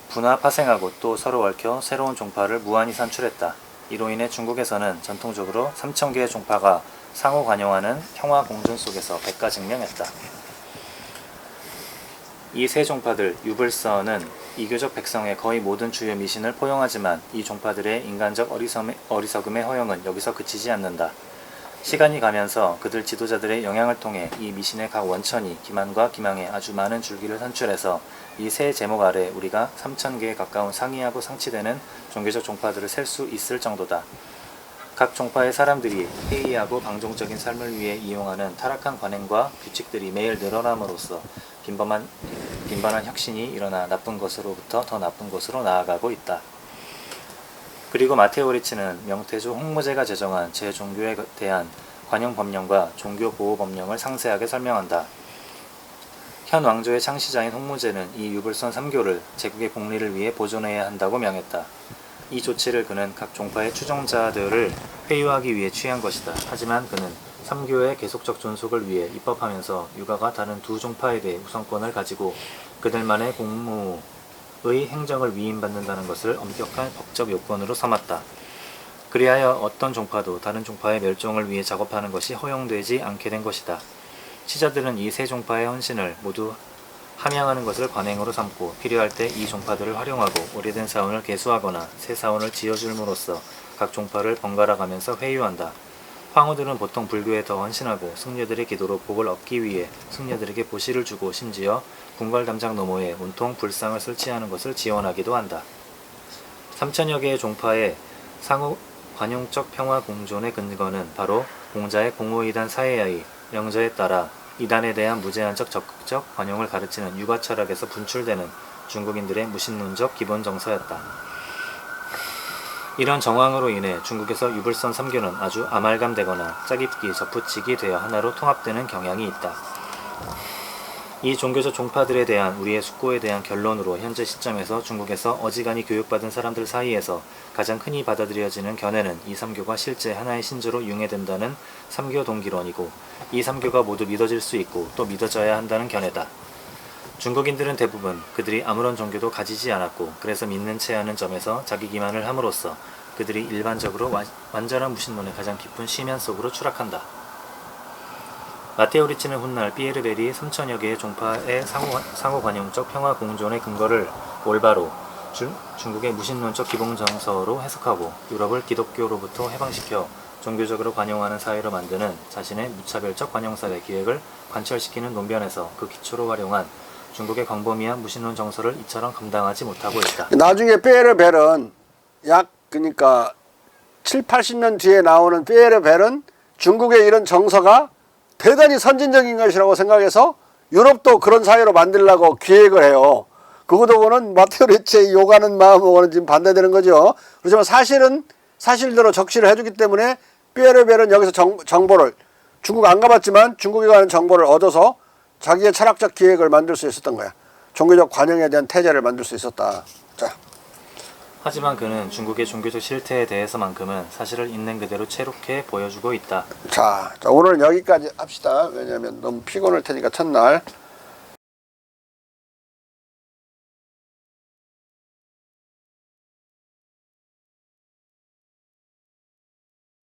분화 파생하고 또 서로 얽혀 새로운 종파를 무한히 산출했다. 이로 인해 중국에서는 전통적으로 3,000개의 종파가 상호 관용하는 평화 공존 속에서 백가증명했다. 이 세 종파들 유불서는 이교적 백성의 거의 모든 주요 미신을 포용하지만 이 종파들의 인간적 어리석음의 허용은 여기서 그치지 않는다. 시간이 가면서 그들 지도자들의 영향을 통해 이 미신의 각 원천이 기만과 기망의 아주 많은 줄기를 산출해서 이 세 제목 아래 우리가 3,000개에 가까운 상이하고 상치되는 종교적 종파들을 셀 수 있을 정도다. 각 종파의 사람들이 회의하고 방종적인 삶을 위해 이용하는 타락한 관행과 규칙들이 매일 늘어남으로써 빈번한 혁신이 일어나 나쁜 것으로부터 더 나쁜 것으로 나아가고 있다. 그리고 마테오 리치는 명태조 홍무제가 제정한 제종교에 대한 관용 법령과 종교 보호 법령을 상세하게 설명한다. 현 왕조의 창시자인 홍무제는 이 유불선 3교를 제국의 공리를 위해 보존해야 한다고 명했다. 이 조치를 그는 각 종파의 추종자들을 회유하기 위해 취한 것이다. 하지만 그는 3교의 계속적 존속을 위해 입법하면서 유가가 다른 두 종파에 대해 우선권을 가지고 그들만의 공무의 행정을 위임받는다는 것을 엄격한 법적 요건으로 삼았다. 그리하여 어떤 종파도 다른 종파의 멸종을 위해 작업하는 것이 허용되지 않게 된 것이다. 치자들은 이 세 종파의 헌신을 모두 함양하는 것을 관행으로 삼고 필요할 때 이 종파들을 활용하고 오래된 사원을 개수하거나 새 사원을 지어줌으로써 각 종파를 번갈아 가면서 회유한다. 황후들은 보통 불교에 더 헌신하고 승려들의 기도로 복을 얻기 위해 승려들에게 보시를 주고 심지어 궁궐담장 너머에 온통 불상을 설치하는 것을 지원하기도 한다. 3,000여 개의 종파의 상호 관용적 평화 공존의 근거는 바로 공자의 공호이단 사해야의 명저에 따라 이단에 대한 무제한적 적극적 관용을 가르치는 유가 철학에서 분출되는 중국인들의 무신론적 기본 정서였다. 이런 정황으로 인해 중국에서 유불선 3교는 아주 아말감되거나 짜깁기, 접붙이기 되어 하나로 통합되는 경향이 있다. 이 종교적 종파들에 대한 우리의 숙고에 대한 결론으로 현재 시점에서 중국에서 어지간히 교육받은 사람들 사이에서 가장 흔히 받아들여지는 견해는 이 3교가 실제 하나의 신조로 융해된다는 3교 동기론이고 이 3교가 모두 믿어질 수 있고 또 믿어져야 한다는 견해다. 중국인들은 대부분 그들이 아무런 종교도 가지지 않았고 그래서 믿는 채 하는 점에서 자기 기만을 함으로써 그들이 일반적으로 완전한 무신론의 가장 깊은 심연 속으로 추락한다. 마테오 리치는 훗날 피에르 베리 3,000여 개의 종파의 상호관용적 평화 공존의 근거를 올바로 중국의 무신론적 기본 정서로 해석하고 유럽을 기독교로부터 해방시켜 종교적으로 관용하는 사회로 만드는 자신의 무차별적 관용사회 기획을 관철시키는 논변에서 그 기초로 활용한 중국의 광범위한 무신론 정서를 이처럼 감당하지 못하고 있다. 나중에 피에르 벨은 약 그러니까 7, 80년 뒤에 나오는 피에르 벨은 중국의 이런 정서가 대단히 선진적인 것이라고 생각해서 유럽도 그런 사회로 만들려고 기획을 해요. 그거하고는 마테오 리치의 요구하는 마음하고는 지금 반대되는 거죠. 그렇지만 사실대로 적시를 해주기 때문에 피에르 벨은 여기서 정보를 중국 안 가봤지만 중국에 관한 정보를 얻어서 자기의 철학적 기획을 만들 수 있었던 거야. 종교적 관용에 대한 태제를 만들 수 있었다. 자. 하지만 그는 중국의 종교적 실태에 대해서만큼은 사실을 있는 그대로 채롭게 보여주고 있다. 자, 오늘은 여기까지 합시다. 왜냐하면 너무 피곤할 테니까 첫날.